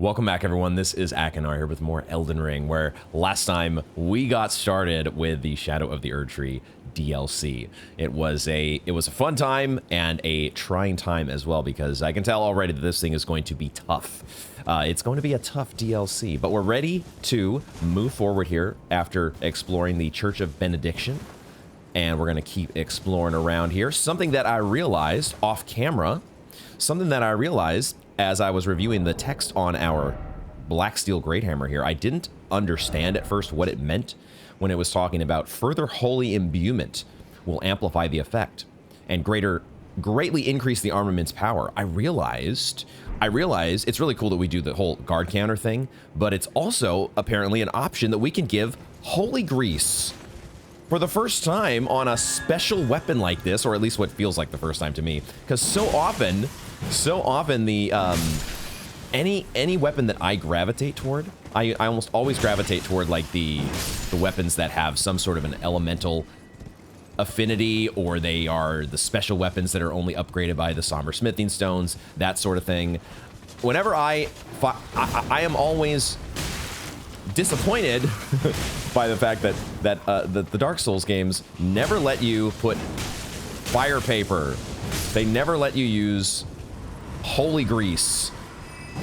Welcome back, everyone. This is Akinar here with more Elden Ring, where last time we got started with the Shadow of the Erdtree DLC. It was a fun time and a trying time as well, because I can tell already that this thing is going to be tough. It's going to be a tough DLC, but we're ready to move forward here after exploring the Church of Benediction, and we're going to keep exploring around here. Something that I realized off camera, as I was reviewing the text on our Black Steel Greathammer here, I didn't understand at first what it meant when it was talking about further holy imbuement will amplify the effect and greatly increase the armament's power. I realized it's really cool that we do the whole guard counter thing, but it's also apparently an option that we can give holy grease for the first time on a special weapon like this, or at least what feels like the first time to me, because so often the any weapon that I gravitate toward, I almost always gravitate toward like the weapons that have some sort of an elemental affinity, or they are the special weapons that are only upgraded by the somber smithing stones, that sort of thing. Whenever I am always disappointed by the fact that the Dark Souls games never let you put fire paper. They never let you use holy grease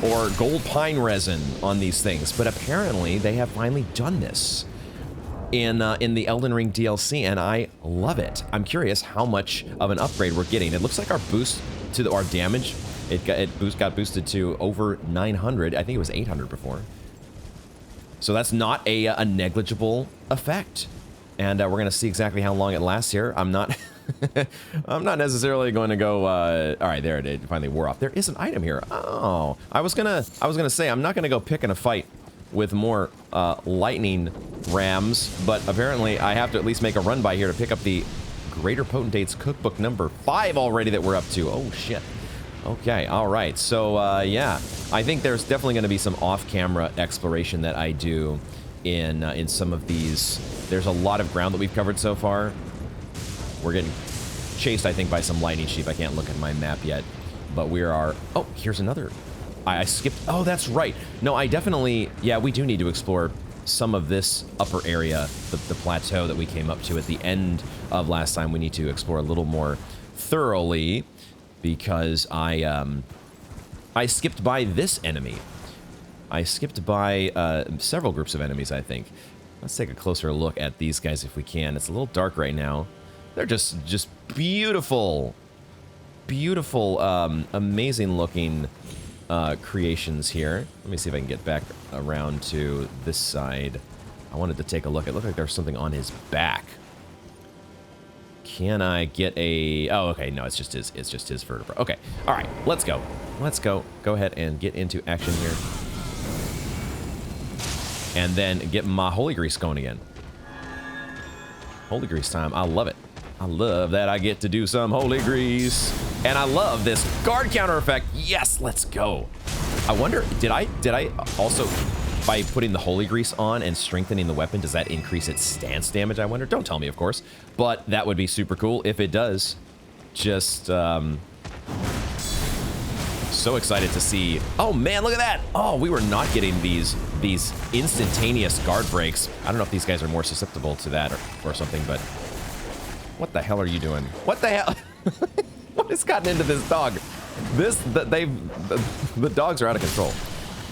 or gold pine resin on these things, but apparently they have finally done this in the Elden Ring DLC, and I love it. I'm curious how much of an upgrade we're getting. It looks like our boost to our damage, got boosted to over 900. I think it was 800 before. So that's not a negligible effect, and we're gonna see exactly how long it lasts here. I'm not I'm not necessarily going to go all right, there it finally wore off. There is an item here. Oh, I was gonna say I'm not gonna go pick in a fight with more lightning rams, but apparently I have to at least make a run by here to pick up the Greater Potentate's cookbook number 5 already that we're up to. Oh shit. Okay, all right. So yeah, I think there's definitely going to be some off-camera exploration that I do in some of these. There's a lot of ground that we've covered so far. We're getting chased, I think, by some lightning sheep. I can't look at my map yet, but we are. Oh, here's another. I skipped. Oh, that's right. No, I definitely. Yeah, we do need to explore some of this upper area, the plateau that we came up to at the end of last time. We need to explore a little more thoroughly, because I skipped by this enemy. I skipped by several groups of enemies, I think. Let's take a closer look at these guys if we can. It's a little dark right now. They're just beautiful, amazing looking creations here. Let me see if I can get back around to this side. I wanted to take a look. It looked like there's something on his back. Can I get a... Oh, okay, no, it's just his vertebra. Okay, all right, let's go. Go ahead and get into action here. And then get my holy grease going again. Holy grease time, I love it. I love that I get to do some holy grease. And I love this guard counter effect. Yes, let's go. I wonder, did I also... By putting the holy grease on and strengthening the weapon, does that increase its stance damage, I wonder? Don't tell me, of course. But that would be super cool if it does. Just, so excited to see. Oh, man, look at that. Oh, we were not getting these instantaneous guard breaks. I don't know if these guys are more susceptible to that or something, but... What the hell are you doing? What the hell? What has gotten into this dog? The dogs are out of control.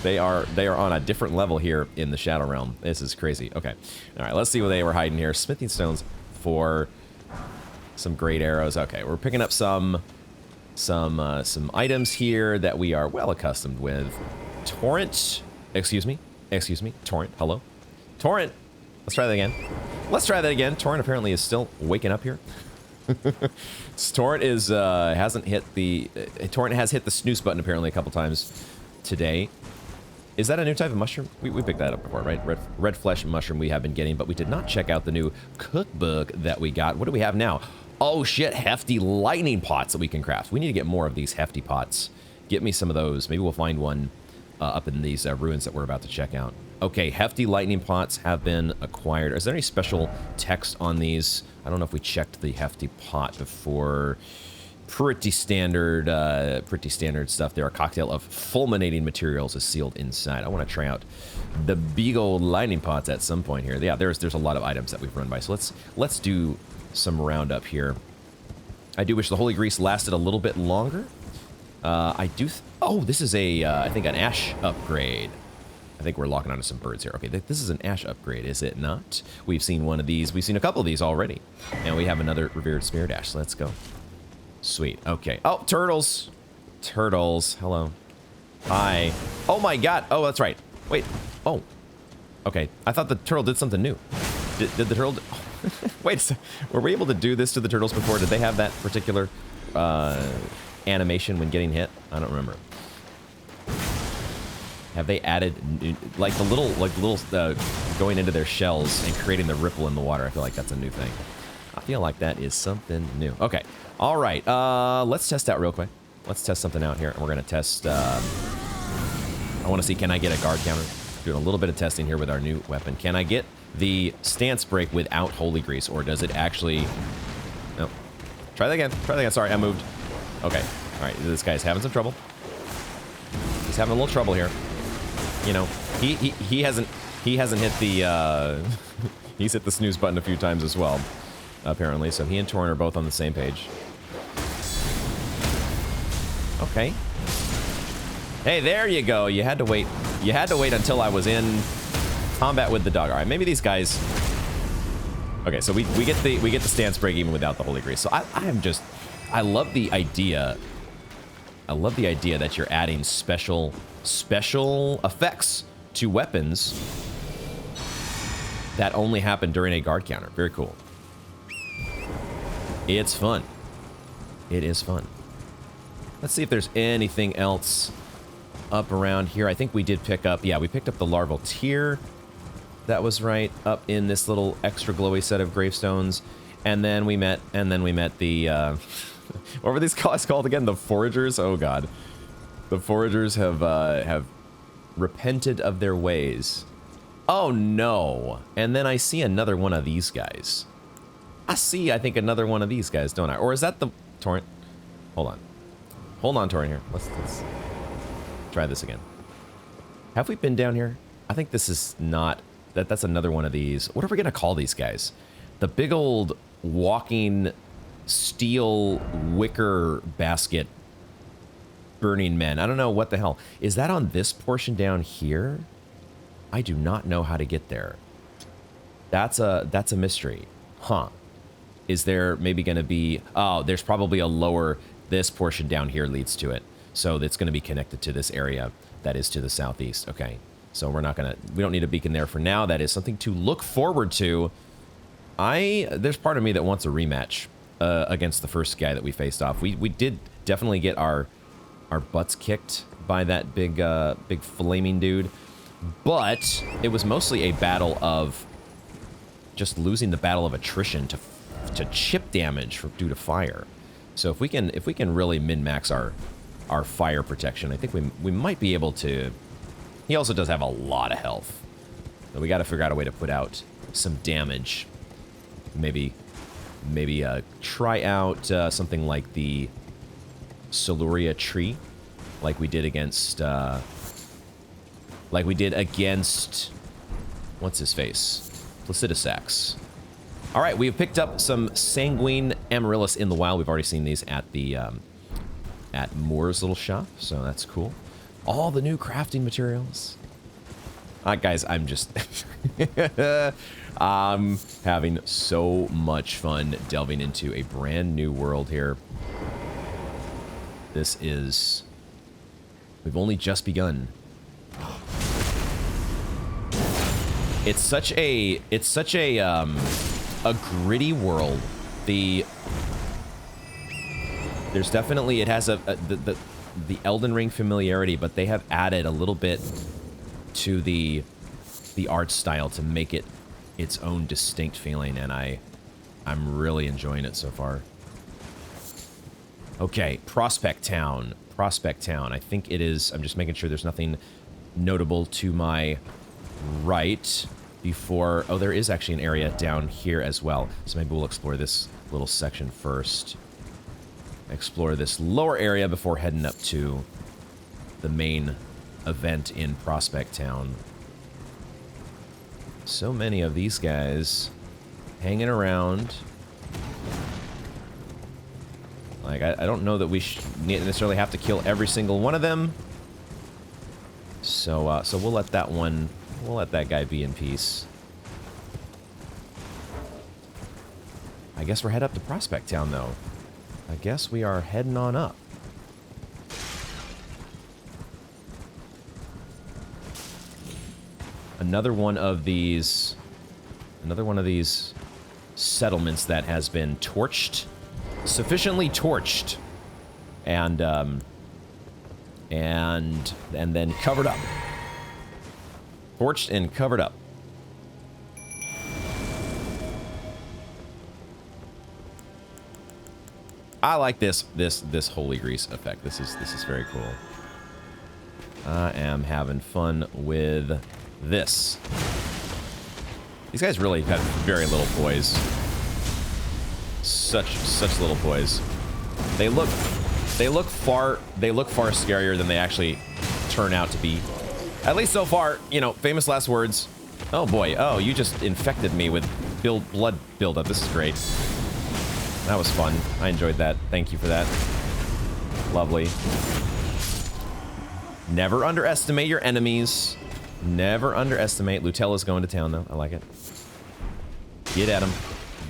They are on a different level here in the Shadow Realm. This is crazy. Okay. All right, let's see what they were hiding here. Smithing stones for some great arrows. Okay, we're picking up some items here that we are well accustomed with. Torrent. Excuse me. Torrent. Hello. Torrent. Let's try that again. Torrent apparently is still waking up here. Torrent hasn't hit the Torrent has hit the snooze button apparently a couple times today. Is that a new type of mushroom? We picked that up before, right? Red flesh mushroom we have been getting, but we did not check out the new cookbook that we got. What do we have now? Oh shit, hefty lightning pots that we can craft. We need to get more of these hefty pots. Get me some of those. Maybe we'll find one up in these ruins that we're about to check out. Okay, hefty lightning pots have been acquired. Is there any special text on these? I don't know if we checked the hefty pot before. Pretty standard stuff there. A cocktail of fulminating materials is sealed inside. I want to try out the big old lightning pots at some point here. Yeah, there's a lot of items that we've run by. So let's do some roundup here. I do wish the holy grease lasted a little bit longer. Oh, this is I think an ash upgrade. I think we're locking onto some birds here. Okay, this is an ash upgrade, is it not? We've seen one of these. We've seen a couple of these already. And we have another revered spirit ash. So let's go. Sweet. Okay. Oh, turtles. Turtles. Hello. Hi. Oh my god. Oh, that's right. Wait. Oh. Okay. I thought the turtle did something new. Did the turtle... Wait a second. Were we able to do this to the turtles before? Did they have that particular animation when getting hit? I don't remember. Have they added like the little going into their shells and creating the ripple in the water? I feel like that's a new thing. I feel like that is something new. Okay. All right. Let's test out real quick. Let's test something out here. And we're going to test... I want to see, can I get a guard counter? Doing a little bit of testing here with our new weapon. Can I get the stance break without holy grease? Or does it actually... No. Try that again. Try that again. Sorry, I moved. Okay. All right. This guy's having some trouble. He's having a little trouble here. You know, he hasn't hit the he's hit the snooze button a few times as well, apparently. So he and Torn are both on the same page. Okay. Hey, there you go. You had to wait. You had to wait until I was in combat with the dog. All right, maybe these guys. Okay, so we get the stance break even without the holy grease. So I love the idea. I love the idea that you're adding special effects to weapons that only happen during a guard counter. Very cool. It's fun. It is fun. Let's see if there's anything else up around here. I think we did pick up, yeah, we picked up the larval tear. That was right up in this little extra glowy set of gravestones. And then we met the, what were these guys called again? The foragers? Oh god. The foragers have repented of their ways. Oh no. And then I see another one of these guys. I think another one of these guys, don't I? Or is that the torrent? Hold on. Hold on, torrent here. Let's try this again. Have we been down here? I think this is not... That's another one of these. What are we going to call these guys? The big old walking steel wicker basket burning men. I don't know what the hell. Is that on this portion down here? I do not know how to get there. That's a mystery. Huh. Is there maybe going to be... Oh, there's probably a lower... This portion down here leads to it. So it's going to be connected to this area that is to the southeast. Okay. So we don't need a beacon there for now. That is something to look forward to. There's part of me that wants a rematch against the first guy that we faced off. We did definitely get our butts kicked by that big flaming dude, but it was mostly a battle of just losing the battle of attrition to chip damage due to fire. So if we can really min-max our fire protection, I think we might be able to. He also does have a lot of health, so we got to figure out a way to put out some damage. Maybe try out something like the Siluria tree, like we did against what's his face, Placidusax. All right, we've picked up some Sanguine Amaryllis in the wild. We've already seen these at the at Moore's little shop, so that's cool. All the new crafting materials. Guys, I'm just I'm having so much fun delving into a brand new world here. This is... We've only just begun. It's such a gritty world. There's definitely, it has the Elden Ring familiarity, but they have added a little bit to the art style to make it its own distinct feeling, and I'm really enjoying it so far. Okay, Prospect Town. Prospect Town. I think it is. I'm just making sure there's nothing notable to my right before... Oh, there is actually an area down here as well. So maybe we'll explore this little section first. explore this lower area before heading up to the main event in Prospect Town. So many of these guys hanging around. Like, I don't know that we necessarily have to kill every single one of them. So, so we'll let that guy be in peace. I guess we're heading up to Prospect Town, though. I guess we are heading on up. Another one of these settlements that has been torched, sufficiently torched, and then covered up. Torched and covered up. I like this holy grease effect. This is very cool. I am having fun with this. These guys really have very little poise. Such little poise. They look far scarier than they actually turn out to be. At least so far, you know, famous last words. Oh boy, oh, you just infected me with blood buildup. This is great. That was fun. I enjoyed that. Thank you for that. Lovely. Never underestimate your enemies. Never underestimate. Lutella's going to town, though. I like it. Get at him.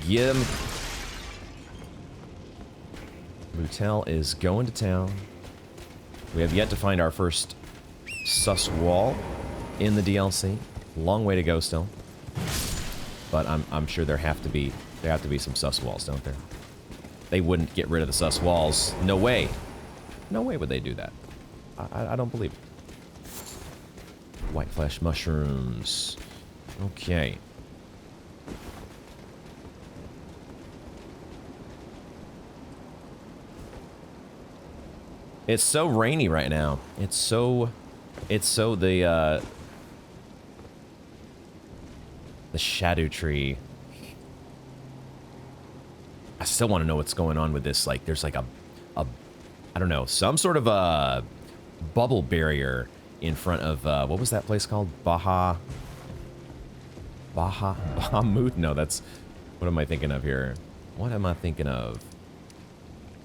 Get him. Lutell is going to town. We have yet to find our first sus wall in the DLC. Long way to go still. But I'm sure there have to be some sus walls, don't there? They wouldn't get rid of the sus walls. No way. No way would they do that. I don't believe it. White flesh mushrooms. Okay. It's so rainy right now. It's so the shadow tree. I still want to know what's going on with this. Like, there's like a I don't know, some sort of a bubble barrier in front of what was that place called? Bahamut? No, that's, what am I thinking of here? What am I thinking of?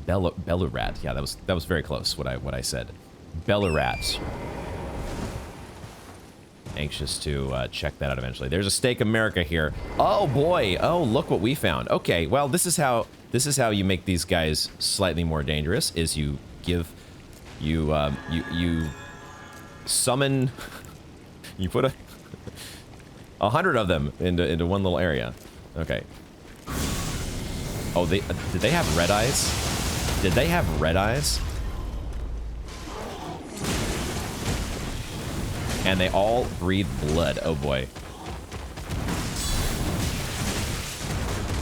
Belurat. Yeah, that was very close. What I said. Belurat. Anxious to check that out eventually. There's a Steak America here. Oh boy! Oh, look what we found. Okay, well, this is how you make these guys slightly more dangerous. Is you summon. You put 100 of them into one little area. Okay. Oh, did they have red eyes? Did they have red eyes? And they all breathe blood. Oh boy.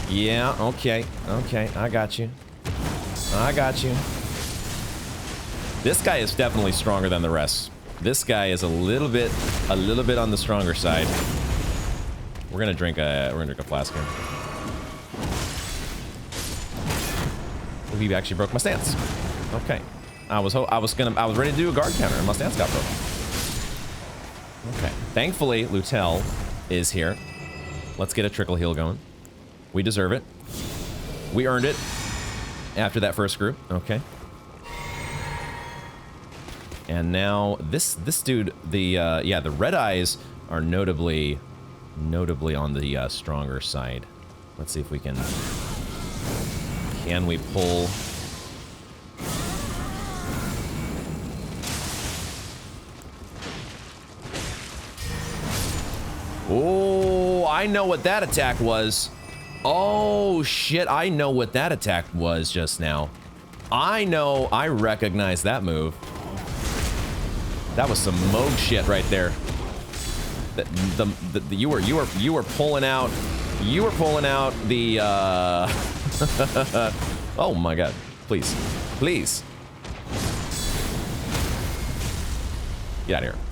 Yeah, okay. Okay, I got you. I got you. This guy is definitely stronger than the rest. This guy is a little bit on the stronger side. We're gonna drink a flask here. He actually broke my stance. Okay. I was ready to do a guard counter and my stance got broken. Okay. Thankfully, Lutell is here. Let's get a trickle heal going. We deserve it. We earned it after that first group. Okay. And now this dude, the red eyes are notably on the stronger side. Let's see if we can we pull? Oh, I know what that attack was. Oh, shit, I know what that attack was just now. I recognize that move. That was some Moog shit right there. You were pulling out the oh my god. Please. Please. Get out of here.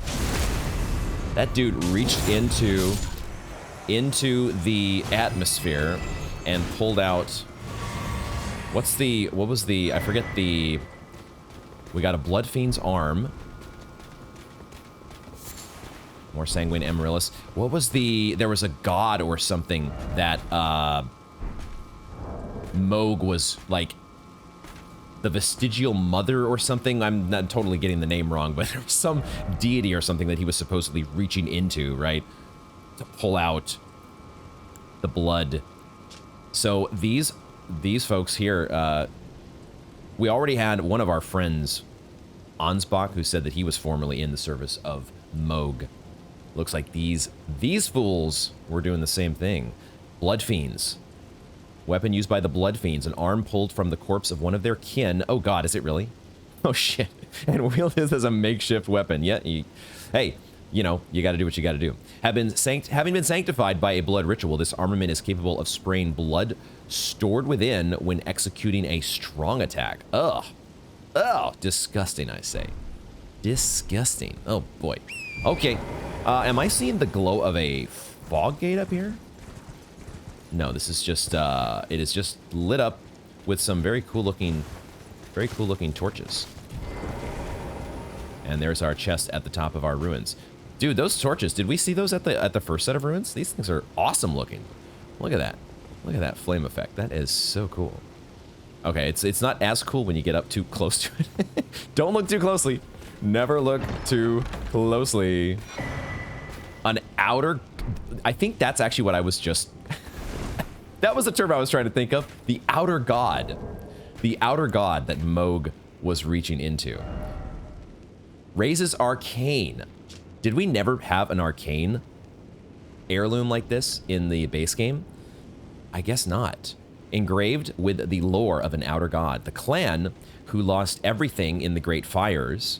That dude reached into the atmosphere and pulled out What was the, I forget the, we got a Blood Fiend's arm. More Sanguine Amaryllis. What was the, there was a god or something that, Moog was, like, the Vestigial Mother or something. I'm not totally getting the name wrong, but there was some deity or something that he was supposedly reaching into, right? To pull out the blood. So these folks here, we already had one of our friends, Ansbach, who said that he was formerly in the service of Moog. Looks like these fools were doing the same thing. Blood Fiends. Weapon used by the Blood Fiends. An arm pulled from the corpse of one of their kin. Oh god, is it really? Oh shit. And wielded as a makeshift weapon. Yeah, hey, you know, you gotta do what you gotta do. Having been sanctified by a blood ritual, this armament is capable of spraying blood stored within when executing a strong attack. Ugh. Oh, disgusting, I say. Disgusting. Oh boy. Okay. Am I seeing the glow of a fog gate up here? No, this is just, it is just lit up with some very cool looking torches. And there's our chest at the top of our ruins. Dude, those torches, did we see those at the first set of ruins? These things are awesome looking. Look at that. Look at that flame effect. That is so cool. Okay, it's not as cool when you get up too close to it. Don't look too closely. Never look too closely. An outer... I think that's actually what I was just... that was the term I was trying to think of. The outer god. The outer god that Moog was reaching into. Raises arcane. Did we never have an arcane heirloom like this in the base game? I guess not. Engraved with the lore of an outer god. The clan, who lost everything in the Great Fires,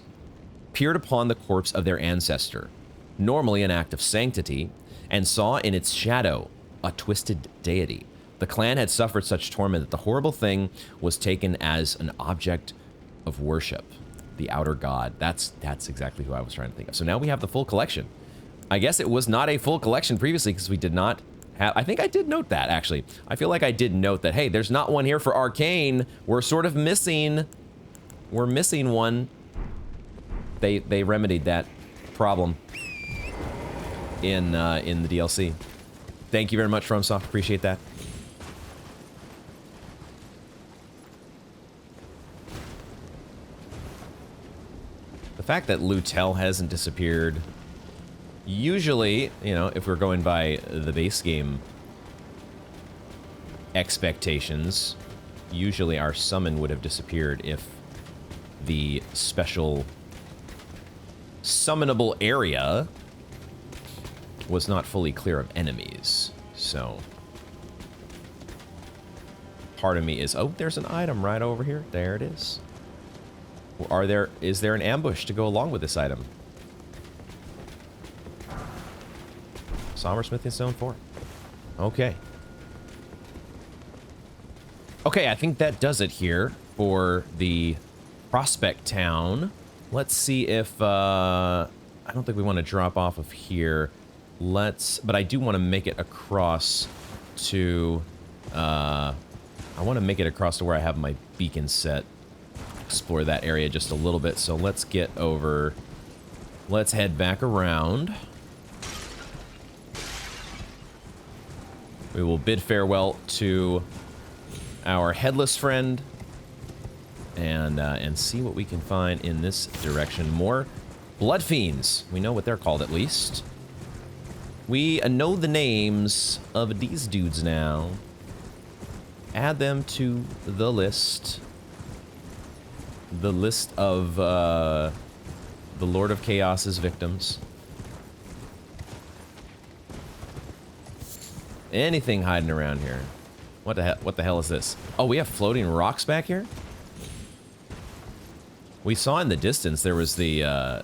peered upon the corpse of their ancestor, normally an act of sanctity, and saw in its shadow a twisted deity. The clan had suffered such torment that the horrible thing was taken as an object of worship. The outer god. That's exactly who I was trying to think of. So now we have the full collection. I guess it was not a full collection previously because we did not have... I think I did note that, actually. I feel like I did note that, hey, there's not one here for Arcane. We're sort of missing... We're missing one. They remedied that problem in the DLC. Thank you very much, FromSoft. Appreciate that. The fact that Lutel hasn't disappeared, usually, you know, if we're going by the base game expectations, usually our summon would have disappeared if the special summonable area was not fully clear of enemies. So part of me is, oh, there's an item right over here. There it is. Is there an ambush to go along with this item? Somber Smithing Stone 4. Okay. Okay, I think that does it here for the Prospect Town. Let's see if, I don't think we want to drop off of here. But I do want to make it across to, I want to make it across to where I have my beacon set. Explore that area just a little bit. So let's get over, let's head back around. We will bid farewell to our headless friend and see what we can find in this direction. More Blood Fiends. We know what they're called, at least. We know the names of these dudes now. Add them to the list. The list of the Lord of Chaos's victims. Anything hiding around here? What the hell is this? Oh, we have floating rocks back here? We saw in the distance there was the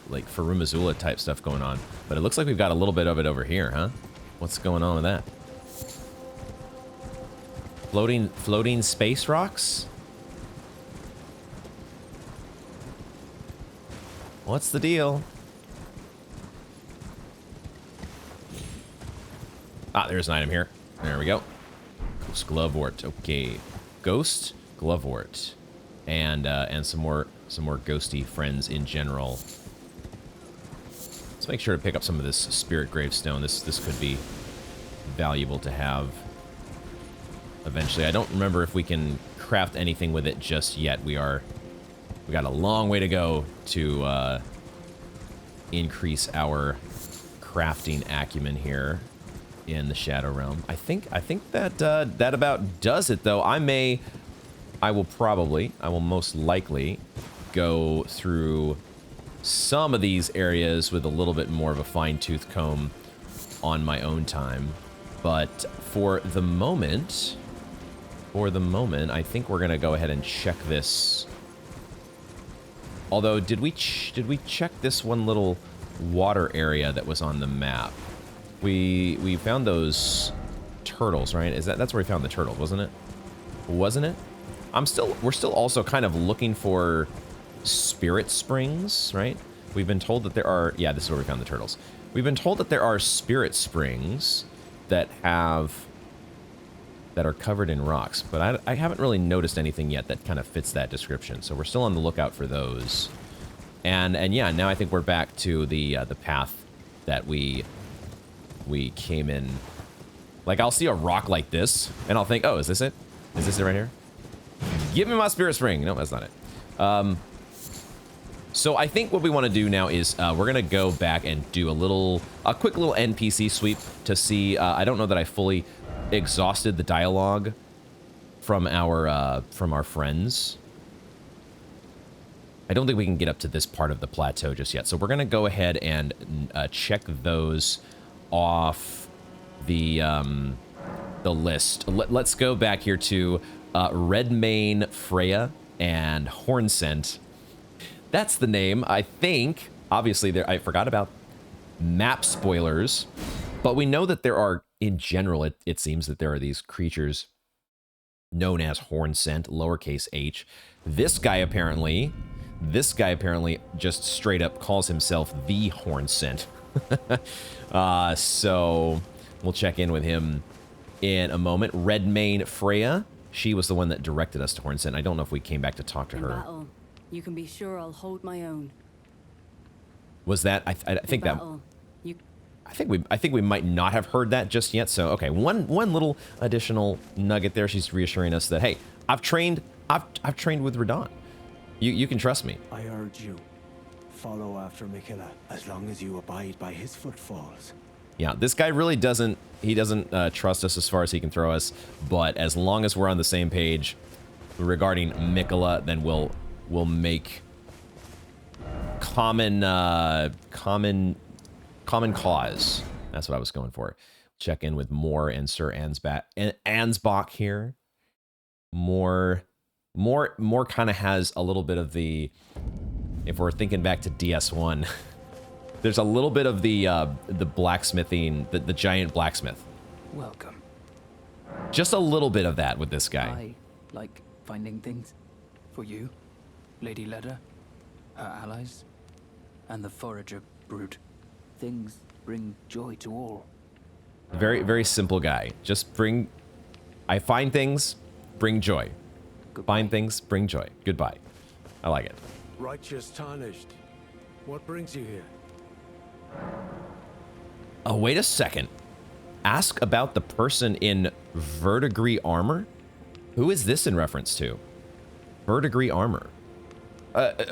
like Farum Azula type stuff going on, but it looks like we've got a little bit of it over here, huh? What's going on with that? Floating space rocks? What's the deal? Ah, there's an item here. There we go. Ghost Glovewort. Okay. Ghost Glovewort, and some more ghosty friends in general. Let's make sure to pick up some of this spirit gravestone. This could be valuable to have eventually. I don't remember if we can craft anything with it just yet. We got a long way to go to increase our crafting acumen here in the Shadow Realm. I think that that about does it, though. I will most likely go through some of these areas with a little bit more of a fine-tooth comb on my own time. But for the moment, I think we're gonna go ahead and check this. Although, did we check this one little water area that was on the map? We found those turtles, right? That's where we found the turtles, wasn't it? Wasn't it? We're still also kind of looking for spirit springs, right? We've been told that there are, yeah, this is where we found the turtles. We've been told that there are spirit springs that are covered in rocks, but I haven't really noticed anything yet that kind of fits that description. So we're still on the lookout for those. And yeah, now I think we're back to the path that we came in. Like, I'll see a rock like this, and I'll think, oh, is this it? Is this it right here? Give me my spirit spring. No, that's not it. So I think what we want to do now is we're going to go back and do a quick little NPC sweep to see. I don't know that I fully exhausted the dialogue from our friends. I don't think we can get up to this part of the plateau just yet. So we're going to go ahead and check those off the list. Let's go back here to Redmane Freya and Hornsent. That's the name, I think. Obviously, I forgot about map spoilers, but we know that there are, in general, it seems that there are these creatures known as Hornsent, lowercase h. This guy apparently just straight up calls himself the Hornsent. So we'll check in with him in a moment. Redmane Freya, she was the one that directed us to Hornsent. I don't know if we came back to talk to her. Battle, you can be sure I'll hold my own. Was that? I think that. Battle, I think we might not have heard that just yet. So okay, one little additional nugget there. She's reassuring us that, hey, I've trained with Radon. You can trust me. I urge you, follow after Mikila as long as you abide by his footfalls. Yeah, this guy really doesn't trust us as far as he can throw us, but as long as we're on the same page regarding Mikila, then we'll make common cause. That's what I was going for. Check in with Moore and Sir Ansbach here. More kind of has a little bit of the, if we're thinking back to DS1, there's a little bit of the blacksmithing, the giant blacksmith. Welcome. Just a little bit of that with this guy. I like finding things for you, Lady Leda, her allies, and the forager brood. Things bring joy to all. Very, very simple guy. I find things, bring joy. Goodbye. Find things, bring joy. Goodbye. I like it. Righteous tarnished. What brings you here? Oh, wait a second. Ask about the person in verdigris armor? Who is this in reference to? Verdigris armor.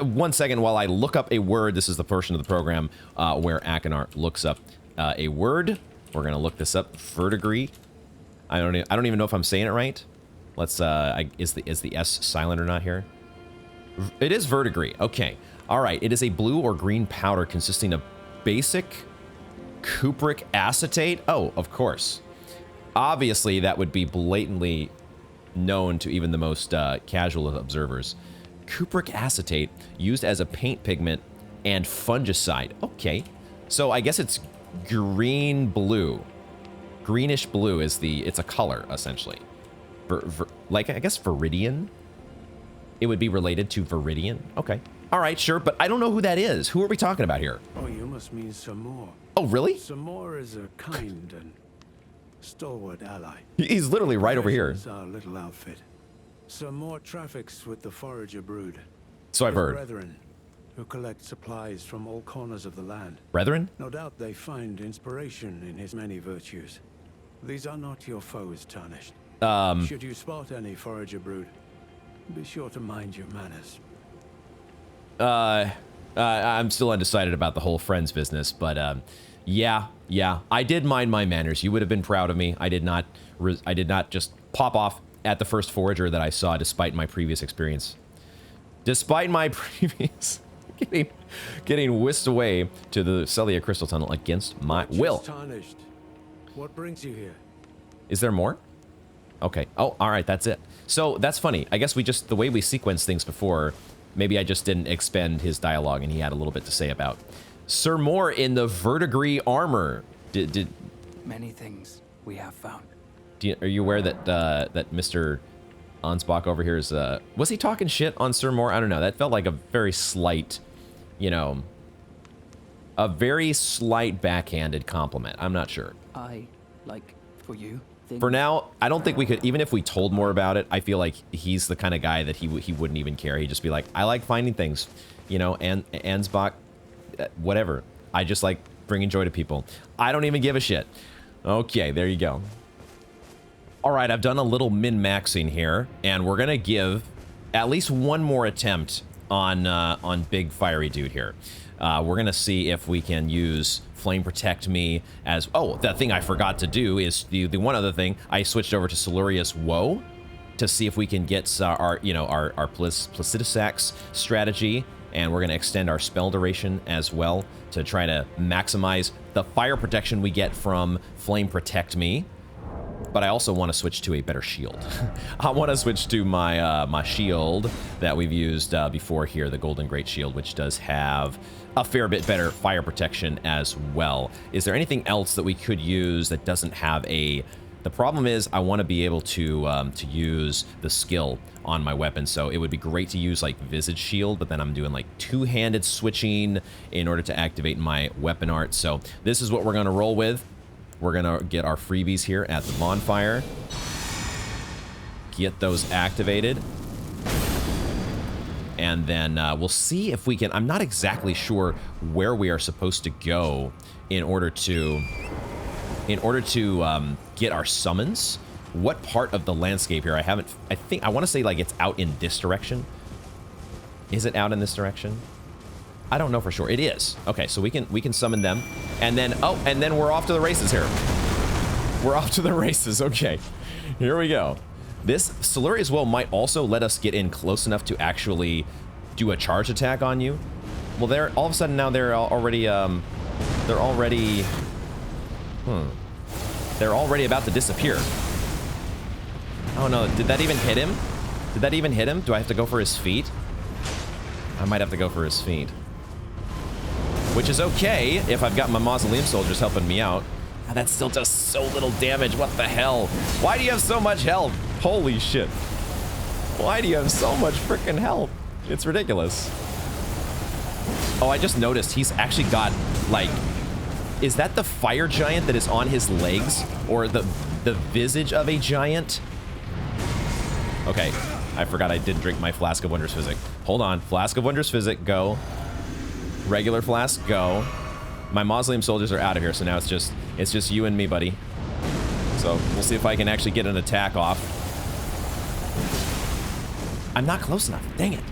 1 second while I look up a word. This is the portion of the program where Akinar looks up a word. We're gonna look this up. Verdigris. I don't even know if I'm saying it right. Let's. Is the S silent or not here? It is verdigris. Okay. All right. It is a blue or green powder consisting of basic cupric acetate. Oh, of course. Obviously, that would be blatantly known to even the most casual of observers. Cupric acetate used as a paint pigment and fungicide. Okay, so I guess it's green blue. Greenish blue is it's a color essentially. Like I guess Viridian. It would be related to Viridian. Okay. All right, sure, but I don't know who that is. Who are we talking about here? Oh, you must mean Samor. Oh, really? Samor is a kind and stalwart ally. He's literally right over here. Our little outfit. Some more traffics with the forager brood. So I've heard. Brethren, who collect supplies from all corners of the land. Brethren? No doubt they find inspiration in his many virtues. These are not your foes, Tarnished. Should you spot any forager brood, be sure to mind your manners. I'm still undecided about the whole friends business, but yeah, I did mind my manners. You would have been proud of me. I did not just pop off at the first forager that I saw, despite my previous experience. Despite my previous getting whisked away to the Celia Crystal Tunnel against my will. Tarnished. What brings you here? Is there more? Okay. Oh, all right. That's it. So that's funny. I guess the way we sequenced things before, maybe I just didn't expend his dialogue and he had a little bit to say about Sir Moore in the verdigris armor. Many things we have found. Are you aware that that Mr. Ansbach over here is was he talking shit on Sir Moore? I don't know. That felt like a very slight, you know, a very slight backhanded compliment. I'm not sure. For you. For now, I don't think we could, even if we told more about it, I feel like he's the kind of guy that he wouldn't even care. He'd just be like, I like finding things, you know, and Ansbach, whatever. I just like bringing joy to people. I don't even give a shit. Okay, there you go. All right, I've done a little min-maxing here, and we're going to give at least one more attempt on Big Fiery Dude here. We're going to see if we can use Flame Protect Me as... Oh, the thing I forgot to do is the one other thing. I switched over to Silurius Woe to see if we can get our Placidusax strategy, and we're going to extend our spell duration as well to try to maximize the fire protection we get from Flame Protect Me. But I also want to switch to a better shield. I want to switch to my my shield that we've used before here, the Golden Great Shield, which does have a fair bit better fire protection as well. Is there anything else that we could use that doesn't have a... The problem is I want to be able to use the skill on my weapon, so it would be great to use like Visage Shield, but then I'm doing like two-handed switching in order to activate my weapon art. So this is what we're going to roll with. We're going to get our freebies here at the bonfire. Get those activated. And then we'll see if we can... I'm not exactly sure where we are supposed to go in order to get our summons. What part of the landscape here? I want to say like it's out in this direction. Is it out in this direction? I don't know for sure. It is. Okay, so we can summon them. And then, oh, and then we're off to the races here. We're off to the races. Okay, here we go. This Silurius Woe might also let us get in close enough to actually do a charge attack on you. Well, they're all of a sudden now they're already about to disappear. Oh no, did that even hit him? Did that even hit him? Do I have to go for his feet? I might have to go for his feet. Which is okay if I've got my Mausoleum Soldiers helping me out. Ah, that still does so little damage. What the hell? Why do you have so much health? Holy shit. Why do you have so much freaking health? It's ridiculous. Oh, I just noticed he's actually got, like... Is that the fire giant that is on his legs? Or the visage of a giant? Okay. I forgot I didn't drink my Flask of Wondrous Physic. Hold on. Flask of Wondrous Physic, go. Regular flask, go. My Mausoleum Soldiers are out of here, so now it's just you and me, buddy. So we'll see if I can actually get an attack off. I'm not close enough. Dang it.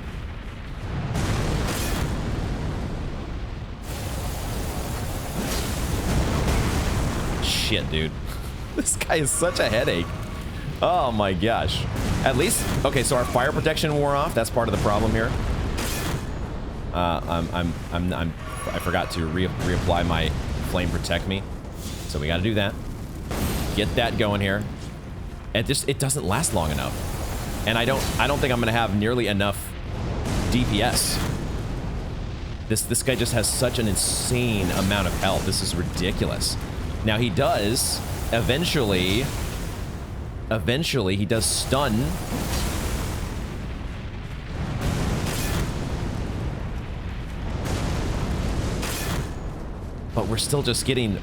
Shit, dude. This guy is such a headache. Oh my gosh. At least, okay, so our fire protection wore off. That's part of the problem here. I forgot to reapply my Flame Protect Me, so we got to do that. Get that going here. It doesn't last long enough, and I don't think I'm gonna have nearly enough DPS. This guy just has such an insane amount of health. This is ridiculous. Now he does eventually he does stun. But we're still just getting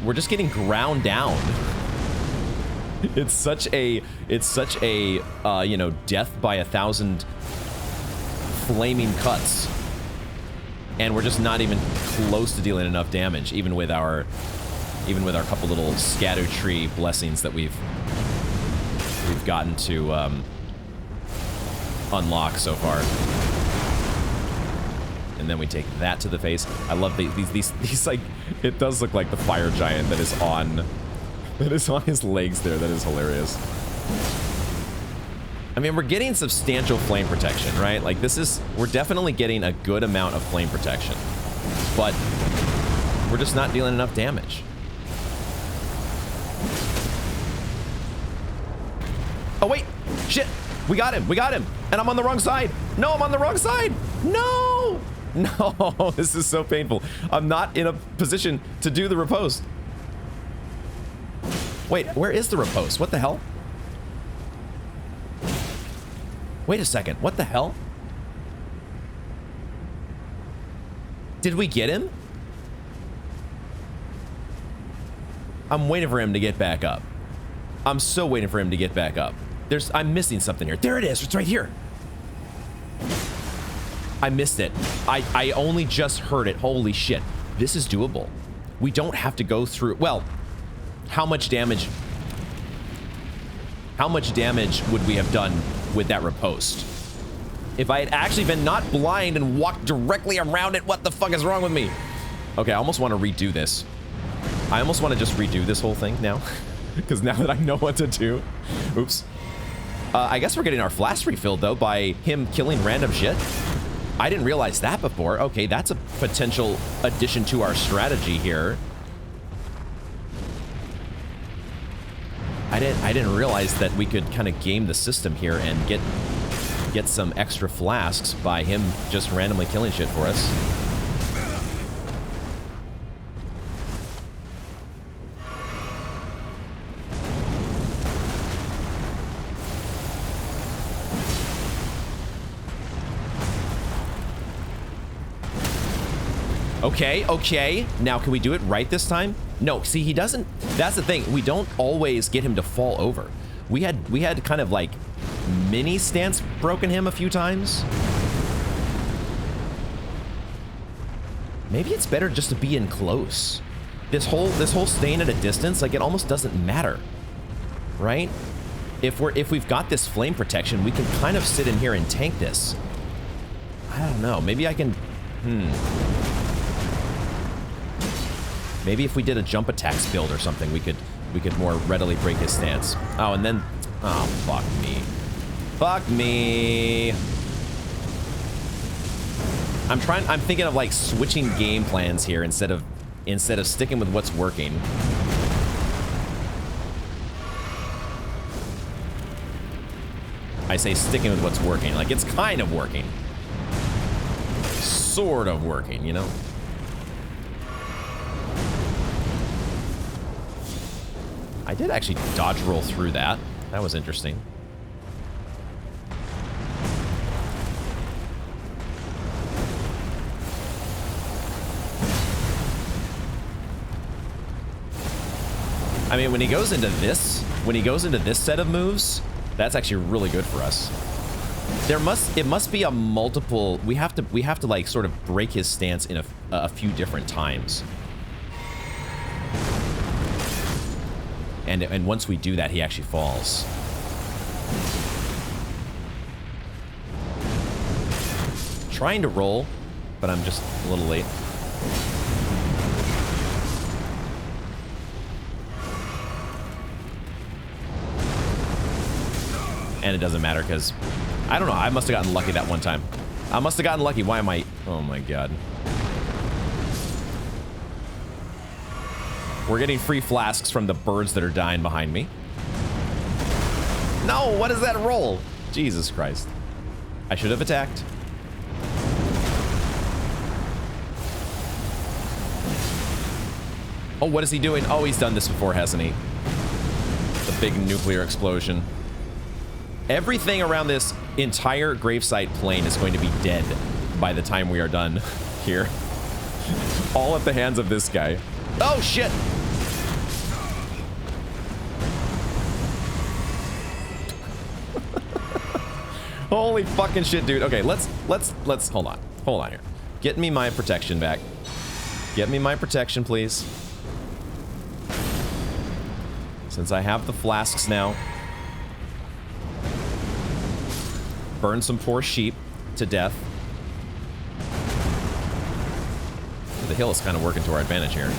ground down. It's such a, you know, death by 1,000 flaming cuts. And we're just not even close to dealing enough damage, even with our couple little scatter tree blessings that we've gotten to unlock so far. And then we take that to the face. I love these like, it does look like the fire giant that is on his legs there. That is hilarious. I mean, we're getting substantial flame protection, right? Like we're definitely getting a good amount of flame protection, but we're just not dealing enough damage. Oh wait, shit, we got him, and I'm on the wrong side. No, I'm on the wrong side. No, this is so painful. I'm not in a position to do the riposte. Wait, where is the riposte? What the hell? Wait a second, what the hell? Did we get him? I'm waiting for him to get back up. I'm so waiting for him to get back up. I'm missing something here. There it is, it's right here. I missed it. I only just heard it. Holy shit. This is doable. We don't have to go through, well, how much damage would we have done with that riposte? If I had actually been not blind and walked directly around it, what the fuck is wrong with me? Okay, I almost want to redo this. I almost want to just redo this whole thing now. Because now that I know what to do. Oops. I guess we're getting our flask refilled, though, by him killing random shit. I didn't realize that before. Okay, that's a potential addition to our strategy here. I didn't realize that we could kind of game the system here and get some extra flasks by him just randomly killing shit for us. Okay. Now, can we do it right this time? No, see, he doesn't. That's the thing. We don't always get him to fall over. We had kind of like mini stance broken him a few times. Maybe it's better just to be in close. This whole staying at a distance, like, it almost doesn't matter, right? If we've got this flame protection, we can kind of sit in here and tank this. I don't know. Maybe I can. Maybe if we did a jump attacks build or something, we could more readily break his stance. Oh, and then, oh, fuck me. Fuck me. I'm thinking of like switching game plans here instead of sticking with what's working. I say sticking with what's working, like it's kind of working. Sort of working, you know? I did actually dodge roll through that. That was interesting. I mean, when he goes into this set of moves, that's actually really good for us. It must be a multiple. We have to like sort of break his stance in a few different times. And once we do that, he actually falls. Trying to roll, but I'm just a little late. And it doesn't matter because, I don't know, I must have gotten lucky that one time. I must have gotten lucky. Why am I, oh my god. We're getting free flasks from the birds that are dying behind me. No, what is that roll? Jesus Christ. I should have attacked. Oh, what is he doing? Oh, he's done this before, hasn't he? The big nuclear explosion. Everything around this entire gravesite plane is going to be dead by the time we are done here. All at the hands of this guy. Oh, shit! Holy fucking shit, dude. Okay, let's hold on. Hold on here. Get me my protection back. Get me my protection, please. Since I have the flasks now. Burn some poor sheep to death. The hill is kind of working to our advantage here.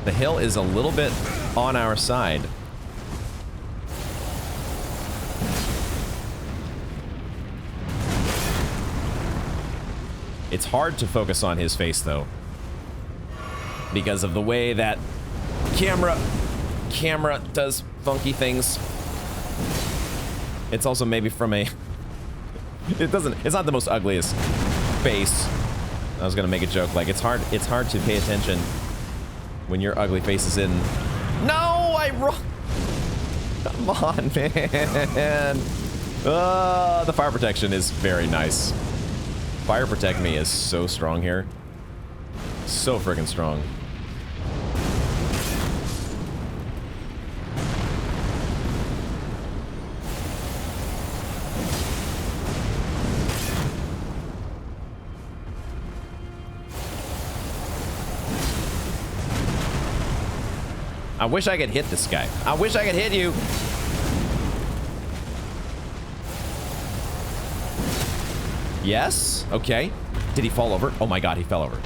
The hill is a little bit on our side. It's hard to focus on his face, though, because of the way that camera does funky things. It's also maybe from a... It's not the most ugliest face. I was gonna make a joke, like, it's hard to pay attention when your ugly face is in... No! Come on, man! The fire protection is very nice. Fire protect me is so strong here. So freaking strong. I wish I could hit this guy. I wish I could hit you. Yes? Okay. Did he fall over? Oh my god, he fell over.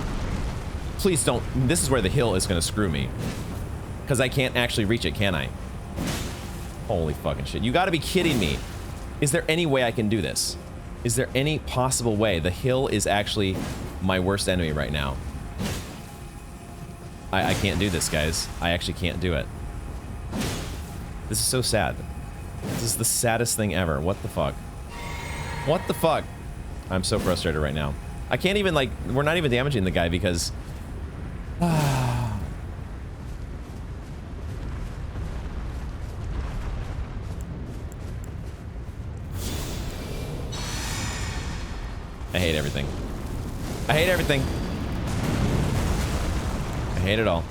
Please don't. This is where the hill is going to screw me. Because I can't actually reach it, can I? Holy fucking shit. You got to be kidding me. Is there any way I can do this? Is there any possible way? The hill is actually my worst enemy right now. I can't do this, guys. I actually can't do it. This is so sad. This is the saddest thing ever. What the fuck? What the fuck? I'm so frustrated right now. I can't even, like, we're not even damaging the guy because... I hate everything. I hate everything. I hate it all.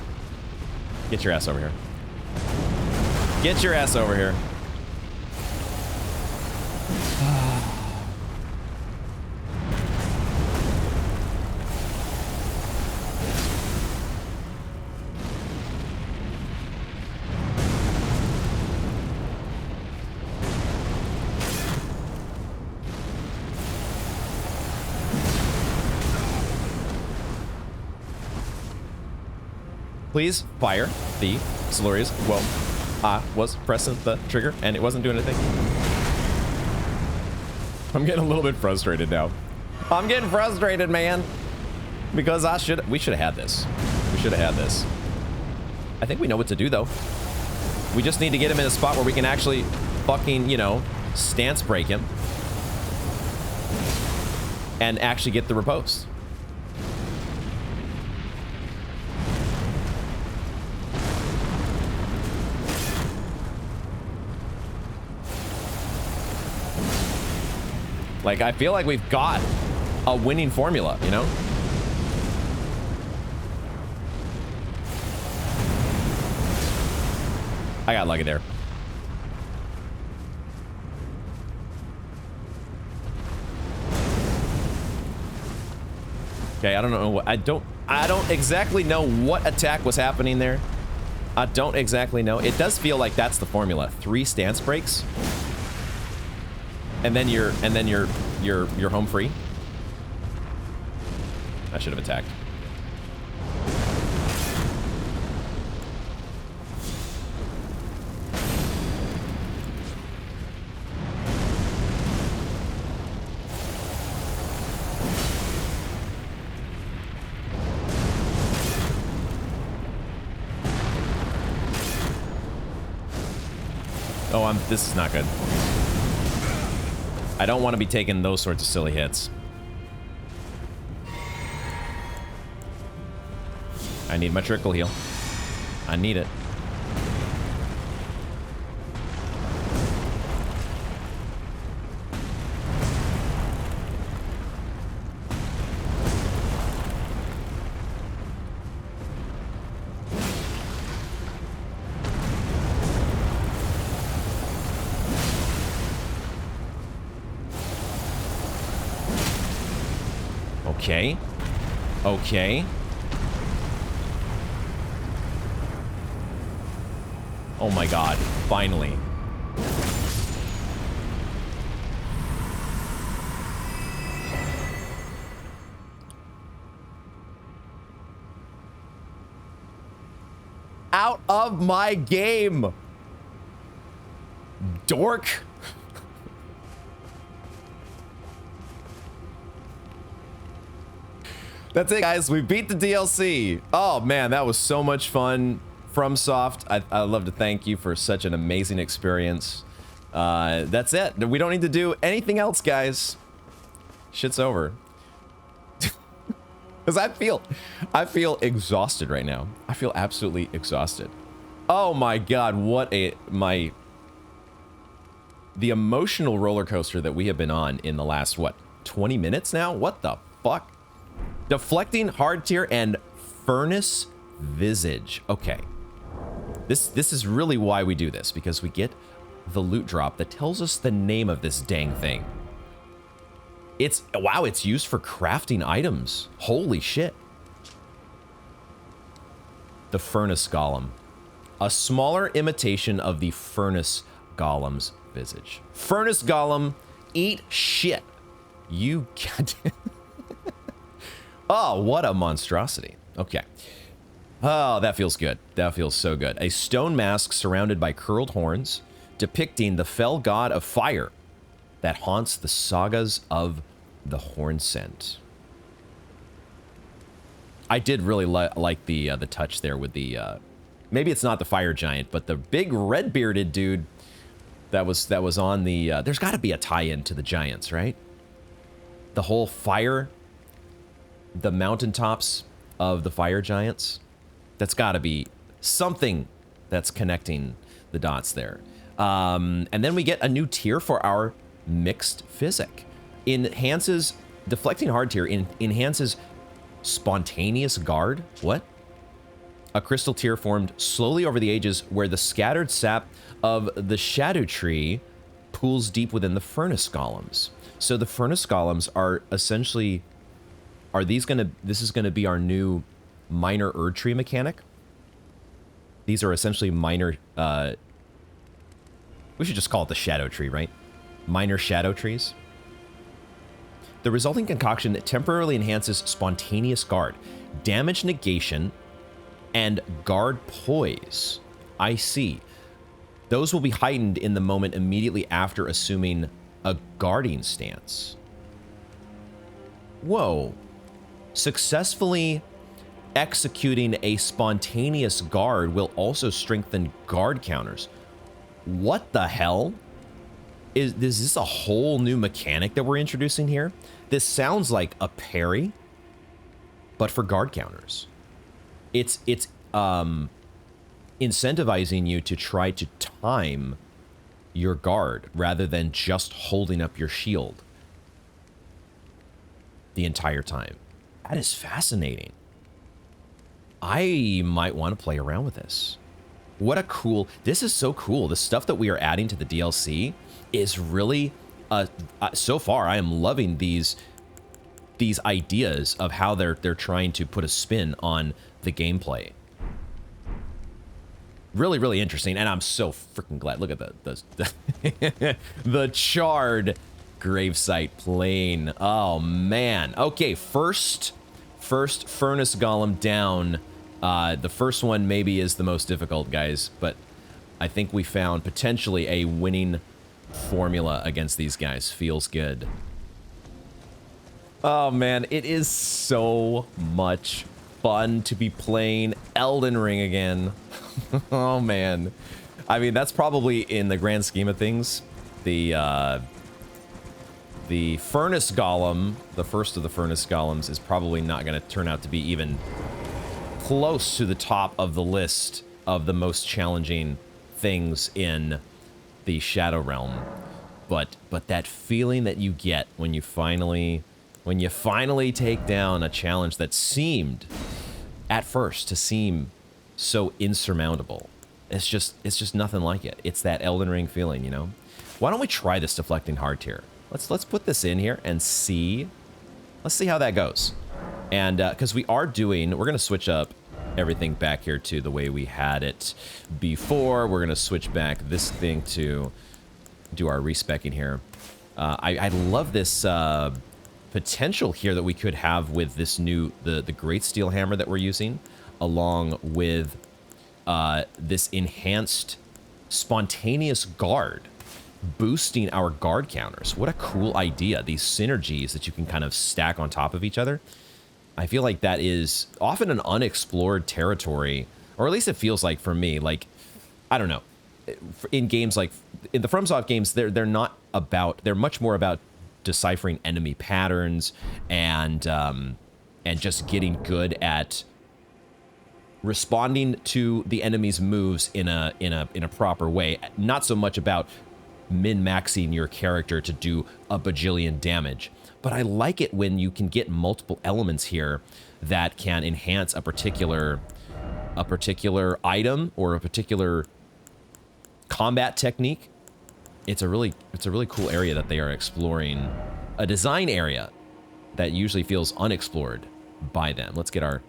Get your ass over here. Get your ass over here. Please fire the Silurius. Whoa. I was pressing the trigger and it wasn't doing anything. I'm getting a little bit frustrated now. I'm getting frustrated, man. Because we should have had this. We should have had this. I think we know what to do, though. We just need to get him in a spot where we can actually fucking, you know, stance break him. And actually get the repose. Like, I feel like we've got a winning formula, you know? I got lucky there. Okay, I don't know what I don't exactly know what attack was happening there. I don't exactly know. It does feel like that's the formula. 3 stance breaks. And then you're home free. I should have attacked. Oh, this is not good. I don't want to be taking those sorts of silly hits. I need my trickle heal. I need it. Okay. Okay. Oh my god. Finally. Out of my game! Dork! That's it, guys. We beat the DLC. Oh, man, that was so much fun. FromSoft, I'd love to thank you for such an amazing experience. That's it. We don't need to do anything else, guys. Shit's over. Because I feel exhausted right now. I feel absolutely exhausted. Oh, my God. The emotional roller coaster that we have been on in the last, what, 20 minutes now? What the fuck? Deflecting hard tier and furnace visage. Okay. This is really why we do this, because we get the loot drop that tells us the name of this dang thing. Wow, it's used for crafting items. Holy shit. The Furnace Golem. A smaller imitation of the Furnace Golem's visage. Furnace Golem, eat shit. You can't... Oh, what a monstrosity. Okay. Oh, that feels good. That feels so good. A stone mask surrounded by curled horns, depicting the fell god of fire that haunts the sagas of the Hornsent. I did really like the touch there with the... maybe it's not the fire giant, but the big red-bearded dude that was on the... there's got to be a tie-in to the giants, right? The whole fire... The mountaintops of the fire giants. That's got to be something that's connecting the dots there. And then we get a new tier for our mixed physic. Enhances deflecting hard tier. Enhances spontaneous guard. What? A crystal tier formed slowly over the ages, where the scattered sap of the shadow tree pools deep within the furnace golems. So the furnace golems are essentially... This is gonna be our new minor Erdtree mechanic. These are essentially minor, we should just call it the shadow tree, right? Minor shadow trees. The resulting concoction temporarily enhances spontaneous guard, damage negation, and guard poise. I see. Those will be heightened in the moment immediately after assuming a guarding stance. Whoa. Successfully executing a spontaneous guard will also strengthen guard counters. What the hell? Is this a whole new mechanic that we're introducing here? This sounds like a parry, but for guard counters. It's incentivizing you to try to time your guard rather than just holding up your shield the entire time. That is fascinating. I might want to play around with this. What a cool... This is so cool. The stuff that we are adding to the DLC is really... so far, I am loving these ideas of how they're trying to put a spin on the gameplay. Really, really interesting, and I'm so freaking glad. Look at the charred Gravesite plane. Oh, man. Okay, first Furnace Golem down. The first one maybe is the most difficult, guys, but I think we found potentially a winning formula against these guys. Feels good. Oh, man, it is so much fun to be playing Elden Ring again. Oh, man. I mean, that's probably, in the grand scheme of things, the Furnace Golem, the first of the Furnace Golems, is probably not going to turn out to be even close to the top of the list of the most challenging things in the Shadow Realm. But that feeling that you get when you finally take down a challenge that seemed at first to seem so insurmountable, it's just nothing like it. It's that Elden Ring feeling, you know. Why don't we try this deflecting hard tier? Let's put this in here and see Let's see how that goes. And because we're going to switch up everything back here to the way we had it before. We're going to switch back this thing to do our respecking here. I love this potential here that we could have with this new, the Great Steel Hammer that we're using, along with this enhanced spontaneous guard, boosting our guard counters. What a cool idea. These synergies that you can kind of stack on top of each other. I feel like that is often an unexplored territory, or at least it feels like for me. Like, I don't know. In games like, in the FromSoft games, they're not about, they're much more about deciphering enemy patterns and just getting good at responding to the enemy's moves in a proper way. Not so much about min-maxing your character to do a bajillion damage. But I like it when you can get multiple elements here that can enhance a particular item or a particular combat technique. It's a really cool area that they are exploring, a design area that usually feels unexplored by them. Let's get our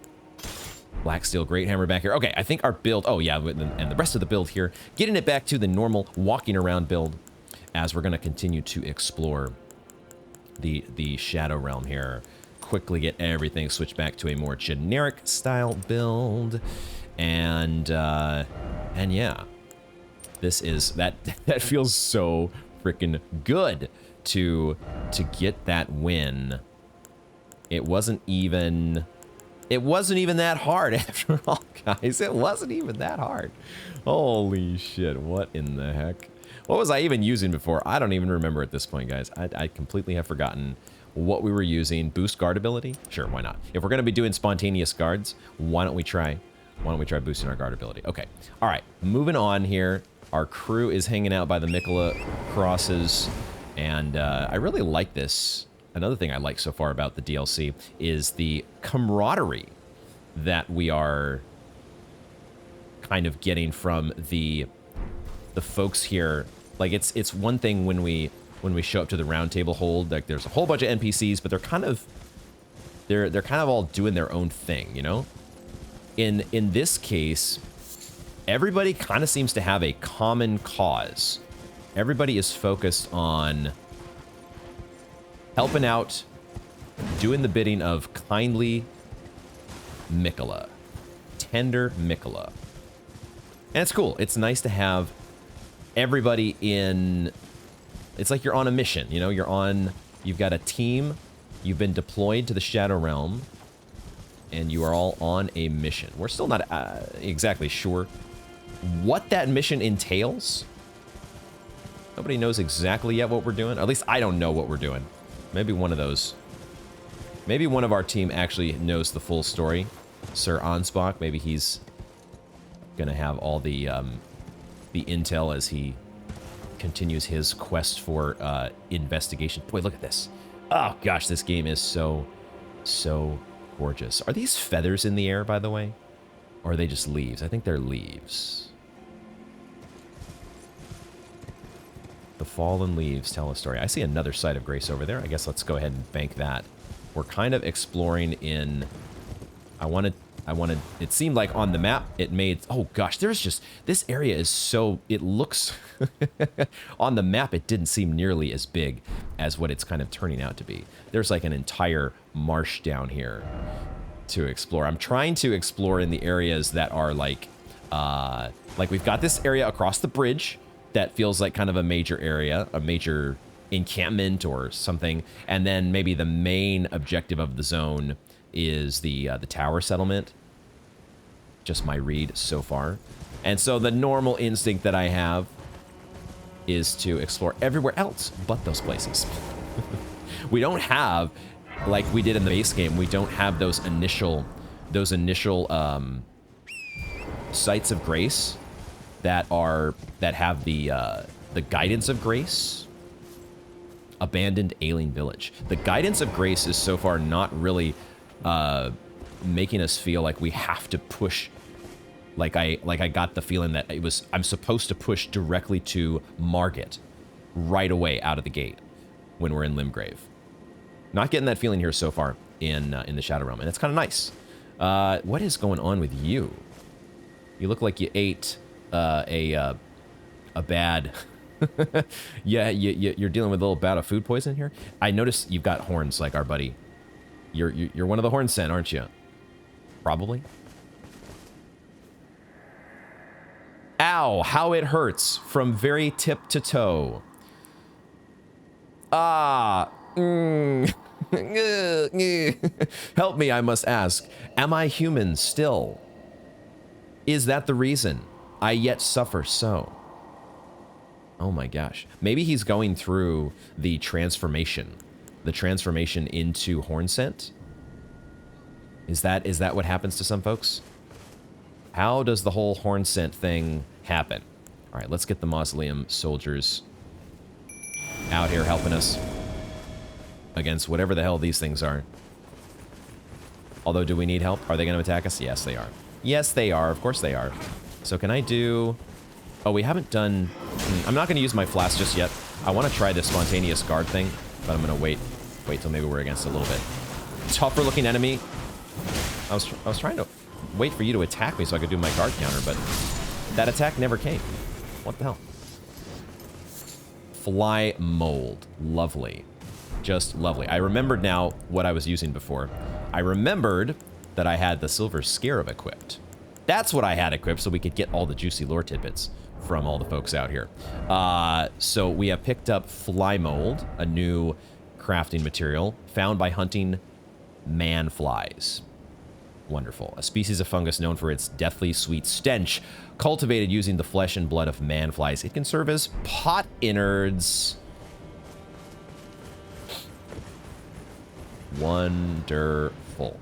Black Steel Great Hammer back here. Okay, I think our build, oh yeah, and the rest of the build here, getting it back to the normal walking around build as we're going to continue to explore the Shadow Realm here. Quickly get everything switched back to a more generic style build. And yeah, this is, that feels so freaking good to get that win. It wasn't even that hard after all, guys. It wasn't even that hard. Holy shit, what in the heck? What was I even using before? I don't even remember at this point, guys. I completely have forgotten what we were using. Boost guard ability? Sure, why not? If we're going to be doing spontaneous guards, why don't we try boosting our guard ability? Okay, all right, moving on here. Our crew is hanging out by the Mikola crosses, and I really like this. Another thing I like so far about the DLC is the camaraderie that we are kind of getting from the folks here. Like, it's one thing when we show up to the round table hold, like there's a whole bunch of NPCs, but they're kind of all doing their own thing, you know? In this case, everybody kind of seems to have a common cause. Everybody is focused on helping out, doing the bidding of kindly Mikola, tender Mikola. And it's cool. It's nice to have everybody in, it's like you're on a mission, you know, you've got a team, you've been deployed to the Shadow Realm, and you are all on a mission. We're still not exactly sure what that mission entails. Nobody knows exactly yet what we're doing. At least I don't know what we're doing. Maybe one of our team actually knows the full story. Sir Ansbach, maybe he's gonna have all the intel as he continues his quest for investigation. Boy, look at this. Oh gosh, this game is so gorgeous. Are these feathers in the air, by the way? Or are they just leaves? I think they're leaves. The fallen leaves tell a story. I see another site of grace over there. I guess let's go ahead and bank that. We're kind of exploring in, I wanted, it seemed like on the map it made, oh gosh, there's just, this area is so, it looks, on the map it didn't seem nearly as big as what it's kind of turning out to be. There's like an entire marsh down here to explore. I'm trying to explore in the areas that are like we've got this area across the bridge that feels like kind of a major area, a major encampment or something, and then maybe the main objective of the zone is the tower settlement. Just my read so far. And so the normal instinct that I have is to explore everywhere else but those places. We don't have, like we did in the base game, we don't have those initial sites of grace that have the guidance of grace. Abandoned Ailing Village. The guidance of grace is so far not really making us feel like we have to push. Like I got the feeling that I'm supposed to push directly to Margit right away out of the gate when we're in Limgrave. Not getting that feeling here so far in the Shadow Realm, and it's kind of nice. What is going on with you? You look like you ate a bad... yeah, you're dealing with a little bout of food poison here. I noticed you've got horns like our buddy. You're one of the horn scent, aren't you? Probably. Ow, how it hurts from very tip to toe. Ah. Help me, I must ask. Am I human still? Is that the reason I yet suffer so? Oh my gosh. Maybe he's going through the transformation. The transformation into horn scent? Is that what happens to some folks? How does the whole horn scent thing happen? All right, let's get the mausoleum soldiers out here helping us against whatever the hell these things are. Although, do we need help? Are they going to attack us? Yes, they are. Yes, they are. Of course they are. So can I do... Oh, we haven't done... I'm not going to use my flask just yet. I want to try this spontaneous guard thing, but I'm going to wait till maybe we're against a little bit tougher looking enemy. I was trying to wait for you to attack me so I could do my guard counter, but that attack never came. What the hell? Fly mold. Lovely. Just lovely. I remembered now what I was using before. I remembered that I had the silver scarab equipped. That's what I had equipped so we could get all the juicy lore tidbits from all the folks out here. So we have picked up fly mold, a new crafting material found by hunting man flies. Wonderful. A species of fungus known for its deathly sweet stench, cultivated using the flesh and blood of man flies. It can serve as pot innards. Wonderful.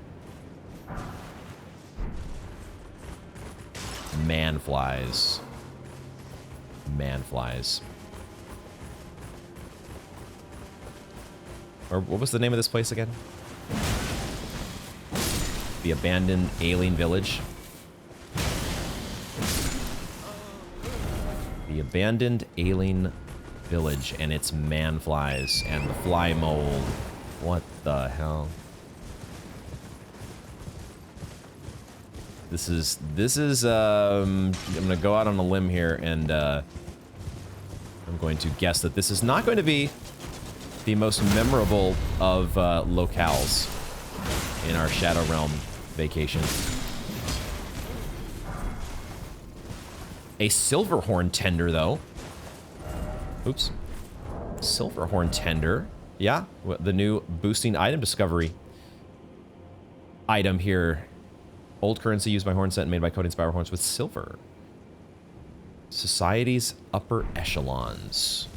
Man flies. Man flies. Or what was the name of this place again? The abandoned Ailing village. The abandoned Ailing village and its man flies and the fly mold. What the hell? This is I'm gonna go out on a limb here and I'm going to guess that this is not going to be the most memorable of locales in our Shadow Realm vacation. A Silverhorn Tender, though. Oops. Silverhorn Tender. Yeah, the new boosting item discovery item here. Old currency used by Horn Scent made by coating spiral horns with silver. Society's upper echelons.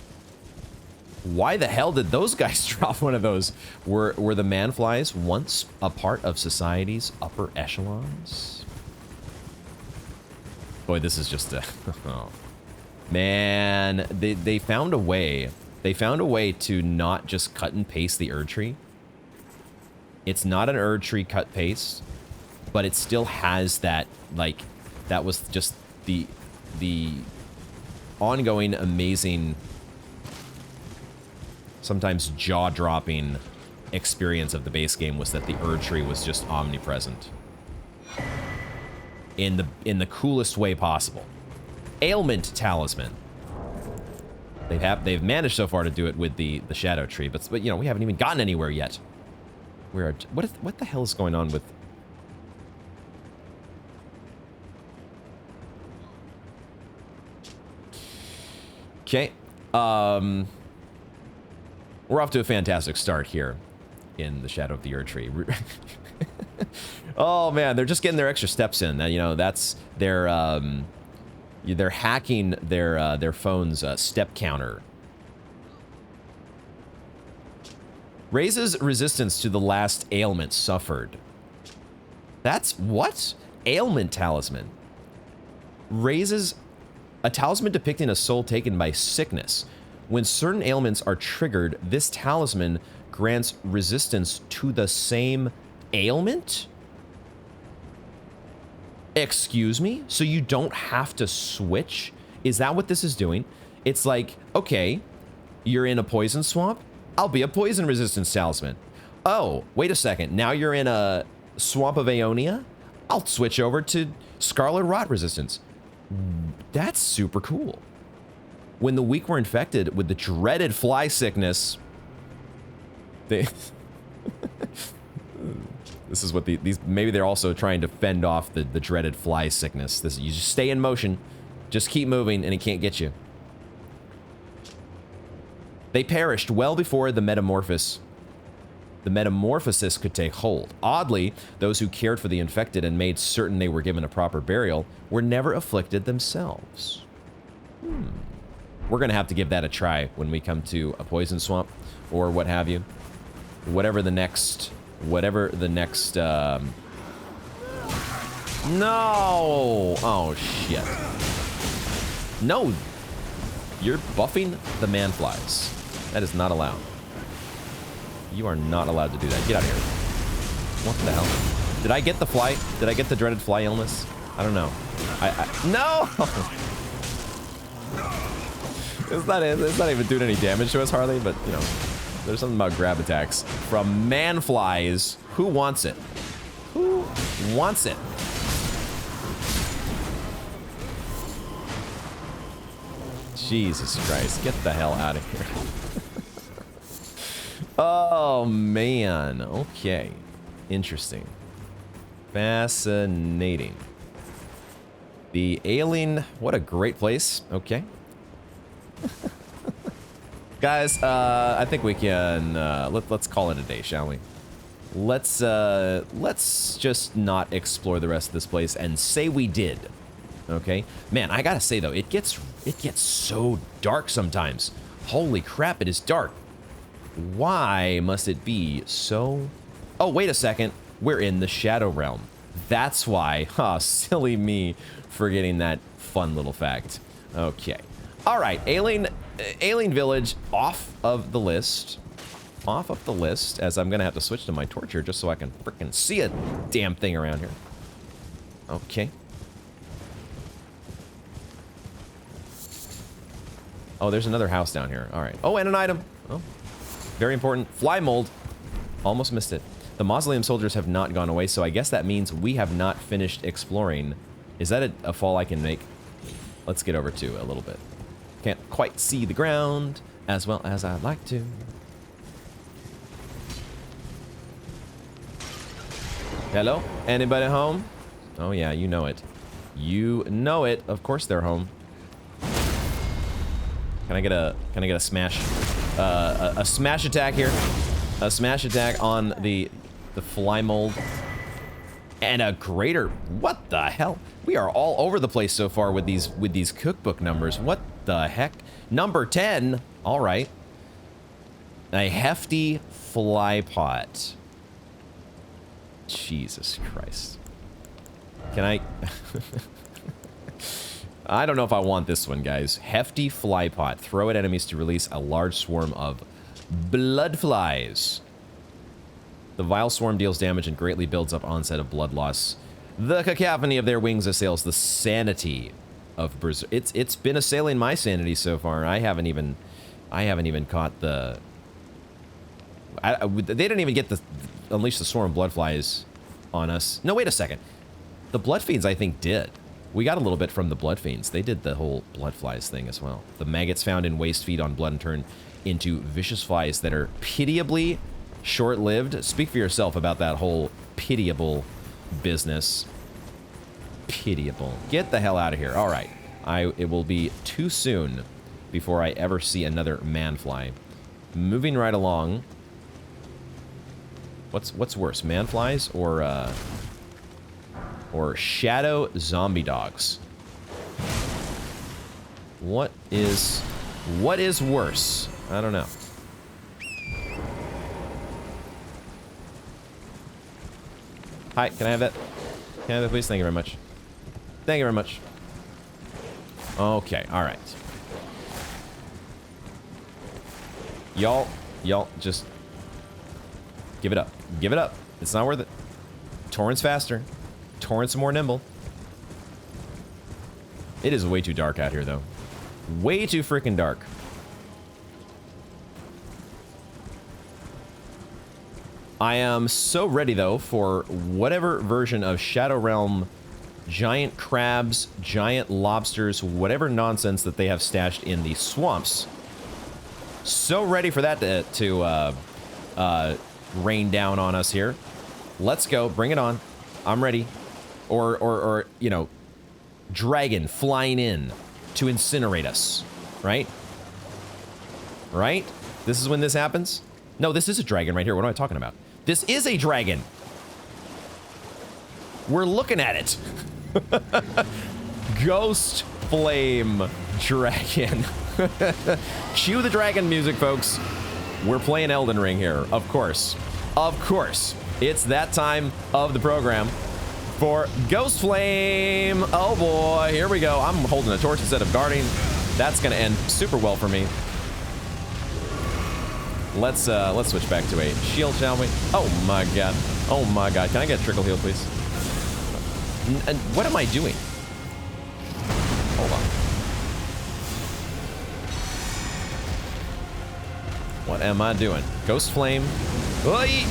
Why the hell did those guys drop one of those? Were the manflies once a part of society's upper echelons? Boy, this is just a... oh. Man, they found a way. They found a way to not just cut and paste the Erdtree. It's not an Erdtree cut paste, but it still has that, like, that was just the ongoing amazing, sometimes jaw-dropping experience of the base game was that the Erdtree was just omnipresent. In the coolest way possible. Ailment Talisman. They've managed so far to do it with the Shadow Tree, but you know, we haven't even gotten anywhere yet. What the hell is going on with... Okay. We're off to a fantastic start here in the Shadow of the Erdtree. Oh man, they're just getting their extra steps in. You know, that's they're hacking their phone's step counter. Raises resistance to the last ailment suffered. That's what? Ailment Talisman. Raises a talisman depicting a soul taken by sickness. When certain ailments are triggered, this talisman grants resistance to the same ailment? Excuse me? So you don't have to switch? Is that what this is doing? It's like, okay, you're in a poison swamp? I'll be a poison resistance talisman. Oh, wait a second. Now you're in a Swamp of Aeonia? I'll switch over to Scarlet Rot Resistance. That's super cool. When the weak were infected with the dreaded fly sickness, they... This is what these... Maybe they're also trying to fend off the dreaded fly sickness. You just stay in motion. Just keep moving and it can't get you. They perished well before the metamorphosis could take hold. Oddly, those who cared for the infected and made certain they were given a proper burial were never afflicted themselves. We're gonna have to give that a try when we come to a poison swamp or what have you. Whatever the next, no! Oh, shit. No! You're buffing the manflies. That is not allowed. You are not allowed to do that. Get out of here. What the hell? Did I get the fly? Did I get the dreaded fly illness? I don't know. No! It's not even doing any damage to us, Harley, but, you know, there's something about grab attacks. From manflies. Who wants it? Who wants it? Jesus Christ. Get the hell out of here. Oh, man. Okay. Interesting. Fascinating. The Ailing. What a great place. Okay. Guys, I think we can, let's call it a day, shall we? Let's just not explore the rest of this place and say we did. Okay? Man, I gotta say though, it gets so dark sometimes. Holy crap, it is dark. Why must it be so... Oh, wait a second. We're in the Shadow Realm. That's why. Huh, silly me forgetting that fun little fact. Okay. All right, Ailing Village off of the list. Off of the list, as I'm gonna have to switch to my torch here just so I can frickin' see a damn thing around here. Okay. Oh, there's another house down here. All right. Oh, and an item. Oh, very important. Fly mold. Almost missed it. The mausoleum soldiers have not gone away, so I guess that means we have not finished exploring. Is that a fall I can make? Let's get over to a little bit. Can't quite see the ground as well as I'd like to. Hello? Anybody home? Oh yeah, you know it. You know it. Of course they're home. Can I get a smash? A smash attack here. A smash attack on the fly mold. And a greater. What the hell? We are all over the place so far with these cookbook numbers. What the heck? Number 10. All right. A hefty fly pot. Jesus Christ. Can I... I don't know if I want this one, guys. Hefty fly pot. Throw at enemies to release a large swarm of blood flies. The vile swarm deals damage and greatly builds up onset of blood loss. The cacophony of their wings assails the sanity of Berserk. It's been assailing my sanity so far. I haven't even caught the... they didn't even get the unleash the swarm of blood flies on us. No, wait a second. The blood fiends, I think, did. We got a little bit from the blood fiends. They did the whole blood flies thing as well. The maggots found in waste feed on blood and turn into vicious flies that are pitiably short-lived. Speak for yourself about that whole pitiable business. Pitiable. Get the hell out of here. All right. It will be too soon before I ever see another manfly. Moving right along. What's worse, manflies or shadow zombie dogs? What is worse? I don't know. Hi, can I have that? Can I have that, please? Thank you very much. Thank you very much. Okay, all right. Y'all just give it up. Give it up. It's not worth it. Torrent's faster. Torrent's more nimble. It is way too dark out here, though. Way too freaking dark. I am so ready, though, for whatever version of Shadow Realm, giant crabs, giant lobsters, whatever nonsense that they have stashed in the swamps. So ready for that to rain down on us here. Let's go. Bring it on. I'm ready. Or you know, dragon flying in to incinerate us. Right? Right? This is when this happens? No, this is a dragon right here. What am I talking about? This is a dragon. We're looking at it. Ghostflame Dragon. Cue the dragon music, folks. We're playing Elden Ring here, of course. Of course. It's that time of the program for Ghostflame. Oh boy, here we go. I'm holding a torch instead of guarding. That's gonna end super well for me. Let's switch back to a shield, shall we? Oh my god. Oh my god. Can I get a trickle heal, please? And what am I doing? Hold on. What am I doing? Ghostflame. Oi!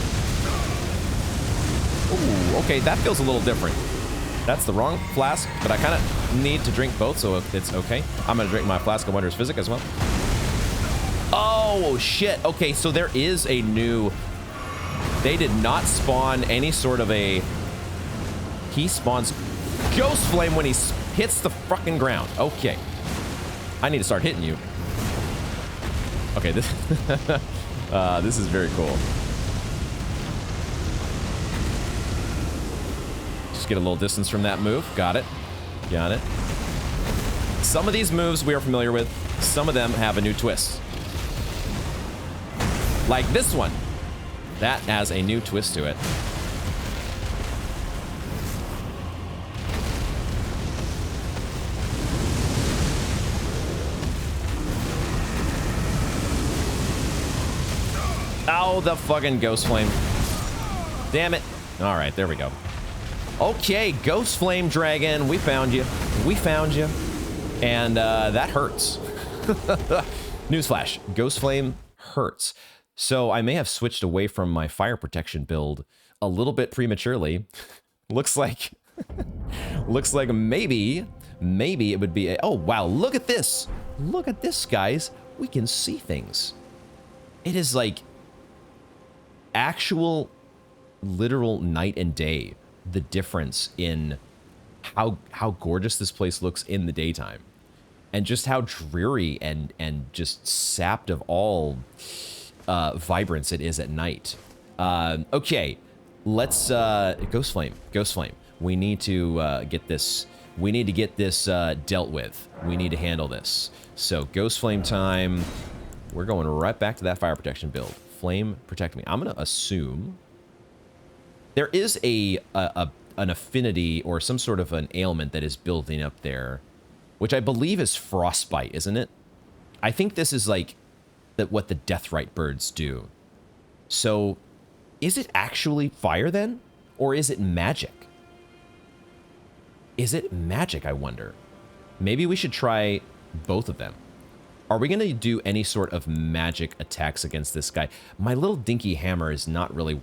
Ooh, okay, that feels a little different. That's the wrong flask, but I kind of need to drink both, so it's okay. I'm gonna drink my flask of Wondrous Physic as well. Oh, shit. Okay, so there is a new... They did not spawn any sort of a... He spawns Ghostflame when he hits the fucking ground. Okay. I need to start hitting you. Okay, this... this is very cool. Just get a little distance from that move. Got it. Got it. Some of these moves we are familiar with. Some of them have a new twist. Like this one. That has a new twist to it. Oh, the fucking Ghostflame. Damn it. All right, there we go. Okay, Ghostflame Dragon, we found you. We found you. And that hurts. Newsflash, Ghostflame hurts. So I may have switched away from my fire protection build a little bit prematurely. Looks like maybe it would be oh wow, look at this. Look at this, guys. We can see things. It is like actual literal night and day, the difference in how gorgeous this place looks in the daytime and just how dreary and just sapped of all vibrance it is at night. Okay, let's Ghostflame. We need to get this. We need to get this dealt with. We need to handle this. So Ghostflame time. We're going right back to that fire protection build. Flame protect me. I'm gonna assume there is an affinity or some sort of an ailment that is building up there, which I believe is frostbite, isn't it? I think this is like what the Deathrite birds do. So is it actually fire then? Or is it magic? Is it magic, I wonder? Maybe we should try both of them. Are we going to do any sort of magic attacks against this guy? My little dinky hammer is not really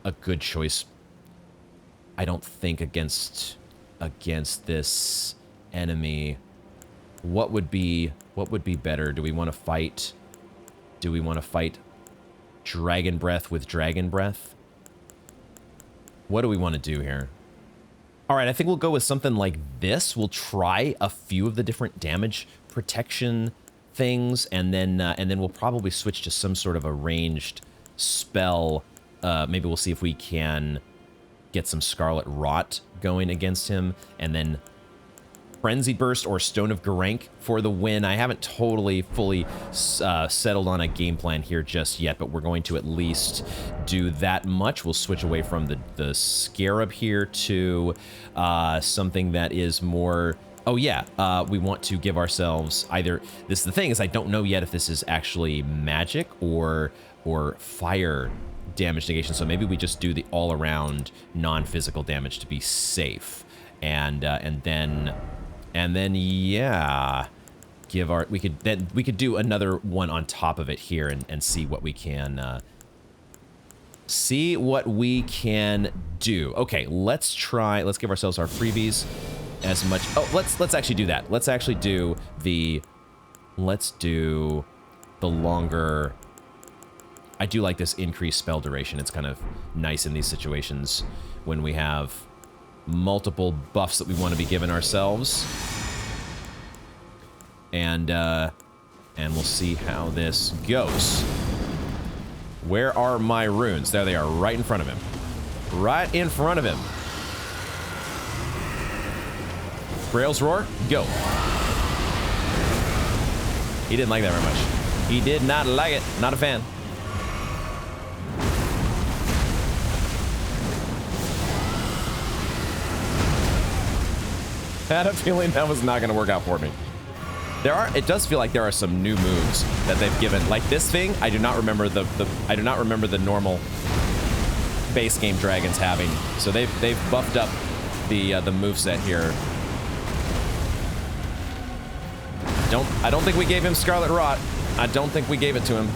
a good choice, I don't think, against this enemy. What would be better? Do we want to fight? Do we want to fight Dragon Breath with Dragon Breath? What do we want to do here? All right, I think we'll go with something like this. We'll try a few of the different damage protection things, and then we'll probably switch to some sort of a ranged spell. Maybe we'll see if we can get some Scarlet Rot going against him, and then Frenzy Burst or Stone of Garank for the win. I haven't totally fully settled on a game plan here just yet, but we're going to at least do that much. We'll switch away from the Scarab here to something that is more... Oh yeah, we want to give ourselves either... This is the thing, is I don't know yet if this is actually magic or fire damage negation, so maybe we just do the all-around non-physical damage to be safe. And then yeah, we could do another one on top of it here and see what we can See what we can do. Okay, let's give ourselves our freebies as much. Oh, let's actually do that. Let's actually do the longer. I do like this increased spell duration. It's kind of nice in these situations when we have multiple buffs that we want to be giving ourselves. And we'll see how this goes. Where are my runes? There they are, right in front of him. Right in front of him. Grail's Roar, go. He didn't like that very much. He did not like it. Not a fan. I had a feeling that was not going to work out for me. It does feel like there are some new moves that they've given. Like this thing, I do not remember the normal base game dragons having. So they've buffed up the moveset here. I don't think we gave him Scarlet Rot. I don't think we gave it to him.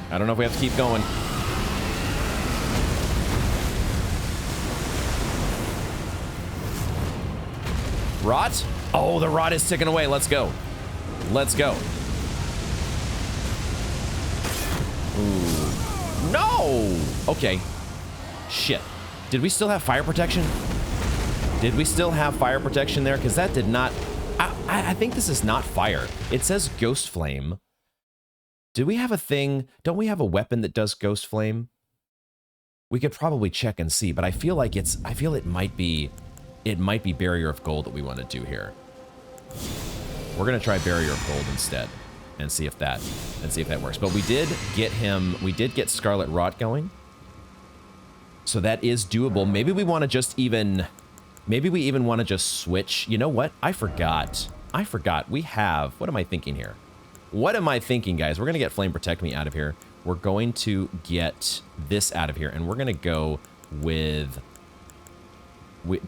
I don't know if we have to keep going. Rot? Oh, the rot is ticking away. Let's go. Let's go. Ooh. No! Okay. Shit. Did we still have fire protection? Did we still have fire protection there? Because that did not... I think this is not fire. It says Ghostflame. Do we have a thing? Don't we have a weapon that does Ghostflame? We could probably check and see, but I feel like it might be Barrier of Gold that we want to do here. We're gonna try Barrier of Gold instead, and see if that works. But we did get Scarlet Rot going, so that is doable. Maybe we want to just even switch. You know what? I forgot. We have. What am I thinking here? What am I thinking, guys? We're gonna get Flame Protect Me out of here. We're going to get this out of here, and we're gonna go with.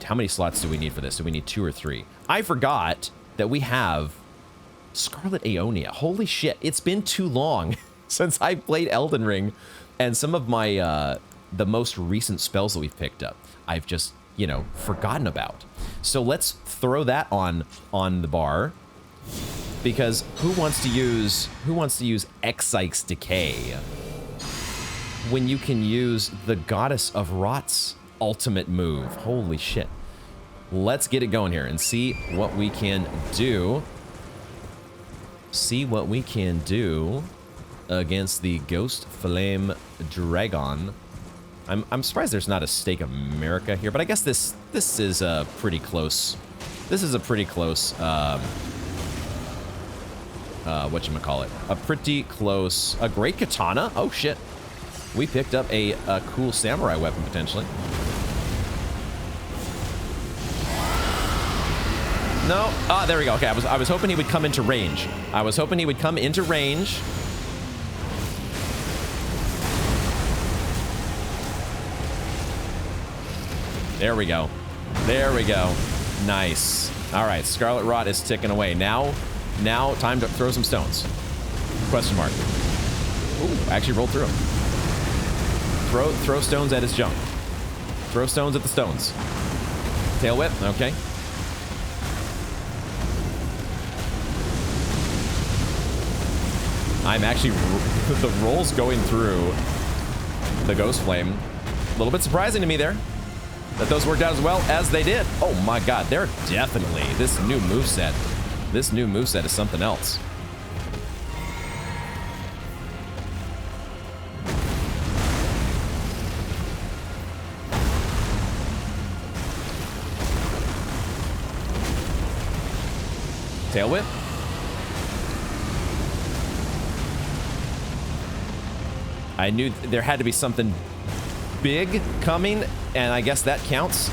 How many slots do we need for this? Do we need 2 or 3? I forgot that we have Scarlet Aeonia. Holy shit, it's been too long since I played Elden Ring, and some of my, the most recent spells that we've picked up, I've just, you know, forgotten about. So let's throw that on the bar, because who wants to use Exike's Decay when you can use the Goddess of Rot's ultimate move? Holy shit. Let's get it going here and see what we can do. See what we can do against the Ghostflame Dragon. I'm surprised there's not a Stake of America here, but I guess this is a pretty close. This is a pretty close whatchamacallit. A great katana? Oh shit. We picked up a cool samurai weapon potentially. No. Ah, there we go. Okay, I was hoping he would come into range. There we go. Nice. All right, Scarlet Rot is ticking away. Now time to throw some stones. Question mark. Ooh, actually rolled through him. Throw stones at his junk. Throw stones at the stones. Tail whip. Okay. I'm actually, the rolls going through the Ghostflame, a little bit surprising to me there, that those worked out as well as they did. Oh my god, they're definitely, this new moveset is something else. Tail whip. I knew there had to be something big coming, and I guess that counts.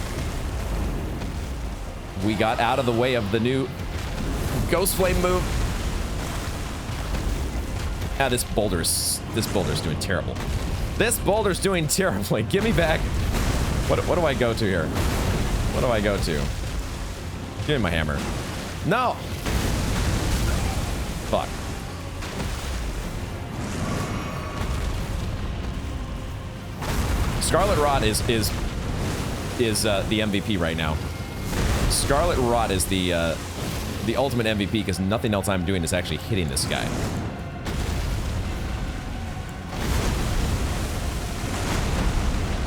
We got out of the way of the new Ghostflame move. Ah, this boulder's doing terrible. This boulder's doing terribly. Give me back. What do I go to here? What do I go to? Give me my hammer. No! Fuck. Scarlet Rot is the MVP right now. Scarlet Rot is the ultimate MVP because nothing else I'm doing is actually hitting this guy.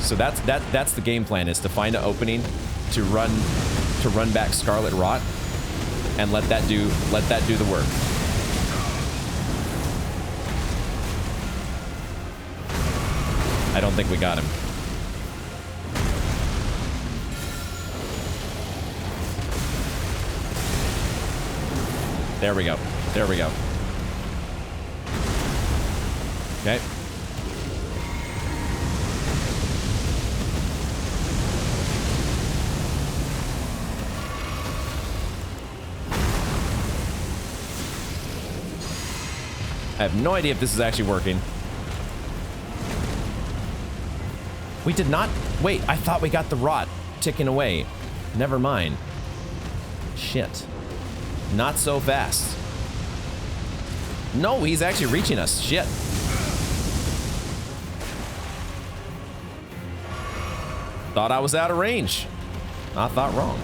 So that's the game plan, is to find an opening to run back Scarlet Rot and let that do the work. I don't think we got him. There we go. There we go. Okay. I have no idea if this is actually working. We did not... Wait, I thought we got the rot ticking away. Never mind. Shit. Not so fast. No, he's actually reaching us. Shit. Thought I was out of range. I thought wrong.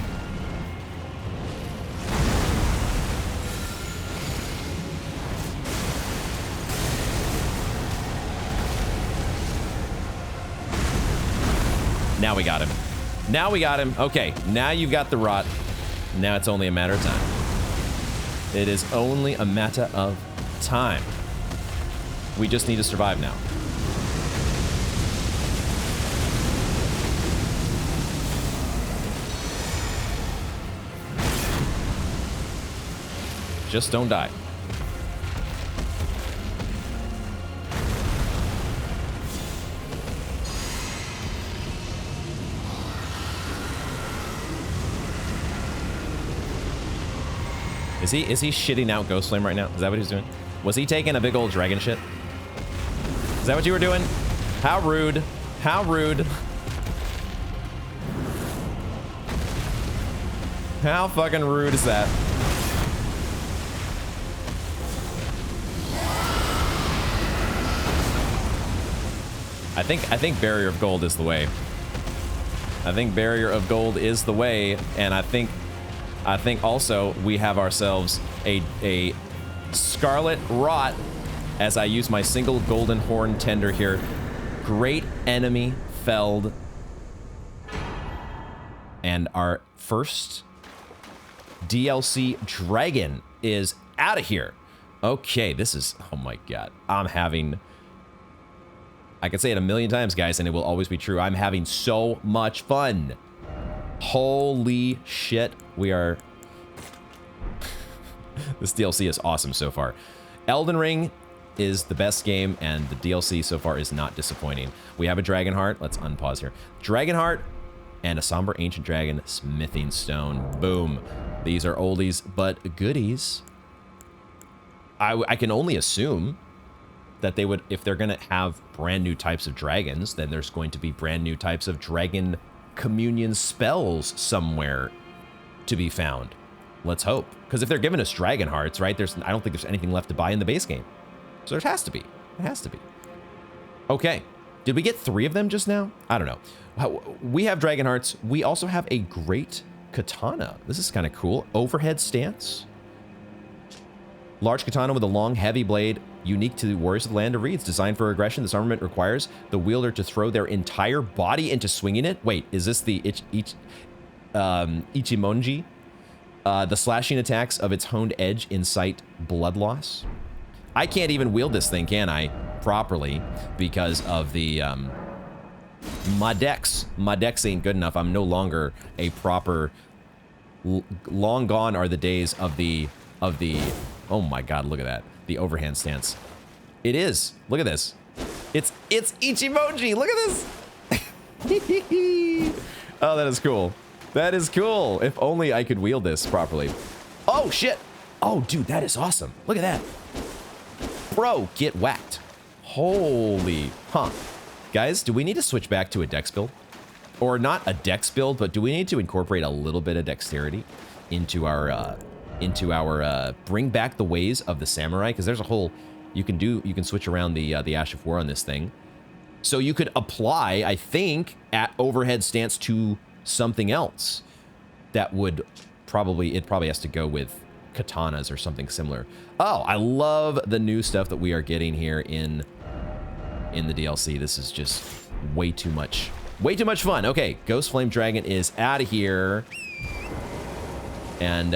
Now we got him. Now we got him. Okay, now you've got the rot. Now it's only a matter of time. It is only a matter of time. We just need to survive now. Just don't die. Is he shitting out Ghostflame right now? Is that what he's doing? Was he taking a big old dragon shit? Is that what you were doing? How rude. How rude. How fucking rude is that? I think Barrier of Gold is the way. I think Barrier of Gold is the way, and I think also we have ourselves a Scarlet Rot as I use my single golden horn tender here. Great enemy felled. And our first DLC dragon is out of here. Okay, this is, oh my god. I can say it a million times, guys, and it will always be true. I'm having so much fun. Holy shit. We are... This DLC is awesome so far. Elden Ring is the best game, and the DLC so far is not disappointing. We have a Dragon Heart. Let's unpause here. Dragon Heart and a Somber Ancient Dragon Smithing Stone. Boom. These are oldies but goodies. I can only assume that they would, if they're going to have brand new types of dragons, then there's going to be brand new types of dragon communion spells somewhere to be found. Let's hope. Because if they're giving us dragon hearts, right, I don't think there's anything left to buy in the base game. So there has to be. It has to be. Okay. Did we get 3 of them just now? I don't know. We have dragon hearts. We also have a great katana. This is kind of cool. Overhead stance. Large katana with a long, heavy blade, unique to the Warriors of the Land of Reeds. Designed for aggression, this armament requires the wielder to throw their entire body into swinging it. Wait, is this the Ichimonji? The slashing attacks of its honed edge incite blood loss. I can't even wield this thing, can I? Properly, because of the, my dex. My dex ain't good enough. I'm no longer a proper, long gone are the days of the, oh my god, look at that. The overhand stance. It is. Look at this. It's Ichimonji. Look at this. Oh, that is cool. That is cool. If only I could wield this properly. Oh, shit. Oh, dude, that is awesome. Look at that. Bro, get whacked. Holy. Huh. Guys, do we need to switch back to a dex build? Or not a dex build, but do we need to incorporate a little bit of dexterity into our bring back the ways of the samurai? Because there's a whole, you can switch around the Ash of War on this thing. So you could apply, I think, at overhead stance to something else that would probably, it probably has to go with katanas or something similar. Oh, I love the new stuff that we are getting here in the DLC. This is just way too much fun. Okay, Ghostflame Dragon is out of here. And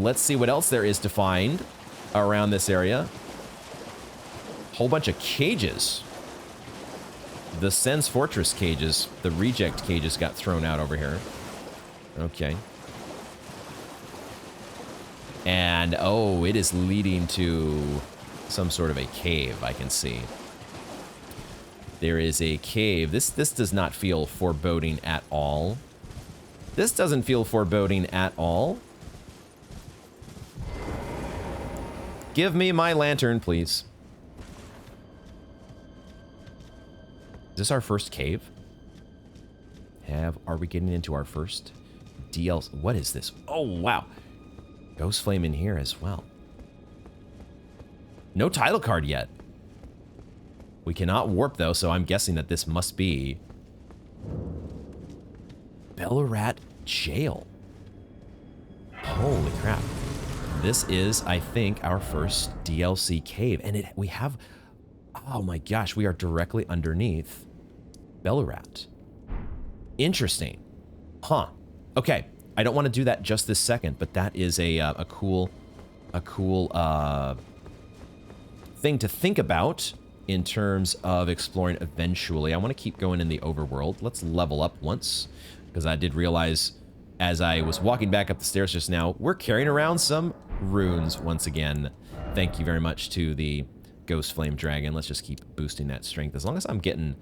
let's see what else there is to find around this area. Whole bunch of cages. The Sen's Fortress cages, the reject cages got thrown out over here. Okay. And, oh, it is leading to some sort of a cave, I can see. There is a cave. This does not feel foreboding at all. This doesn't feel foreboding at all. Give me my lantern, please. Is this our first cave? Are we getting into our first DLC? What is this? Oh, wow. Ghostflame in here as well. No title card yet. We cannot warp, though, so I'm guessing that this must be Belurat Gaol. Holy crap. This is, I think, our first DLC cave. And we have... Oh my gosh, we are directly underneath Belurat. Interesting. Huh. Okay. I don't want to do that just this second, but that is a cool thing to think about in terms of exploring eventually. I want to keep going in the overworld. Let's level up once, because I did realize as I was walking back up the stairs just now, we're carrying around some runes once again. Thank you very much to the Ghostflame Dragon. Let's just keep boosting that strength. As long as I'm getting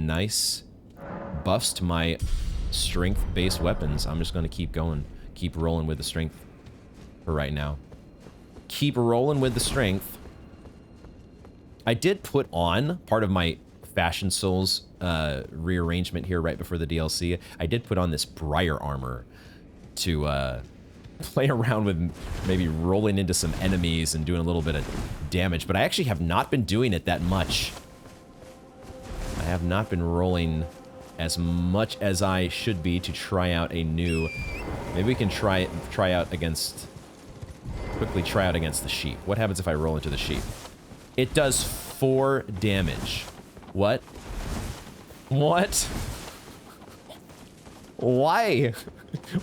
nice buffs to my strength-based weapons, I'm just going to keep going. Keep rolling with the strength for right now. Keep rolling with the strength. I did put on part of my Fashion Souls rearrangement here right before the DLC. I did put on this Briar armor to play around with maybe rolling into some enemies and doing a little bit of damage, but I actually have not been doing it that much. I have not been rolling as much as I should be to try out a new... Maybe we can quickly try out against the sheep. What happens if I roll into the sheep? It does 4 damage. What? What? Why?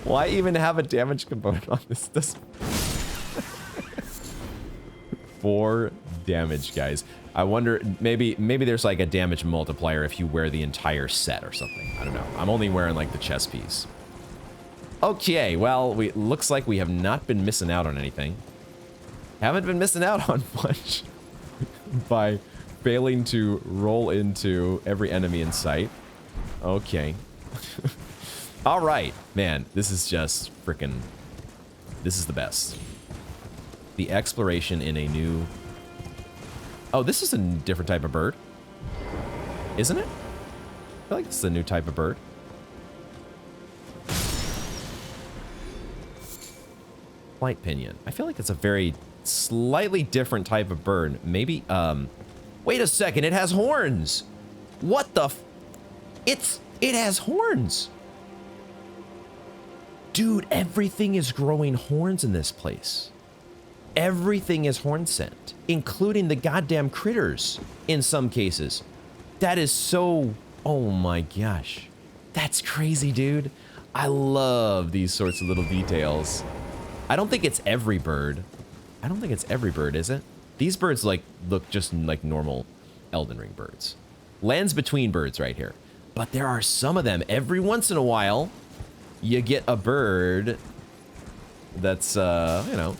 Why even have a damage component on this? This 4 damage, guys. I wonder, maybe there's like a damage multiplier if you wear the entire set or something. I don't know. I'm only wearing like the chest piece. Okay, well, looks like we have not been missing out on anything. Haven't been missing out on much by failing to roll into every enemy in sight. Okay. All right, man, this is just freaking, this is the best. The exploration in a new... Oh, this is a different type of bird. Isn't it? I feel like this is a new type of bird. Flight pinion. I feel like it's a very slightly different type of bird. Maybe, wait a second, it has horns! What the it has horns! Dude, everything is growing horns in this place. Everything is horn scent, including the goddamn critters in some cases. That is so... Oh my gosh. That's crazy, dude. I love these sorts of little details. I don't think it's every bird. I don't think it's every bird, is it? These birds like look just like normal Elden Ring birds. Lands between birds right here. But there are some of them. Every once in a while, you get a bird that's, you know,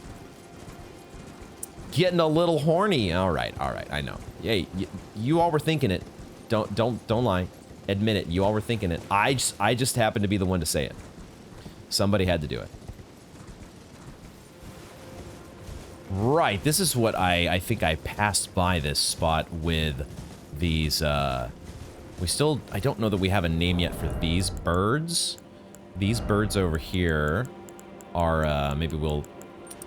getting a little horny. All right, I know. Hey, you all were thinking it. Don't lie. Admit it. You all were thinking it. I just happened to be the one to say it. Somebody had to do it. Right, this is what I think I passed by this spot with these, I don't know that we have a name yet for these birds. These birds over here are, maybe we'll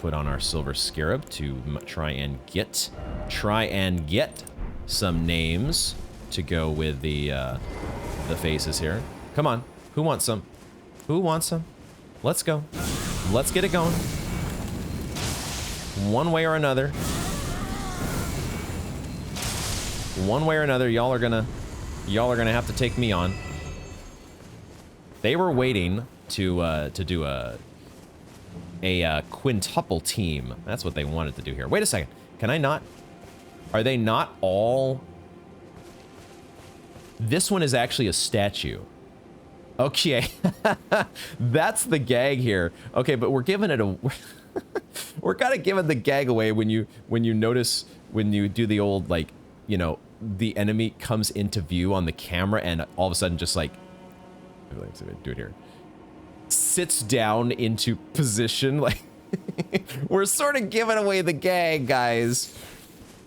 put on our silver scarab to try and get some names to go with the faces here. Come on. Who wants some? Who wants some? Let's go. Let's get it going. One way or another. One way or another, y'all are gonna have to take me on. They were waiting to do a quintuple team. That's what they wanted to do here. Wait a second. Can I not? Are they not all? This one is actually a statue. Okay. That's the gag here. Okay, but we're giving it a we're kind of giving the gag away when you notice when you do the old, like, you know, the enemy comes into view on the camera and all of a sudden just like, let's do it here, sits down into position. Like, we're sort of giving away the gag, guys.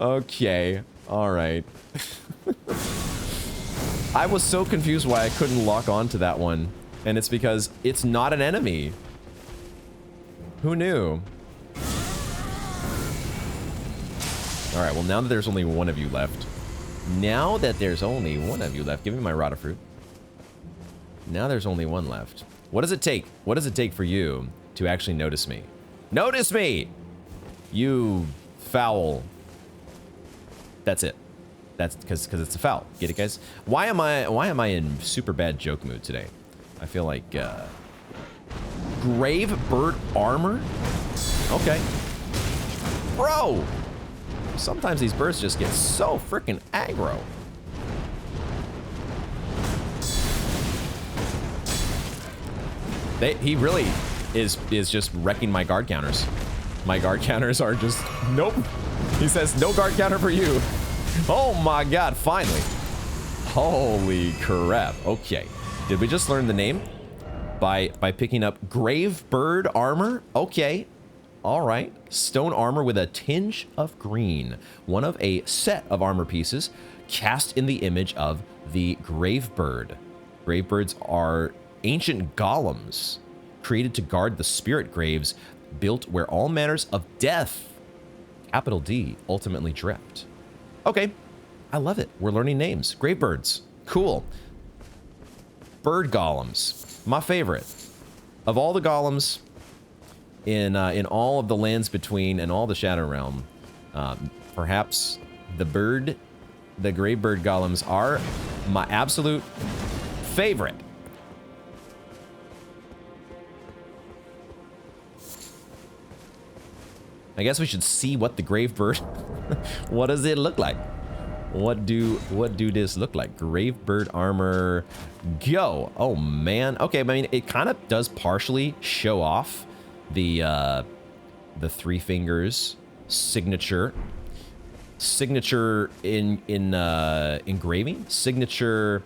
Okay, all right. I was so confused why I couldn't lock on to that one, and it's because it's not an enemy. Who knew? All right, well, now that there's only one of you left. Now that there's only one of you left. Give me my Rata Fruit. Now there's only one left. What does it take? What does it take for you to actually notice me? Notice me! You foul. That's it. That's because it's a foul. Get it, guys? Why am I in super bad joke mood today? I feel like Grave Bird Armor? Okay. Bro! Sometimes these birds just get so freaking aggro. He really is just wrecking my guard counters. My guard counters are just, nope. He says, no guard counter for you. Oh my god, finally. Holy crap. Okay. Did we just learn the name? By picking up Grave Bird Armor? Okay. All right. Stone armor with a tinge of green. One of a set of armor pieces cast in the image of the Grave Bird. Grave birds are ancient golems created to guard the spirit graves built where all manners of death, capital D, ultimately drift. Okay. I love it. We're learning names. Grave birds. Cool. Bird golems. My favorite. Of all the golems in all of the lands between and all the Shadow Realm, perhaps the Grave Bird golems are my absolute favorite. I guess we should see what the Grave Bird, what does it look like? What do this look like? Grave Bird armor, go. Oh man. Okay, I mean, it kind of does partially show off the three fingers signature in engraving, signature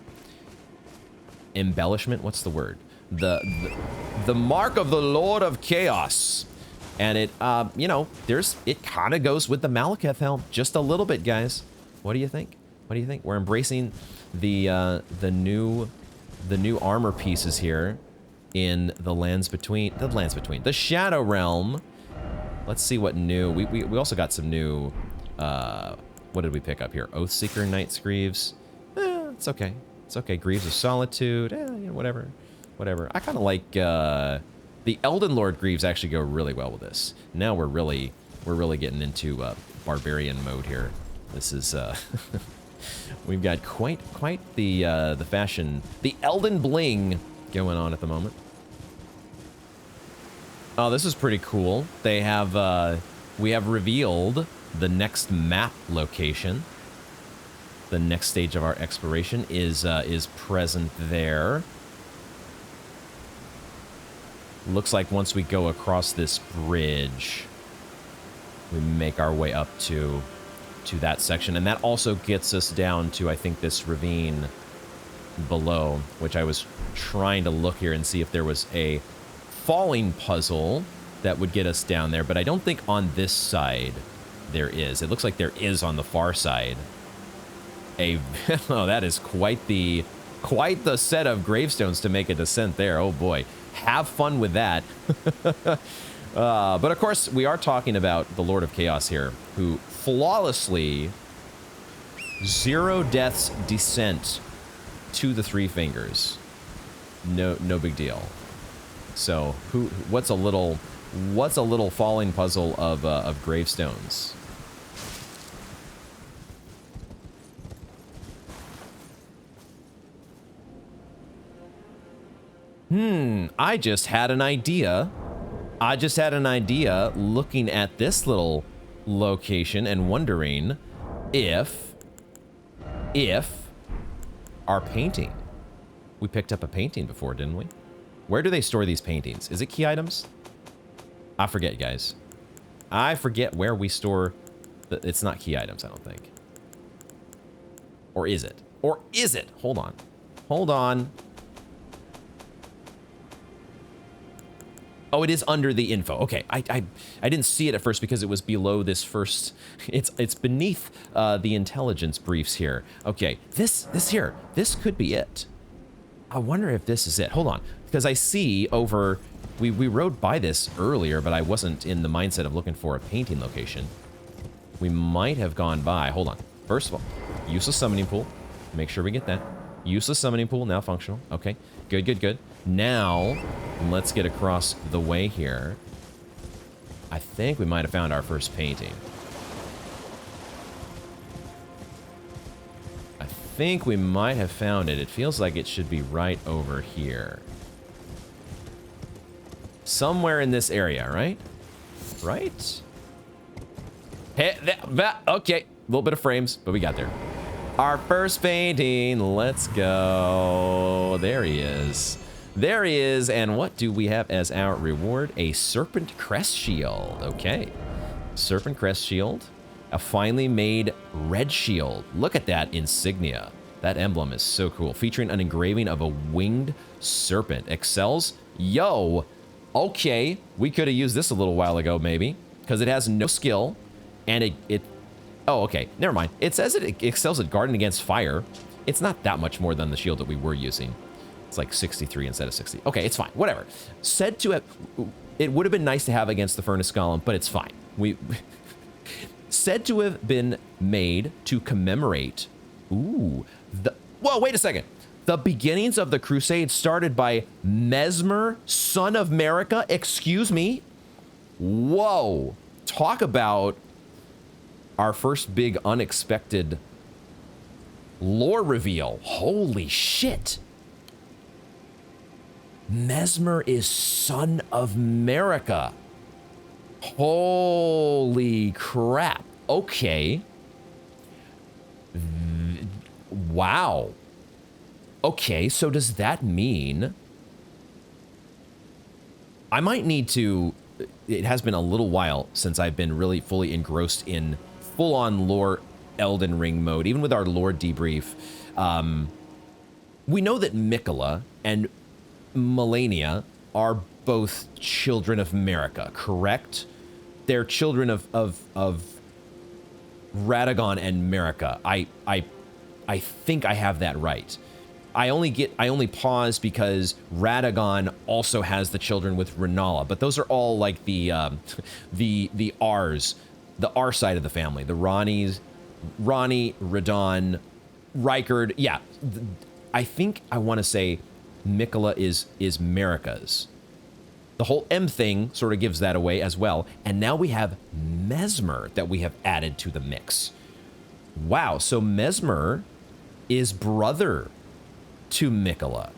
embellishment. What's the word? The mark of the Lord of Chaos. And it, you know, it kind of goes with the Malekith helm just a little bit, guys. What do you think? What do you think? We're embracing the new armor pieces here in the the Shadow Realm. Let's see what new. We also got some new. What did we pick up here? Oathseeker, Knight's Greaves. It's okay. It's okay. Greaves of Solitude. You know, whatever. I kind of like the Elden Lord Greaves. Actually, go really well with this. Now we're really getting into barbarian mode here. This is we've got quite the fashion, the Elden bling going on at the moment. Oh, this is pretty cool. They have we have revealed the next map location. The next stage of our exploration is present there. Looks like once we go across this bridge, we make our way up to that section, and that also gets us down to, I think, this ravine below, which I was trying to look here and see if there was a falling puzzle that would get us down there, but I don't think on this side there is. It looks like there is on the far side. Oh, that is quite the set of gravestones to make a descent there. Oh boy, have fun with that. But of course, we are talking about the Lord of Chaos here, who flawlessly 0 deaths descent to the 3 fingers. No big deal. So what's a little falling puzzle of gravestones? I just had an idea. Looking at this little location and wondering if our painting. We picked up a painting before, didn't we? Where do they store these paintings? Is it key items? I forget, guys. I forget where we store it's not key items, I don't think. Or is it? Hold on. Oh, it is under the info. Okay, I didn't see it at first because it was below this first. It's beneath the intelligence briefs here. Okay, this could be it. I wonder if this is it. Hold on, because I see over. We rode by this earlier, but I wasn't in the mindset of looking for a painting location. We might have gone by. Hold on. First of all, useless summoning pool. Make sure we get that. Useless summoning pool now functional. Okay, good. Now, let's get across the way here. I think we might have found our first painting. I think we might have found it. It feels like it should be right over here. Somewhere in this area, right? Right? Hey, okay. A little bit of frames, but we got there. Our first painting. Let's go. There he is. And what do we have as our reward? A Serpent Crest Shield. Okay. Serpent Crest Shield. A finely made red shield. Look at that insignia. That emblem is so cool. Featuring an engraving of a winged serpent. Excels. Yo. Okay. We could have used this a little while ago, maybe. Because it has no skill. And it oh, okay. Never mind. It says it excels at guarding against fire. It's not that much more than the shield that we were using. It's like 63 instead of 60. Okay, it's fine. Whatever. Said to have... It would have been nice to have against the Furnace Golem, but it's fine. Said to have been made to commemorate... Ooh. Whoa, wait a second. The beginnings of the Crusade started by Mesmer, son of America. Excuse me? Whoa. Talk about our first big unexpected lore reveal. Holy shit. Mesmer is son of America. Holy crap. Okay. Wow. Okay, so does that mean I might need to... It has been a little while since I've been really fully engrossed in full-on lore Elden Ring mode, even with our lore debrief. We know that Miquella and Malenia are both children of America, correct? They're children of Radagon and Marika. I think I have that right. I only pause because Radagon also has the children with Renala, but those are all like the R's, the R side of the family. The Ronnie, Radon, Rykard. Yeah, I think I want to say Miquella is Marika's. The whole M thing sort of gives that away as well. And now we have Mesmer that we have added to the mix. Wow, so Mesmer is brother to Miquella,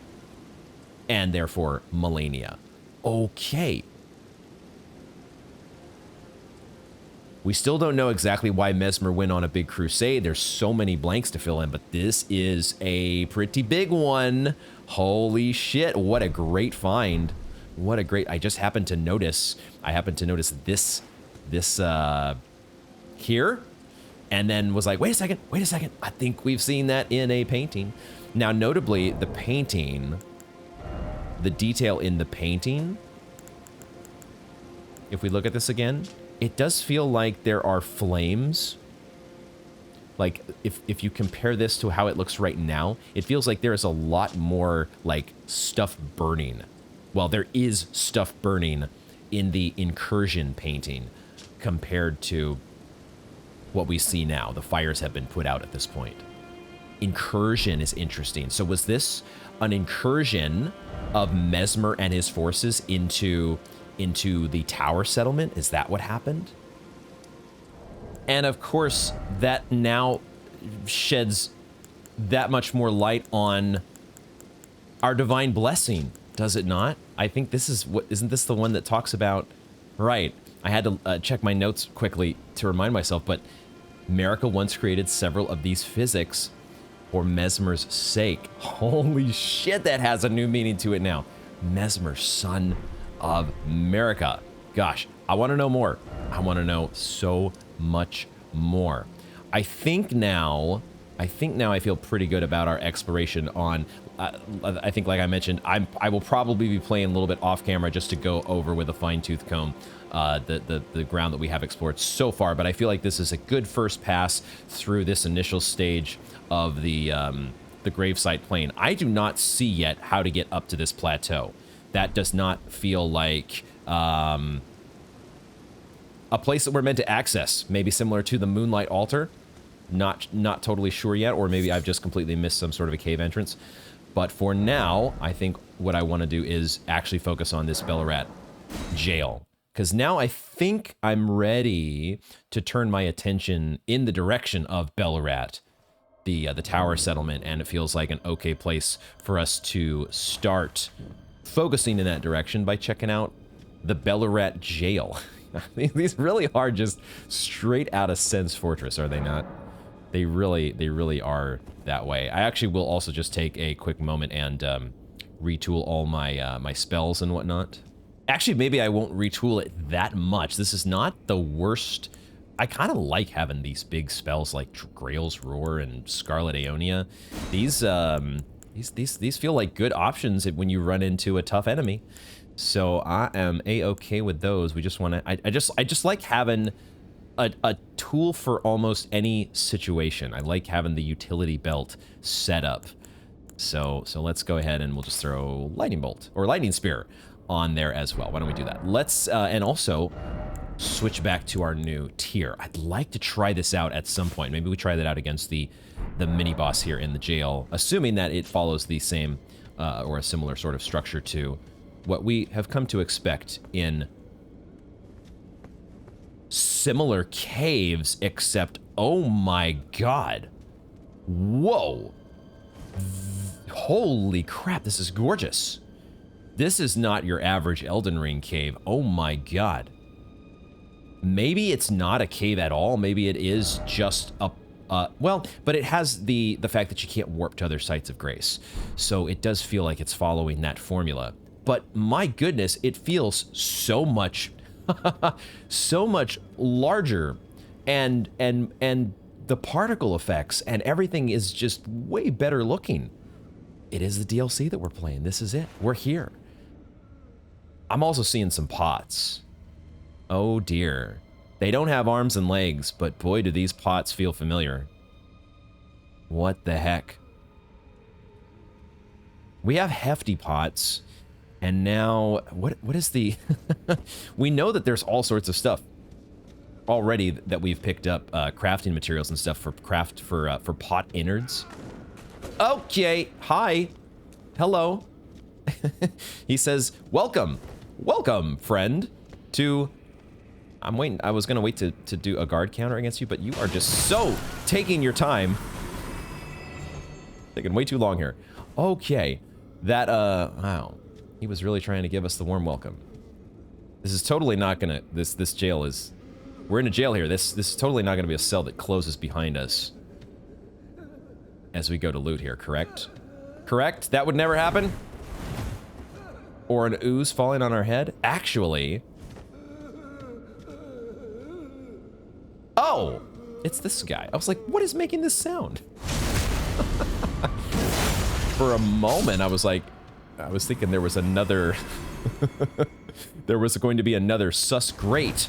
and therefore Malenia. Okay. We still don't know exactly why Mesmer went on a big crusade. There's so many blanks to fill in, but this is a pretty big one. Holy shit, what a great find. What a great... I just happened to notice... this here, and then was like, wait a second. I think we've seen that in a painting. Now, notably, the painting, the detail in the painting, if we look at this again, it does feel like there are flames. Like, if you compare this to how it looks right now, it feels like there is a lot more, like, stuff burning. Well, there is stuff burning in the incursion painting compared to what we see now. The fires have been put out at this point. Incursion is interesting. So was this an incursion of Mesmer and his forces into the tower settlement? Is that what happened? And of course, that now sheds that much more light on our divine blessing, does it not? I think this is what, isn't this the one that talks about, right? I had to check my notes quickly to remind myself, but Marika once created several of these physics for Mesmer's sake. Holy shit, that has a new meaning to it now. Mesmer, son of Marika. Gosh, I want to know more. I want to know so much more. I think now I feel pretty good about our exploration on, I think like I mentioned, I will probably be playing a little bit off camera just to go over with a fine-tooth comb the ground that we have explored so far, but I feel like this is a good first pass through this initial stage of the Gravesite plain. I do not see yet how to get up to this plateau. That does not feel like a place that we're meant to access. Maybe similar to the Moonlight Altar. Not totally sure yet, or maybe I've just completely missed some sort of a cave entrance. But for now, I think what I want to do is actually focus on this Belurat Gaol. Because now I think I'm ready to turn my attention in the direction of Belurat, the tower settlement, and it feels like an okay place for us to start focusing in that direction by checking out the Belurat Gaol. These really are just straight out of Sen's Fortress, are they not? They really are that way. I actually will also just take a quick moment and retool all my my spells and whatnot. Actually, maybe I won't retool it that much. This is not the worst. I kind of like having these big spells like Grail's Roar and Scarlet Aeonia. These feel like good options when you run into a tough enemy. So I am a-okay with those. We just want to. I just like having a tool for almost any situation. I like having the utility belt set up. So let's go ahead and we'll just throw Lightning Bolt or Lightning Spear on there as well. Why don't we do that? Let's and also switch back to our new tier. I'd like to try this out at some point. Maybe we try that out against the mini boss here in the jail, assuming that it follows the same or a similar sort of structure to what we have come to expect in similar caves, except, oh my god. Whoa. Holy crap, this is gorgeous. This is not your average Elden Ring cave. Oh my god. Maybe it's not a cave at all. Maybe it is just a well, but it has the fact that you can't warp to other sites of grace. So it does feel like it's following that formula. But my goodness, it feels so much so much larger, and the particle effects and everything is just way better looking. It is the DLC that we're playing. This is it. We're here. I'm also seeing some pots. Oh dear. They don't have arms and legs, but boy, do these pots feel familiar. What the heck? We have hefty pots, and now what is the we know that there's all sorts of stuff already that we've picked up, crafting materials and stuff for pot innards. Okay, hi. Hello. He says, welcome, friend, to... I'm waiting. I was going to wait to do a guard counter against you, but you are just so taking your time. Taking way too long here. Okay. That, wow. He was really trying to give us the warm welcome. This is totally not going to... This jail is... We're in a jail here. This is totally not going to be a cell that closes behind us as we go to loot here, correct? Correct? That would never happen? Or an ooze falling on our head? Actually... Oh! It's this guy. I was like, what is making this sound? For a moment, I was thinking there was another... there was going to be another sus grate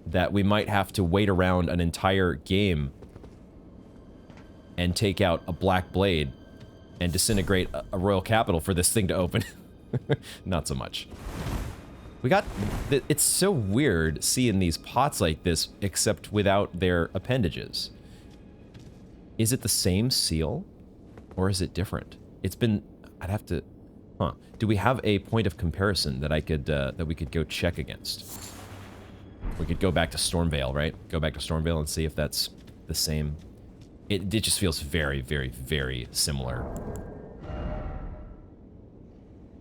that we might have to wait around an entire game and take out a black blade and disintegrate a royal capital for this thing to open. Not so much. We got... It's so weird seeing these pots like this, except without their appendages. Is it the same seal? Or is it different? It's been... I'd have to... Huh. Do we have a point of comparison that I could, that we could go check against? We could go back to Stormvale, right? Go back to Stormvale and see if that's the same. It just feels very, very, very similar.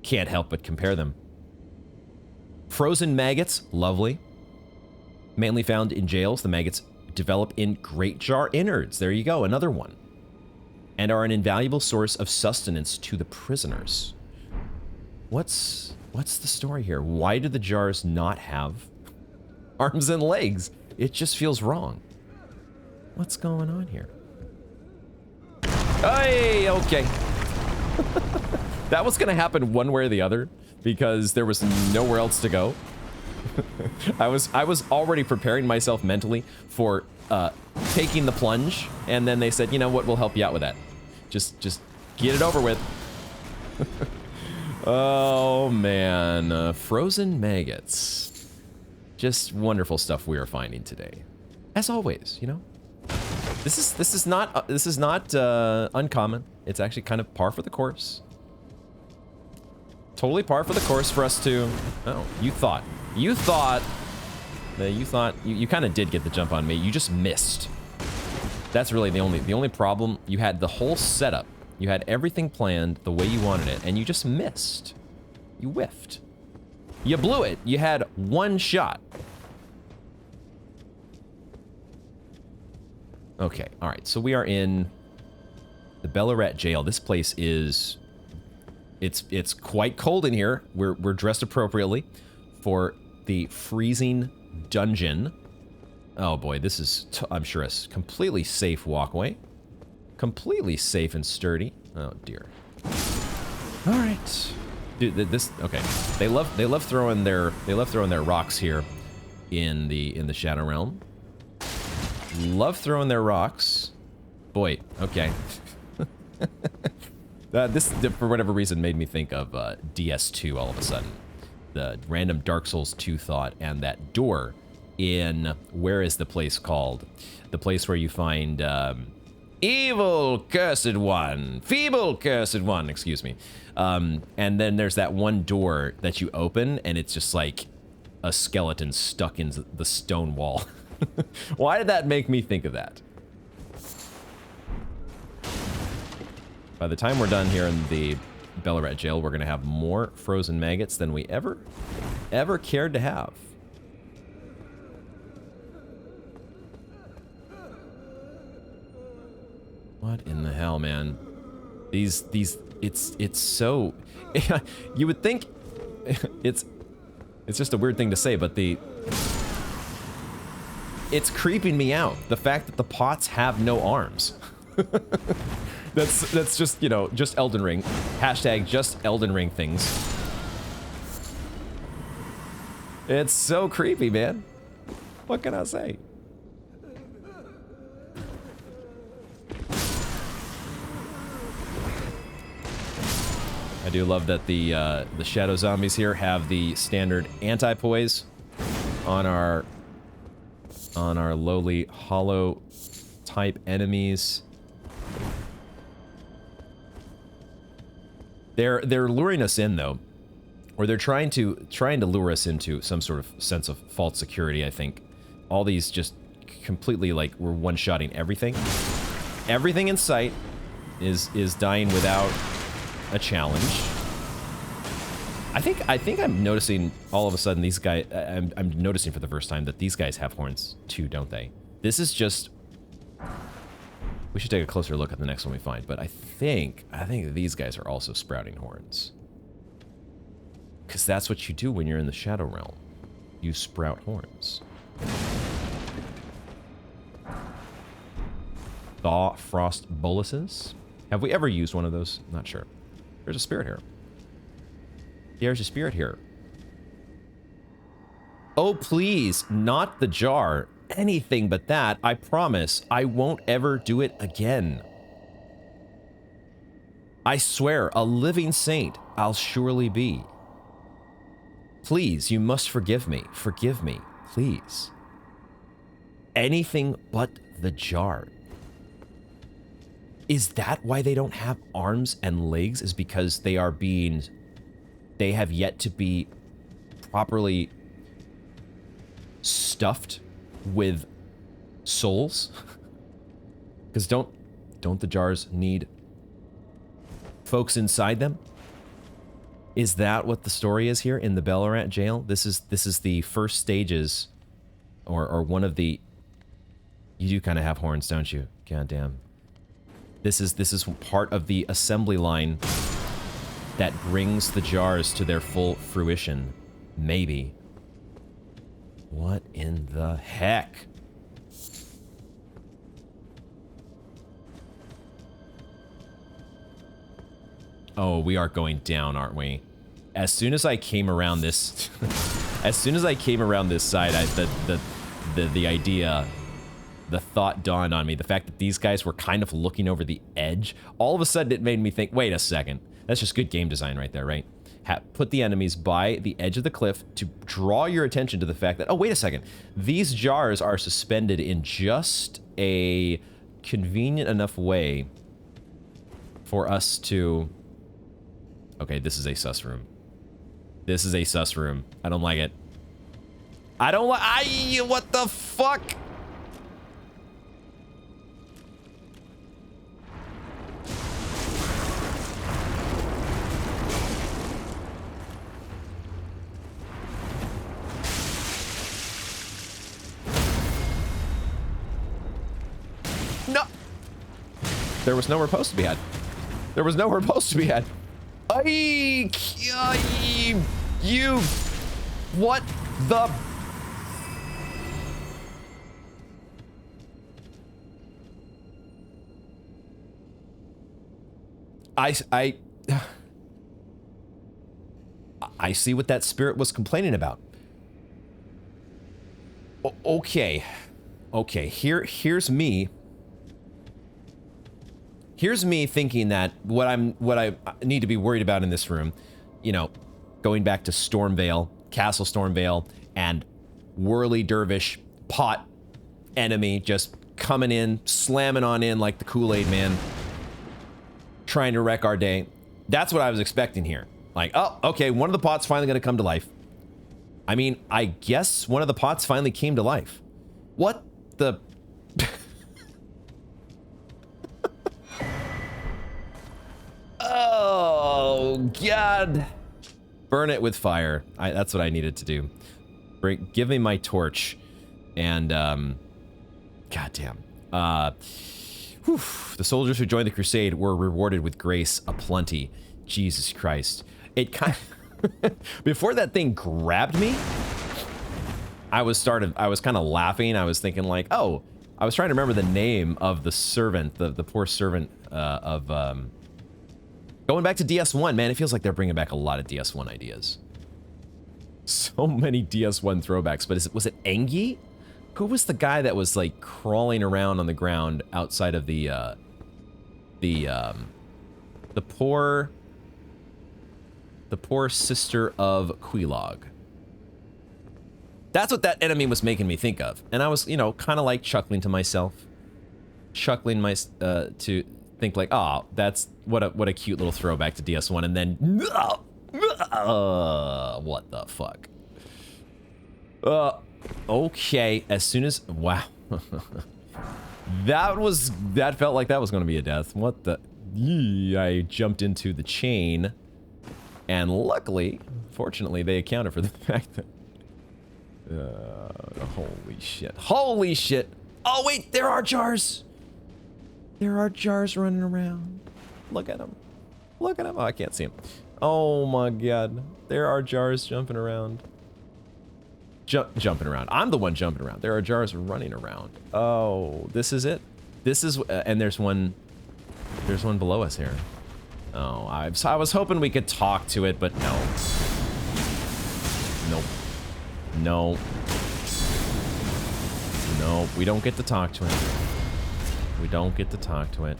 Can't help but compare them. Frozen maggots, lovely. Mainly found in jails, the maggots develop in great jar innards. There you go, another one. And are an invaluable source of sustenance to the prisoners. What's the story here? Why do the jars not have arms and legs? It just feels wrong. What's going on here? Hey, okay. That was gonna happen one way or the other because there was nowhere else to go. I was already preparing myself mentally for taking the plunge, and then they said, you know what, we'll help you out with that. Just get it over with. Oh man, frozen maggots. Just wonderful stuff we are finding today, as always. You know, this is not uncommon. It's actually kind of par for the course. Totally par for the course for us to. Oh, you thought you kind of did get the jump on me. You just missed. That's really the only problem. You had the whole setup. You had everything planned the way you wanted it, and you just missed. You whiffed. You blew it. You had one shot. Okay, all right. So we are in the Belurat Jail. This place is... It's quite cold in here. We're dressed appropriately for the freezing dungeon. Oh boy, this is, I'm sure, a completely safe walkway. Completely safe and sturdy. Oh dear. All right, dude. This okay. They love throwing their rocks here in the Shadow Realm. Love throwing their rocks. Boy, okay. This for whatever reason made me think of DS2 all of a sudden. The random Dark Souls 2 thought, and that door in, where is the place called? The place where you find evil cursed one, feeble cursed one, excuse me. And then there's that one door that you open and it's just like a skeleton stuck in the stone wall. Why did that make me think of that? By the time we're done here in the Belurat Jail, we're gonna have more frozen maggots than we ever cared to have. What in the hell, man? It's so... You would think... It's just a weird thing to say, but it's creeping me out. The fact that the pots have no arms. That's just, you know, just Elden Ring. Hashtag just Elden Ring things. It's so creepy, man. What can I say? I do love that the shadow zombies here have the standard anti-poise on our lowly hollow type enemies. They're luring us in though, or they're trying to lure us into some sort of sense of false security. I think all these just completely, like, we're one-shotting everything. Everything in sight is dying without a challenge. I think I'm noticing all of a sudden these guys. I'm noticing for the first time that these guys have horns too, don't they? This is just. We should take a closer look at the next one we find, but I think these guys are also sprouting horns. Because that's what you do when you're in the Shadow Realm. You sprout horns. Thaw Frost Boluses. Have we ever used one of those? Not sure. There's a spirit here. There's a spirit here. Oh, please, not the jar. Anything but that. I promise I won't ever do it again. I swear, a living saint I'll surely be. Please, you must forgive me. Forgive me, please. Anything but the jar. Is that why they don't have arms and legs? Is because they have yet to be properly stuffed with souls? Because don't the jars need folks inside them? Is that what the story is here in the Belurat Jail? This is the first stages, or one of the. You do kind of have horns, don't you? Goddamn. This is part of the assembly line that brings the jars to their full fruition. Maybe. What in the heck? Oh, we are going down, aren't we? As soon as I came around this, as soon as I came around this side, the idea, the thought dawned on me. The fact that these guys were kind of looking over the edge, all of a sudden it made me think, wait a second. That's just good game design right there, right? Put the enemies by the edge of the cliff to draw your attention to the fact that, oh, wait a second. These jars are suspended in just a convenient enough way for us to... Okay, this is a sus room. This is a sus room. I don't like it. I don't like... What the fuck? No! There was nowhere post to be had. There was nowhere post to be had. You... What the... I see what that spirit was complaining about. Okay. Okay, here's me. Here's me thinking that what I need to be worried about in this room, you know, going back to Stormvale, Castle Stormvale, and Whirly Dervish pot enemy just coming in, slamming on in like the Kool-Aid man, trying to wreck our day. That's what I was expecting here. Like, oh, okay, one of the pots finally gonna come to life. I mean, I guess one of the pots finally came to life. What the... Oh, God. Burn it with fire. That's what I needed to do. Give me my torch. And, goddamn. The soldiers who joined the crusade were rewarded with grace aplenty. Jesus Christ. It kind of... Before that thing grabbed me, I was kind of laughing. I was thinking like, oh, I was trying to remember the name of the servant, the poor servant of... Going back to DS1, man, it feels like they're bringing back a lot of DS1 ideas. So many DS1 throwbacks, but was it Engi? Who was the guy that was like crawling around on the ground outside of the poor sister of Quelaag? That's what that enemy was making me think of, and I was, you know, kind of like chuckling to myself, to think like, oh, that's what a cute little throwback to DS1, and then what the fuck? Okay, as soon as, wow. that felt like that was going to be a death. What the? I jumped into the chain, and luckily, fortunately, they accounted for the fact that, holy shit. Holy shit. Oh wait, there are jars. There are jars running around. Look at them. Look at them. Oh, I can't see them. Oh my God. There are jars jumping around. Jumping around. I'm the one jumping around. There are jars running around. Oh, this is it. This is, and there's one below us here. Oh, I was hoping we could talk to it, but no. Nope. No. No, we don't get to talk to it. We don't get to talk to it.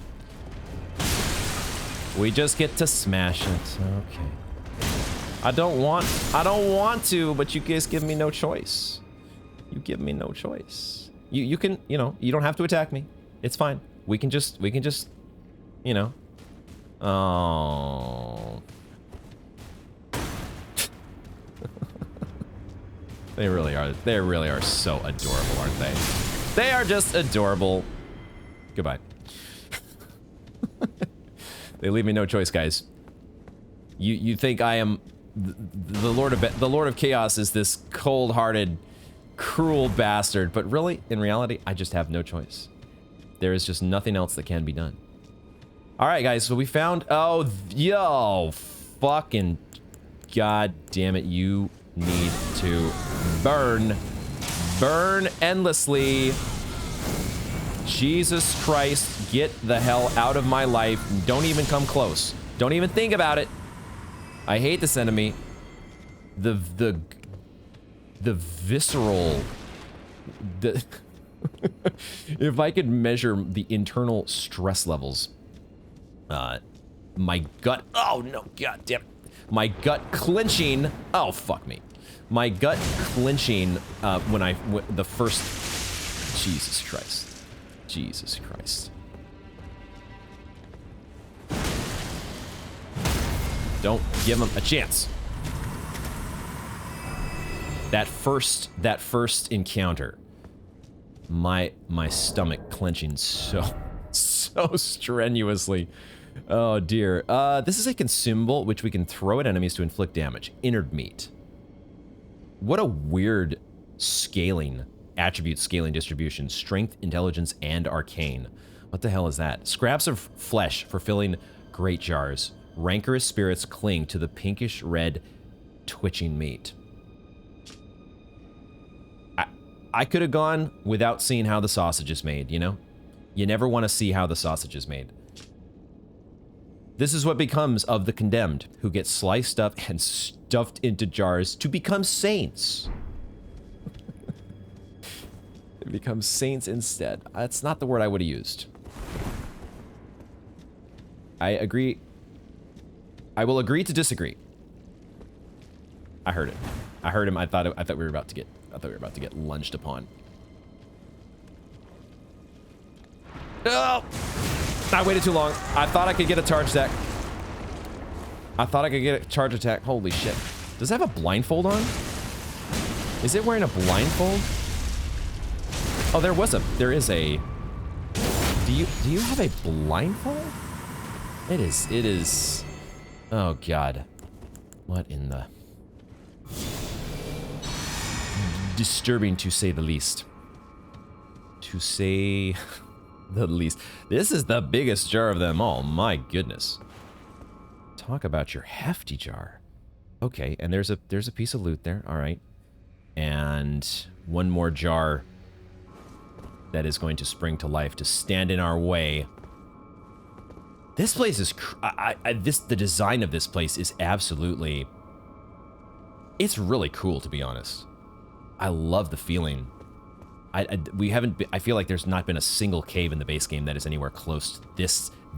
We just get to smash it. Okay. I don't want to, but you guys give me no choice. You give me no choice. You can, you know, you don't have to attack me. It's fine. We can just, you know. Oh. They really are so adorable, aren't they? They are just adorable. Goodbye. They leave me no choice, guys. You think I am the Lord of Chaos is this cold-hearted, cruel bastard, but really, in reality, I just have no choice. There is just nothing else that can be done. All right, guys, so we found, oh, yo, fucking god damn it, you need to burn endlessly. Jesus Christ, get the hell out of my life. Don't even come close. Don't even think about it. I hate this enemy. The visceral, if I could measure the internal stress levels, my gut, oh no, god damn it. My gut clenching, oh fuck me. My gut clenching when the first, Jesus Christ. Jesus Christ. Don't give him a chance. That first encounter, my stomach clenching so strenuously. Oh dear. This is a consumable which we can throw at enemies to inflict damage. Innered meat. What a weird attribute scaling distribution. Strength, intelligence, and arcane. What the hell is that? Scraps of flesh for filling great jars. Rancorous spirits cling to the pinkish red twitching meat. I could have gone without seeing how the sausage is made, you know? You never want to see how the sausage is made. This is what becomes of the condemned, who get sliced up and stuffed into jars to become saints. They become saints instead. That's not the word I would have used. I agree. I will agree to disagree. I heard it. I heard him. I thought we were about to get lunged upon. Oh! I waited too long. I thought I could get a charge attack. Holy shit. Does it have a blindfold on? Is it wearing a blindfold? Oh, there is a... Do you have a blindfold? It is... Oh, God. What in the... Disturbing, to say the least. To say the least. This is the biggest jar of them all. My goodness. Talk about your hefty jar. Okay, and there's a piece of loot there. All right. And one more jar that is going to spring to life to stand in our way. This place is... the design of this place is absolutely... It's really cool, to be honest. I love the feeling. I feel like there's not been a single cave in the base game that is anywhere close to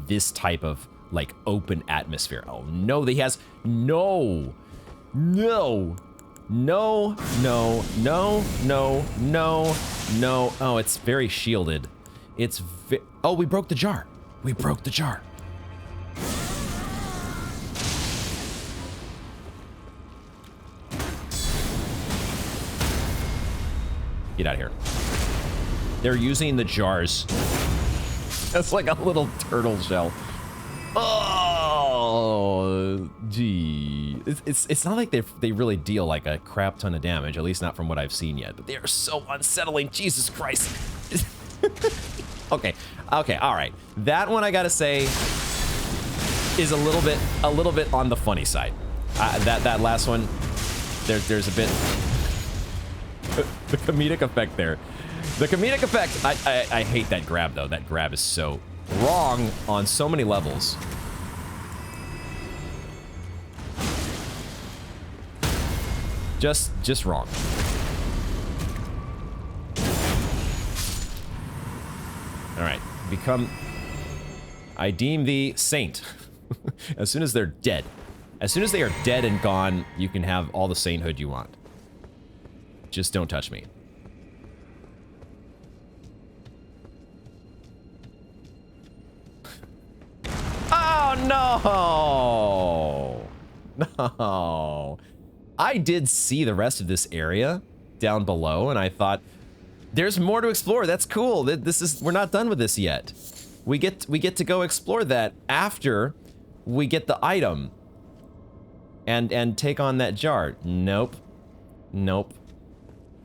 this type of, like, open atmosphere. Oh, no, he has... No! No! No, no, no, no, no, no. Oh, it's very shielded. Oh, we broke the jar. We broke the jar. Get out of here. They're using the jars. That's like a little turtle shell. Oh, gee. It's not like they really deal like a crap ton of damage, at least not from what I've seen yet, but they are so unsettling. Jesus Christ. Okay, all right. That one, I gotta say, is a little bit on the funny side. That last one, there's a bit... The comedic effect there. The comedic effect, I hate that grab, though. That grab is so wrong on so many levels. Just wrong. All right, I deem thee saint. As soon as they're dead. As soon as they are dead and gone, you can have all the sainthood you want. Just don't touch me. Oh, no! No. I did see the rest of this area down below, and I thought, there's more to explore. That's cool. We're not done with this yet. We get to go explore that after we get the item and take on that jar. Nope. Nope.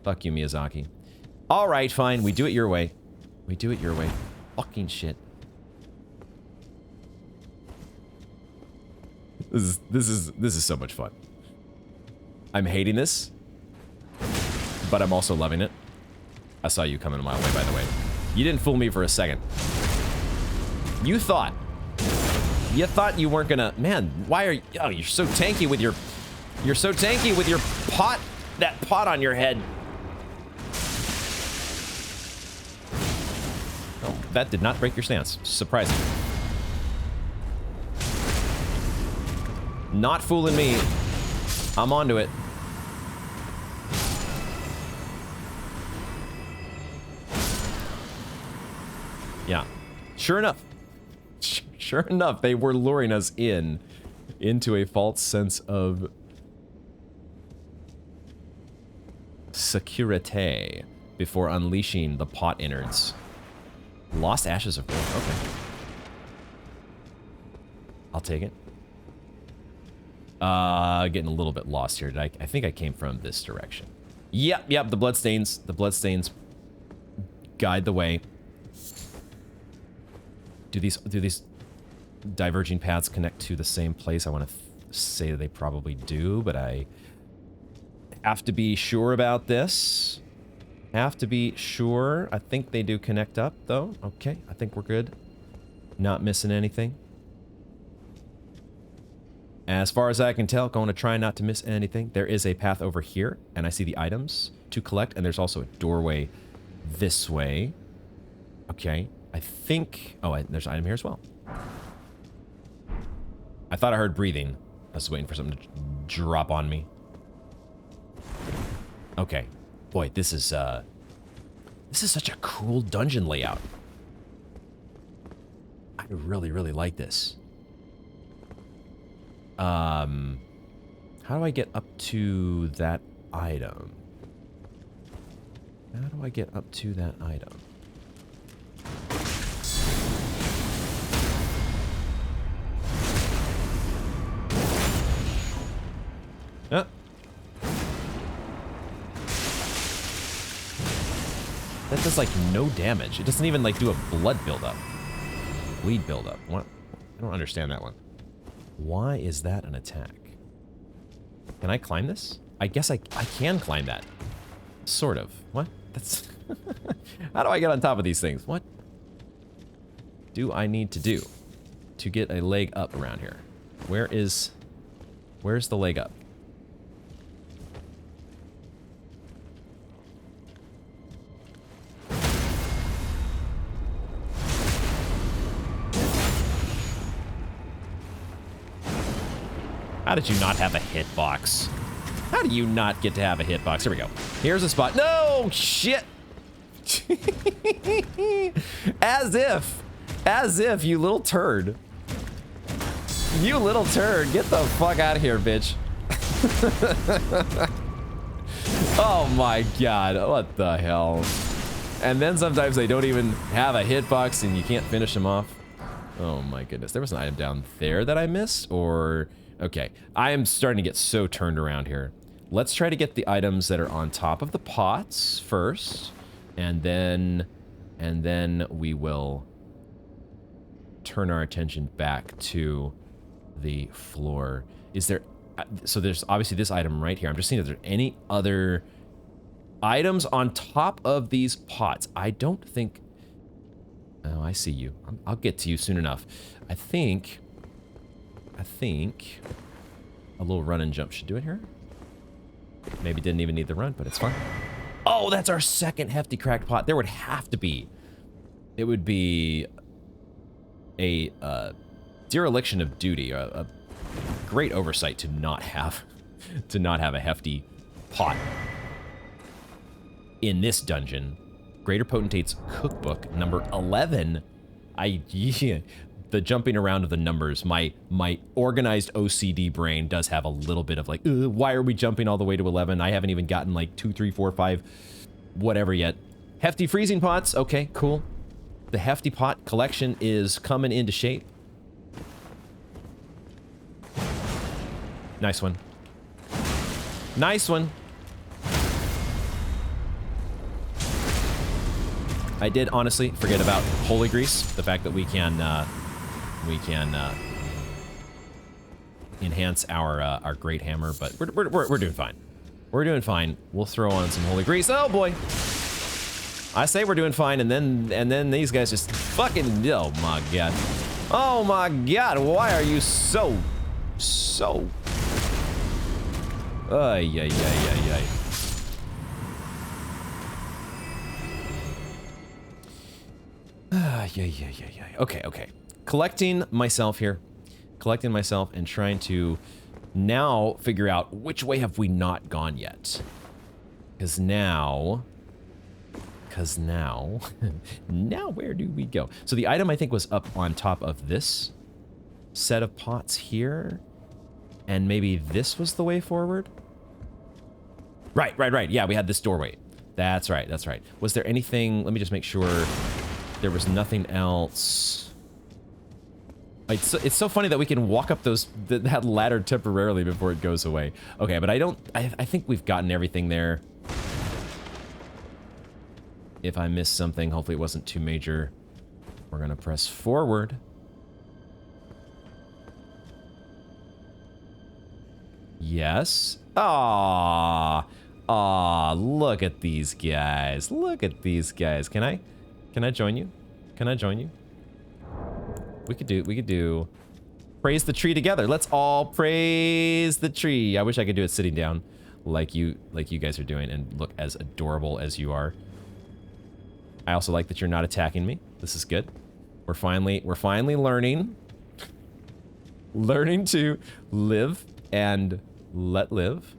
Fuck you, Miyazaki. All right, fine. We do it your way. We do it your way. Fucking shit. This is so much fun. I'm hating this, but I'm also loving it. I saw you coming a mile away, by the way. You didn't fool me for a second. You thought you weren't gonna. Man, why are you? Oh, you're so tanky with your. You're so tanky with your pot. That pot on your head. Oh, that did not break your stance. Surprising. Not fooling me. I'm onto it. Yeah. Sure enough. Sure enough, they were luring us into a false sense of security before unleashing the pot innards. Lost ashes of gold. Okay. I'll take it. Getting a little bit lost here. I think I came from this direction. Yep, the bloodstains. The bloodstains guide the way. Do these diverging paths connect to the same place? I want to say that they probably do, but I have to be sure about this. Have to be sure. I think they do connect up, though. Okay, I think we're good. Not missing anything. As far as I can tell, going to try not to miss anything. There is a path over here, and I see the items to collect, and there's also a doorway this way. Okay, I think... Oh, there's an item here as well. I thought I heard breathing. I was waiting for something to drop on me. Okay. Boy, this is such a cool dungeon layout. I really, really like this. How do I get up to that item? How do I get up to that item? Ah. That does like no damage. It doesn't even like do a blood buildup. Bleed buildup. What? I don't understand that one. Why is that an attack? Can I climb this? I guess I can climb that. Sort of. What? That's... How do I get on top of these things? What do I need to do to get a leg up around here? Where's the leg up? How did you not have a hitbox? How do you not get to have a hitbox? Here we go. Here's a spot. No! Shit! As if, you little turd. You little turd. Get the fuck out of here, bitch. Oh my god. What the hell? And then sometimes they don't even have a hitbox and you can't finish them off. Oh my goodness. There was an item down there that I missed, or... Okay, I am starting to get so turned around here. Let's try to get the items that are on top of the pots first, and then we will turn our attention back to the floor. Is there... So there's obviously this item right here. I'm just seeing if there's any other items on top of these pots. I don't think... Oh, I see you. I'll get to you soon enough. I think a little run and jump should do it here. Maybe didn't even need the run, but it's fine. Oh, that's our second hefty cracked pot. There would have to be. It would be a dereliction of duty, a great oversight to not have a hefty pot in this dungeon. Greater Potentate's Cookbook, number 11. The jumping around of the numbers, my organized OCD brain does have a little bit of like, why are we jumping all the way to 11? I haven't even gotten like 2, 3, 4, 5, whatever yet. Hefty freezing pots. Okay, cool. The hefty pot collection is coming into shape. Nice one. Nice one. I did honestly forget about Holy Grease, the fact that we can enhance our Great Hammer, but we're doing fine. We're doing fine. We'll throw on some Holy Grease. Oh boy! I say we're doing fine, and then these guys just fucking, oh my god. Oh my god, why are you so... Ay, ay, ay, ay, ay. Yeah. Okay. Collecting myself here. Collecting myself and trying to now figure out which way have we not gone yet. Because now, now where do we go? So the item I think was up on top of this set of pots here. And maybe this was the way forward? Right. Yeah, we had this doorway. That's right. Was there anything, let me just make sure there was nothing else. It's so funny that we can walk up that ladder temporarily before it goes away. Okay, but I think we've gotten everything there. If I missed something, hopefully it wasn't too major. We're gonna press forward. Yes. Aww, look at these guys. Look at these guys. Can I join you? Can I join you? We could do praise the tree together. Let's all praise the tree. I wish I could do it sitting down like you guys are doing and look as adorable as you are. I also like that you're not attacking me. This is good. We're finally learning to live and let live.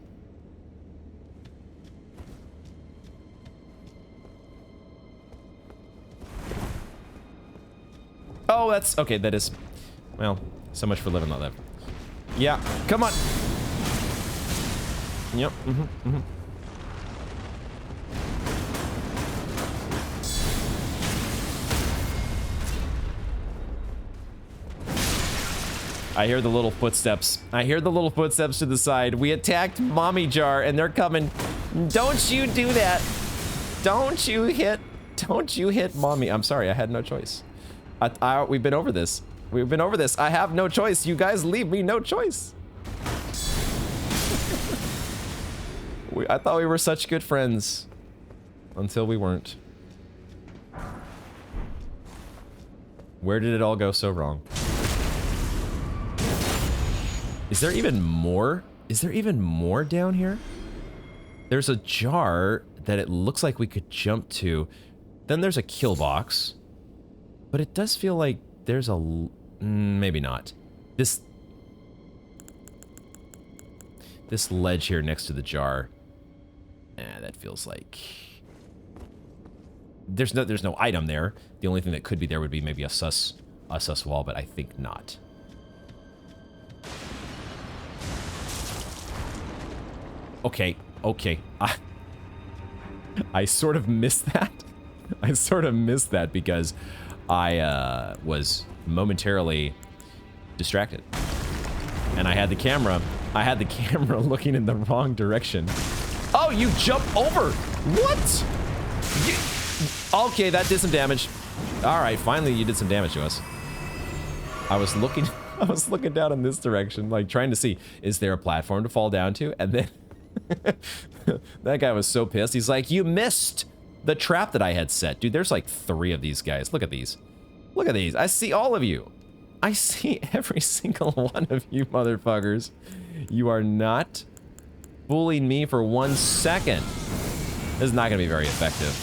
Oh, that's okay. That is, well, so much for living, let live. Yeah, come on. Yep. I hear the little footsteps. I hear the little footsteps to the side. We attacked Mommy Jar, and they're coming. Don't you do that. Don't you hit Mommy. I'm sorry, I had no choice. We've been over this. I have no choice. You guys leave me no choice. I thought we were such good friends. Until we weren't. Where did it all go so wrong? Is there even more? Is there even more down here? There's a jar that it looks like we could jump to. Then there's a kill box. But it does feel like there's a... maybe not. This ledge here next to the jar. That feels like... There's no item there. The only thing that could be there would be maybe a sus wall, but I think not. Okay. I sort of missed that. Because I was momentarily distracted. And I had the camera looking in the wrong direction. Oh, you jumped over. What? Okay, that did some damage. All right, finally you did some damage to us. I was looking down in this direction, like trying to see, is there a platform to fall down to? And then that guy was so pissed. He's like, you missed the trap that I had set. Dude, there's like 3 of these guys. Look at these. Look at these. I see all of you. I see every single one of you motherfuckers. You are not fooling me for 1 second. This is not going to be very effective.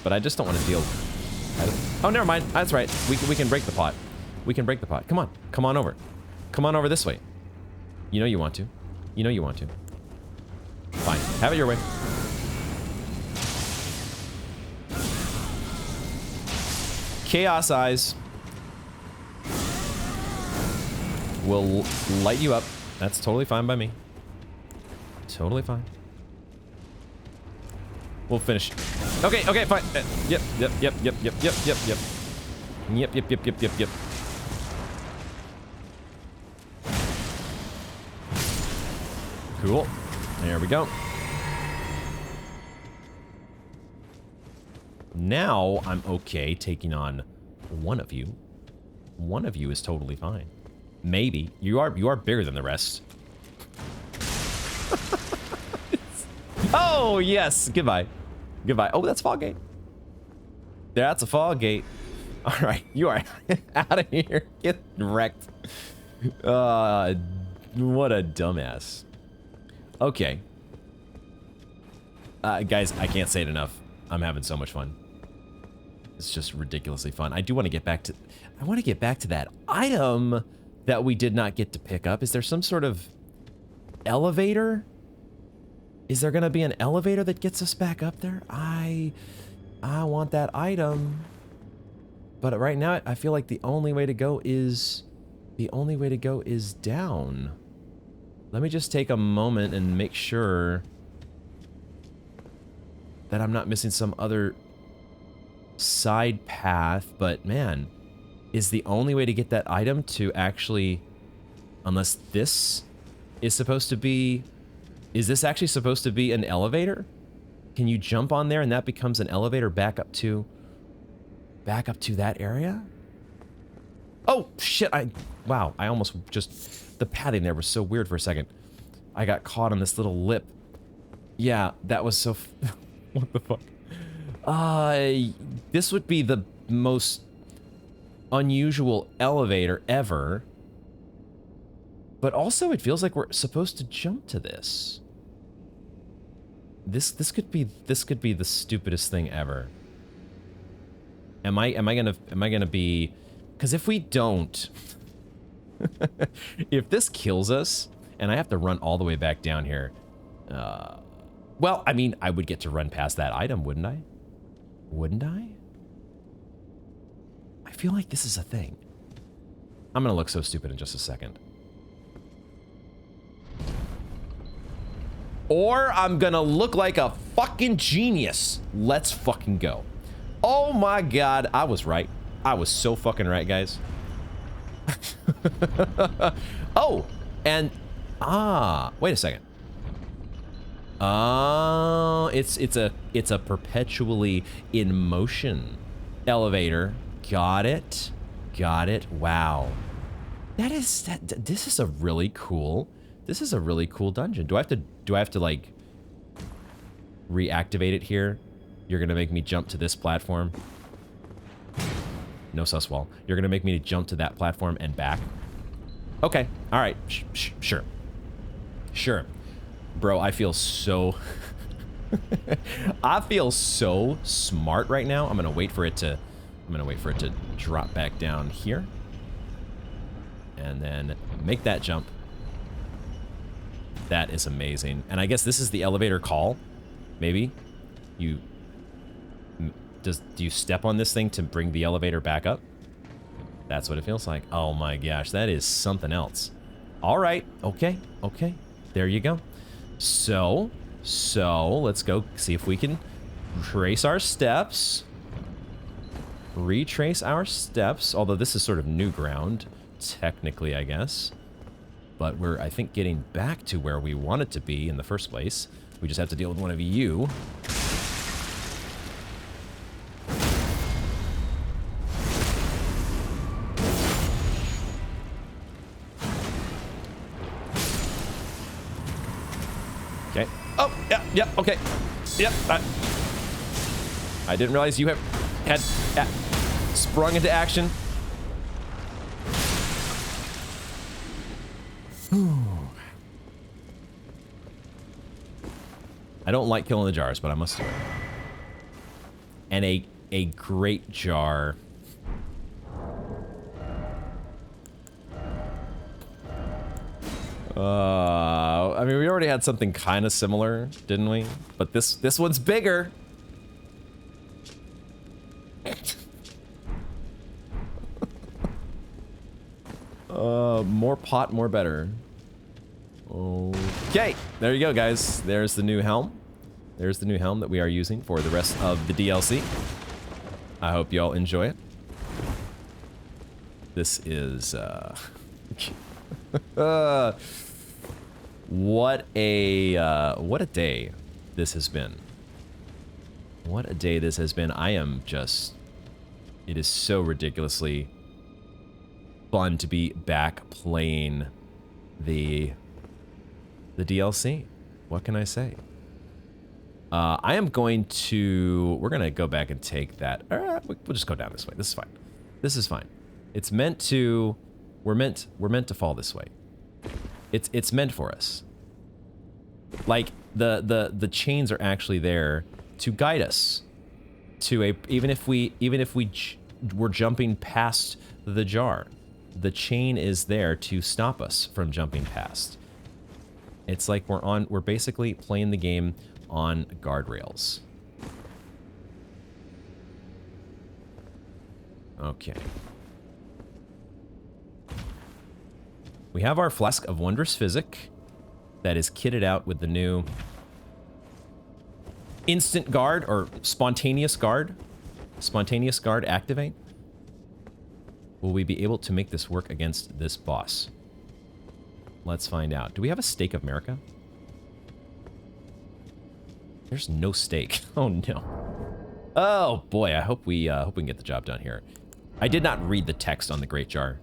But I just don't want to deal... Oh, never mind. That's right. We can break the pot. We can break the pot. Come on. Come on over. Come on over this way. You know you want to. You know you want to. Fine. Have it your way. Chaos Eyes will light you up. That's totally fine by me. Totally fine. We'll finish. Okay, okay, fine. Yep. Cool. There we go. Now I'm okay taking on one of you. One of you is totally fine. Maybe. You are bigger than the rest. Oh, yes. Goodbye. Goodbye. Oh, that's Fog Gate. That's a Fog Gate. All right. You are out of here. Get wrecked. What a dumbass. Okay. Guys, I can't say it enough. I'm having so much fun. It's just ridiculously fun. I do want to get back to... I want to get back to that item that we did not get to pick up. Is there some sort of elevator? Is there going to be an elevator that gets us back up there? I want that item. But right now, I feel like the only way to go is... The only way to go is down. Let me just take a moment and make sure that I'm not missing some other side path. But man, is the only way to get that item to actually... Unless this is supposed to be... Is this actually supposed to be an elevator? Can you jump on there and that becomes an elevator back up to that area? Oh, shit, wow, I almost just... The padding there was so weird for a second. I got caught on this little lip. Yeah, that was so... What the fuck? This would be the most unusual elevator ever. But also, it feels like we're supposed to jump to this. This could be the stupidest thing ever. Am I gonna be... Because if we don't... If this kills us, and I have to run all the way back down here... well, I mean, I would get to run past that item, wouldn't I? Wouldn't I? I feel like this is a thing. I'm gonna look so stupid in just a second. Or I'm gonna look like a fucking genius. Let's fucking go. Oh my god, I was right. I was so fucking right, guys. Oh, and... wait a second. Oh, it's a perpetually in motion elevator. Got it. Got it. Wow. This is a really cool... This is a really cool dungeon. Do I have to like reactivate it here? You're gonna make me jump to this platform. No sus wall. You're gonna make me jump to that platform and back. Okay. All right. Sure. Sure. Bro, I feel so... I feel so smart right now. I'm gonna wait for it to drop back down here. And then make that jump. That is amazing. And I guess this is the elevator call. Maybe. Do you step on this thing to bring the elevator back up? That's what it feels like. Oh my gosh, that is something else. All right. Okay. Okay. There you go. So let's go see if we can trace our steps. Retrace our steps. Although this is sort of new ground, technically, I guess. But we're, I think, getting back to where we wanted to be in the first place. We just have to deal with one of you. Okay. Oh, yeah, okay. Yep. I didn't realize you had sprung into action. I don't like killing the jars, but I must do it. And a great jar. I mean, we already had something kind of similar, didn't we? But this one's bigger. More pot, more better. Okay, there you go, guys. There's the new helm. There's the new helm that we are using for the rest of the DLC. I hope y'all enjoy it. This is, what a day this has been. What a day this has been. I am just, it is so ridiculously fun to be back playing the DLC. What can I say? I am going to, we're going to go back and take that. We'll just go down this way. This is fine. This is fine. It's meant to, we're meant to fall this way. It's meant for us. Like the chains are actually there to guide us to a, even if we're jumping past the jar, the chain is there to stop us from jumping past. It's like we're basically playing the game on guardrails. Okay. We have our Flask of Wondrous Physic that is kitted out with the new Instant Guard or Spontaneous Guard. Spontaneous Guard activate. Will we be able to make this work against this boss? Let's find out. Do we have a Stake of America? There's no stake. Oh no. Oh boy, I hope we can get the job done here. I did not read the text on the Great Jar.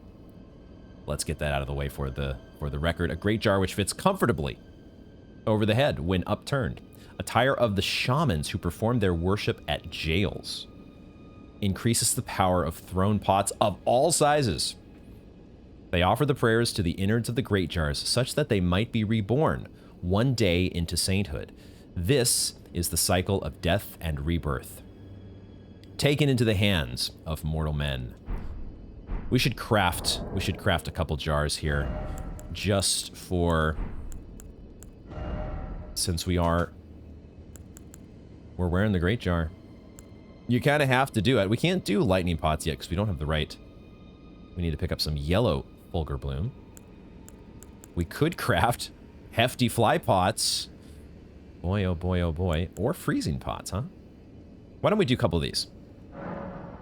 Let's get that out of the way for the record. A Great Jar which fits comfortably over the head when upturned. Attire of the shamans who perform their worship at jails. Increases the power of thrown pots of all sizes. They offer the prayers to the innards of the Great Jars such that they might be reborn one day into sainthood. This is the cycle of death and rebirth. Taken into the hands of mortal men. We should craft a couple jars here just for, since we're wearing the Great Jar. You kind of have to do it. We can't do lightning pots yet because we don't have the right. We need to pick up some yellow Fulgur Bloom. We could craft hefty fly pots. Boy, oh boy, oh boy. Or freezing pots, huh? Why don't we do a couple of these?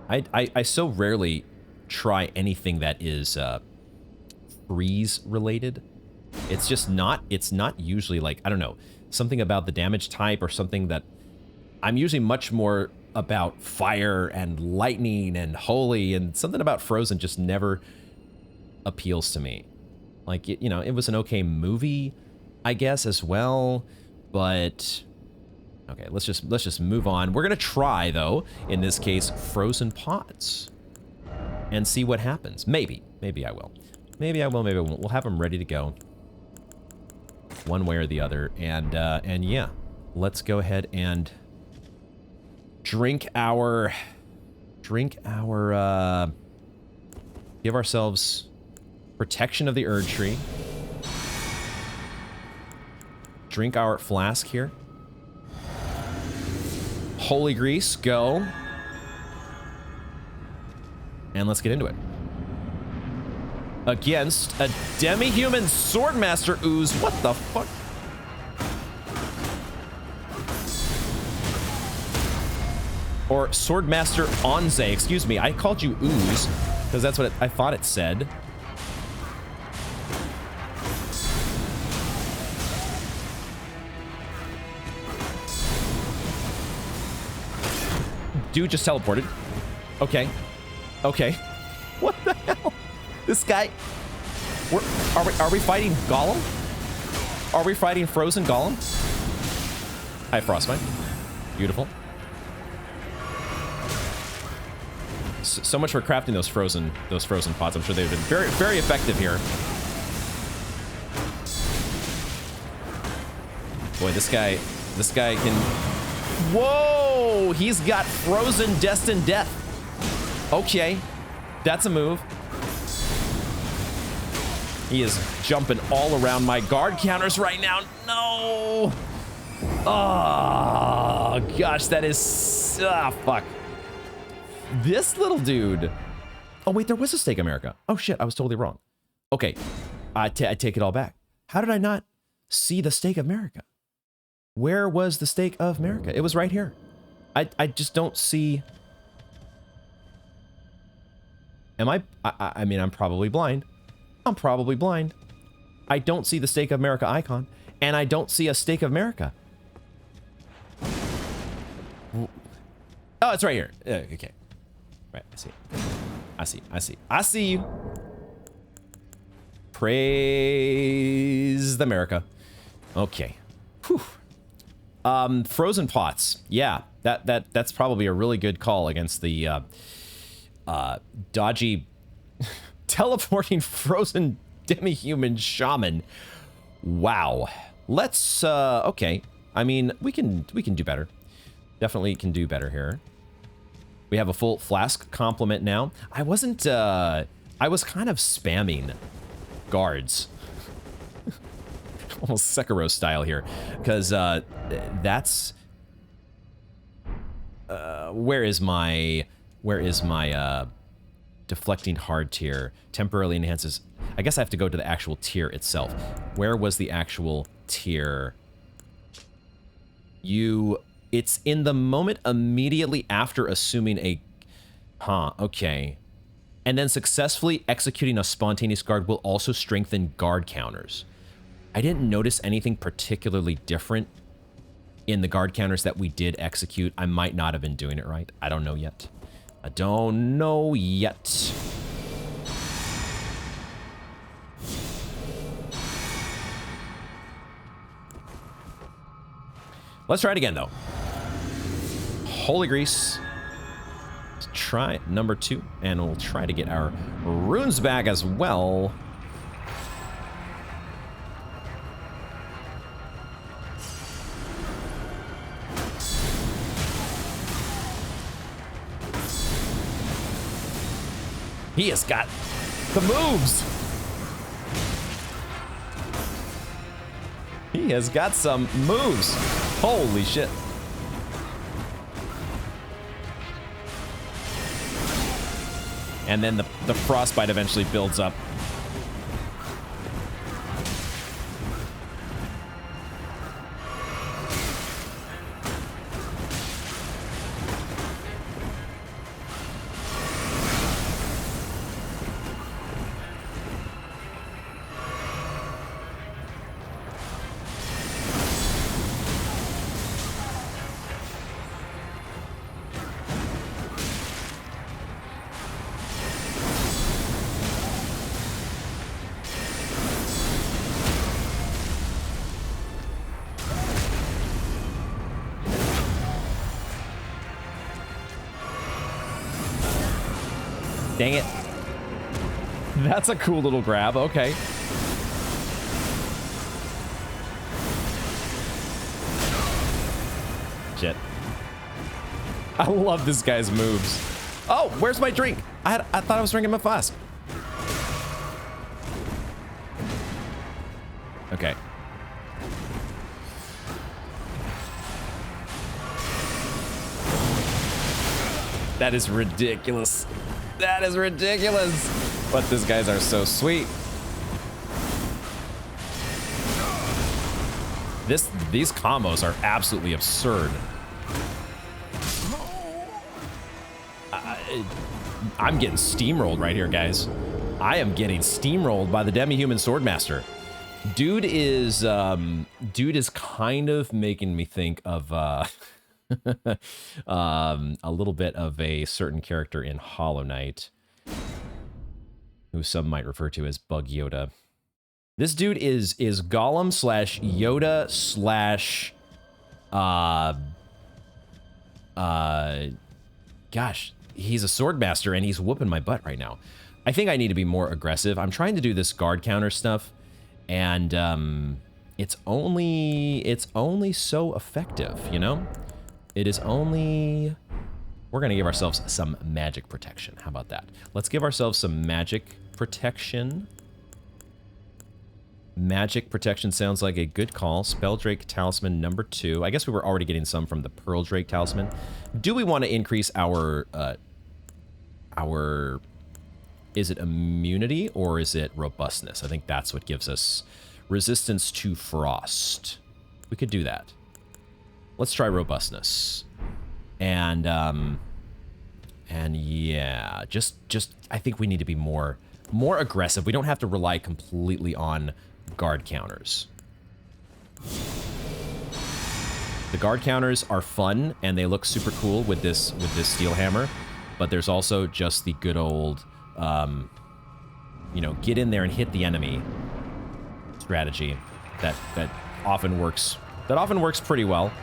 I so rarely try anything that is freeze related. It's just not, it's not usually like, I don't know, something about the damage type or something that I'm usually much more about fire and lightning and holy, and something about Frozen just never appeals to me. Like, you know, it was an okay movie, I guess, as well, but okay, let's just move on. We're gonna try, though, in this case, frozen pots and see what happens. Maybe I will. Maybe I will, maybe I won't. We'll have them ready to go one way or the other, and yeah, let's go ahead and drink our, give ourselves protection of the Erdtree. Drink our flask here. Holy grease, go. And let's get into it. Against a Demi-Human Swordmaster ooze. What the fuck? Or Swordmaster Onze. Excuse me, I called you ooze because that's what I thought it said. Dude just teleported. Okay. Okay. What the hell? This guy... Are we fighting Golem? Are we fighting Frozen Golem? Hi, Frostbite. Beautiful. So much for crafting those frozen pots. I'm sure they've been very, very effective here. Boy, this guy can... Whoa! He's got frozen destined death. Okay. That's a move. He is jumping all around my guard counters right now. No! Oh, gosh, that is... Ah, fuck. This little dude... Oh, wait, there was a Stake America. Oh, shit, I was totally wrong. Okay, I take it all back. How did I not see the Stake of America? Where was the Stake of America? It was right here. I just don't see... Am I mean, I'm probably blind. I'm probably blind. I don't see the Stake of America icon, and I don't see a Stake of America. Oh, it's right here. Okay. Right, I see. I see. I see. I see you. Praise the America. Okay. Whew. Frozen pots. Yeah, that's probably a really good call against the dodgy teleporting frozen demi-human shaman. Wow. Let's okay. I mean, we can do better. Definitely can do better here. We have a full flask complement now. I wasn't I was kind of spamming guards. Almost Sekiro style here, because that's where is my deflecting hard tier? Temporarily enhances. I guess I have to go to the actual tier itself. Where was the actual tier? It's in the moment immediately after assuming a... Huh, okay. And then successfully executing a spontaneous guard will also strengthen guard counters. I didn't notice anything particularly different in the guard counters that we did execute. I might not have been doing it right. I don't know yet. I don't know yet. Let's try it again, though. Holy Grease. Let's try number 2, and we'll try to get our runes back as well. He has got the moves. He has got some moves. Holy shit. And then the frostbite eventually builds up. Dang it. That's a cool little grab. Okay. Shit. I love this guy's moves. Oh, where's my drink? I thought I was drinking my flask. Okay. That is ridiculous. That is ridiculous. But these guys are so sweet. These combos are absolutely absurd. I'm getting steamrolled right here, guys. I am getting steamrolled by the Demi-Human Swordmaster. Dude is kind of making me think of a little bit of a certain character in Hollow Knight, who some might refer to as Bug Yoda. This dude is Golem slash Yoda slash gosh, he's a Swordmaster and he's whooping my butt right now. I think I need to be more aggressive. I'm trying to do this guard counter stuff, and it's only so effective, you know? It is only... We're going to give ourselves some magic protection. How about that? Let's give ourselves some magic protection. Magic protection sounds like a good call. Spelldrake Talisman number 2. I guess we were already getting some from the Pearl Drake Talisman. Do we want to increase our... Is it immunity or is it robustness? I think that's what gives us resistance to frost. We could do that. Let's try robustness. And yeah, just I think we need to be more aggressive. We don't have to rely completely on guard counters. The guard counters are fun and they look super cool with this steel hammer, but there's also just the good old you know, get in there and hit the enemy strategy that often works pretty well.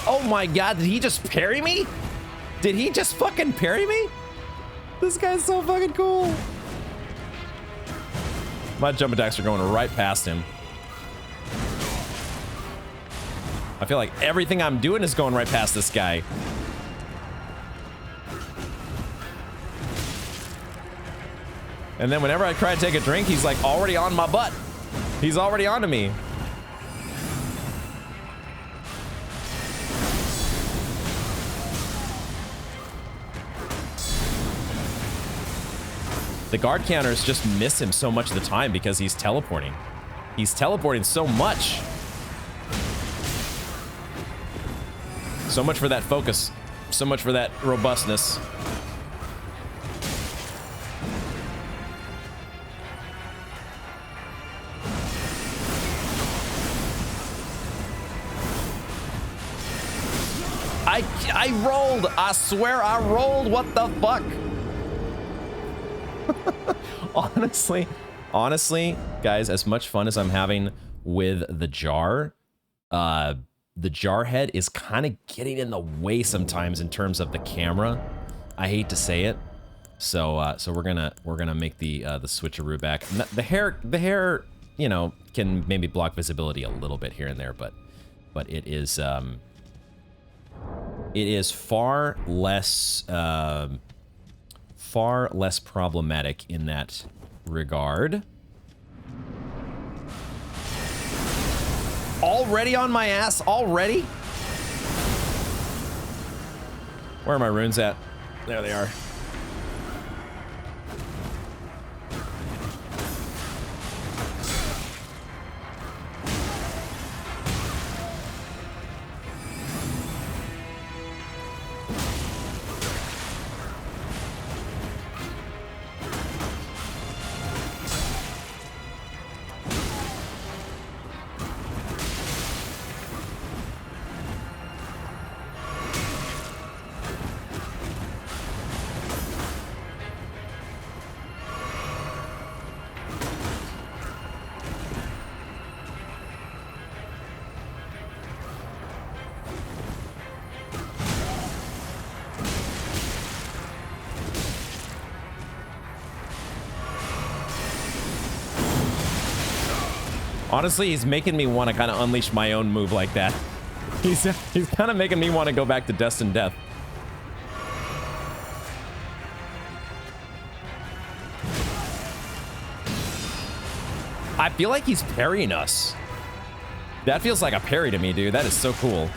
Oh my god, did he just parry me? Did he just fucking parry me? This guy's so fucking cool. My jump attacks are going right past him. I feel like everything I'm doing is going right past this guy. And then whenever I try to take a drink, he's like already on my butt. He's already onto me. The guard counters just miss him so much of the time because he's teleporting. He's teleporting so much. So much for that focus. So much for that robustness. I rolled. I swear I rolled. What the fuck? honestly, guys, as much fun as I'm having with the jar head is kind of getting in the way sometimes in terms of the camera. I hate to say it. So we're gonna make the switcheroo back. The hair, you know, can maybe block visibility a little bit here and there, but it is far less problematic in that regard. Already on my ass? Already? Where are my runes at? There they are. Honestly, he's making me want to kind of unleash my own move like that. He's kind of making me want to go back to Destined Death. I feel like he's parrying us. That feels like a parry to me, dude. That is so cool.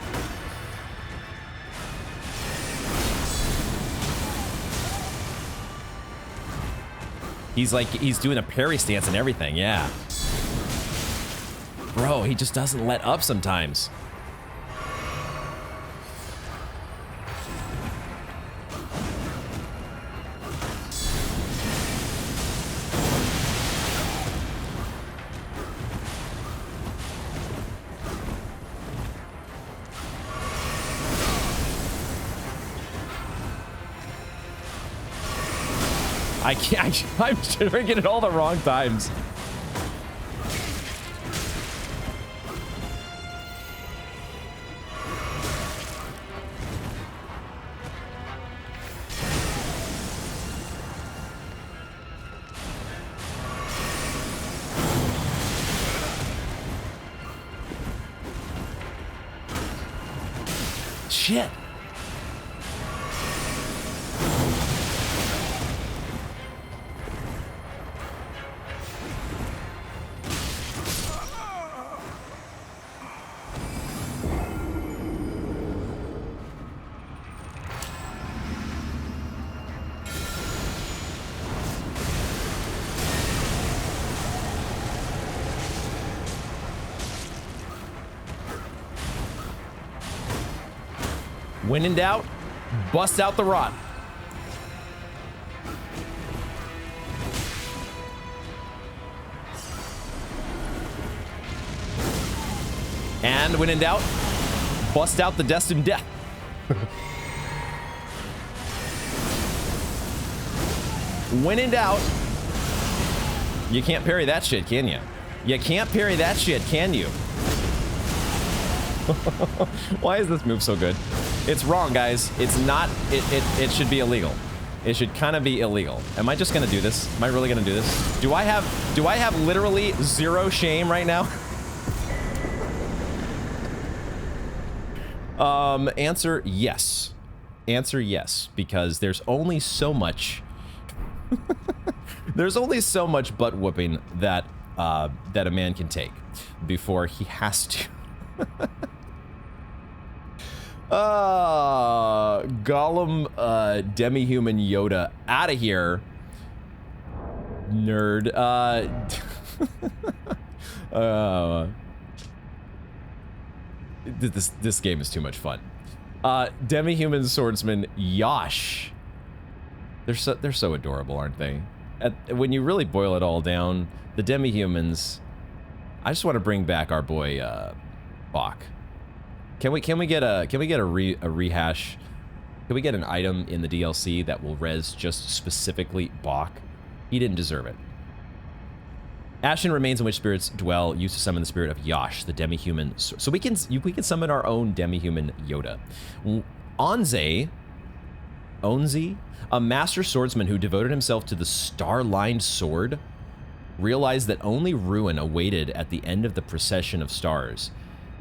He's doing a parry stance and everything, yeah. Bro, he just doesn't let up sometimes. I'm triggering it all the wrong times. Shit. When in doubt, bust out the rod. And when in doubt, bust out the destined death. When in doubt, you can't parry that shit, can you? You can't parry that shit, can you? Why is this move so good? It's wrong, guys. It's not. It should be illegal. It should kind of be illegal. Am I just gonna do this? Am I really gonna do this? Do I have literally zero shame right now? Answer yes. Answer yes, because there's only so much. There's only so much butt whooping that that a man can take before he has to. Golem, Demi-Human Yoda, out of here, nerd. This game is too much fun. Demi-Human Swordsman Yosh. They're so adorable, aren't they? When you really boil it all down, the Demi-Humans. I just want to bring back our boy Bach. Can we get a rehash? Can we get an item in the DLC that will res just specifically Bach? He didn't deserve it. Ashen remains in which spirits dwell, used to summon the spirit of Yosh, the Demi-Human. So we can summon our own Demi-Human Yoda. Onze, a master swordsman who devoted himself to the star-lined sword, realized that only ruin awaited at the end of the procession of stars,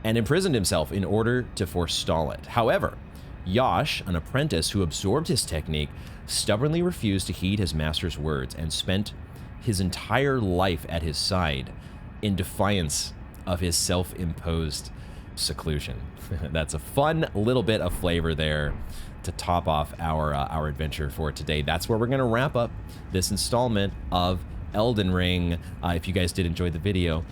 and imprisoned himself in order to forestall it. However, Yosh, an apprentice who absorbed his technique, stubbornly refused to heed his master's words and spent his entire life at his side in defiance of his self-imposed seclusion. That's a fun little bit of flavor there to top off our adventure for today. That's where we're going to wrap up this installment of Elden Ring. If you guys did enjoy the video,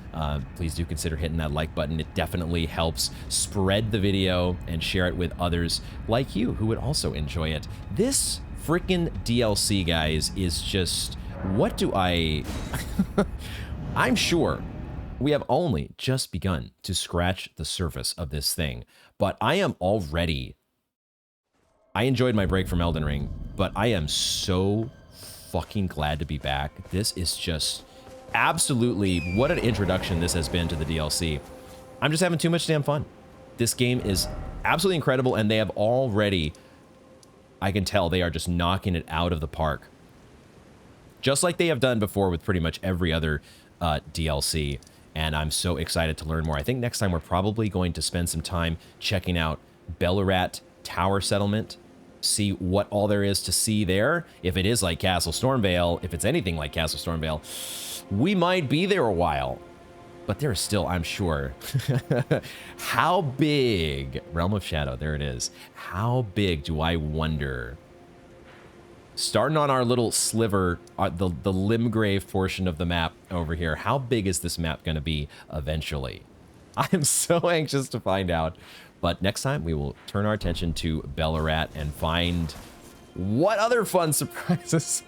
please do consider hitting that like button. It definitely helps spread the video and share it with others like you who would also enjoy it. This freaking DLC, guys, is just, what do I... I'm sure we have only just begun to scratch the surface of this thing, but I am already... I enjoyed my break from Elden Ring, but I am so fucking glad to be back. This is just absolutely what an introduction this has been to the DLC. I'm just having too much damn fun. This game is absolutely incredible, and they have already, I can tell, they are just knocking it out of the park. Just like they have done before with pretty much every other DLC, and I'm so excited to learn more. I think next time we're probably going to spend some time checking out Belurat Tower Settlement, see what all there is to see there. If it is like Castle Stormvale, if it's anything like Castle Stormvale, we might be there a while. But there's still, I'm sure, how big, Realm of Shadow, there it is. How big do I wonder? Starting on our little sliver, the Limgrave portion of the map over here, how big is this map going to be eventually? I'm so anxious to find out. But next time, we will turn our attention to Belurat and find what other fun surprises.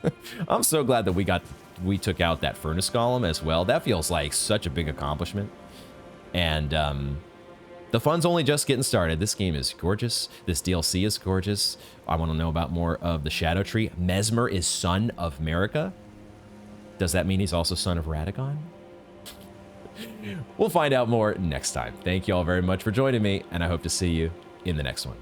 I'm so glad that we took out that Furnace Golem as well. That feels like such a big accomplishment. And the fun's only just getting started. This game is gorgeous. This DLC is gorgeous. I want to know about more of the Shadow Tree. Mesmer is son of Marika. Does that mean he's also son of Radagon? We'll find out more next time. Thank you all very much for joining me, and I hope to see you in the next one.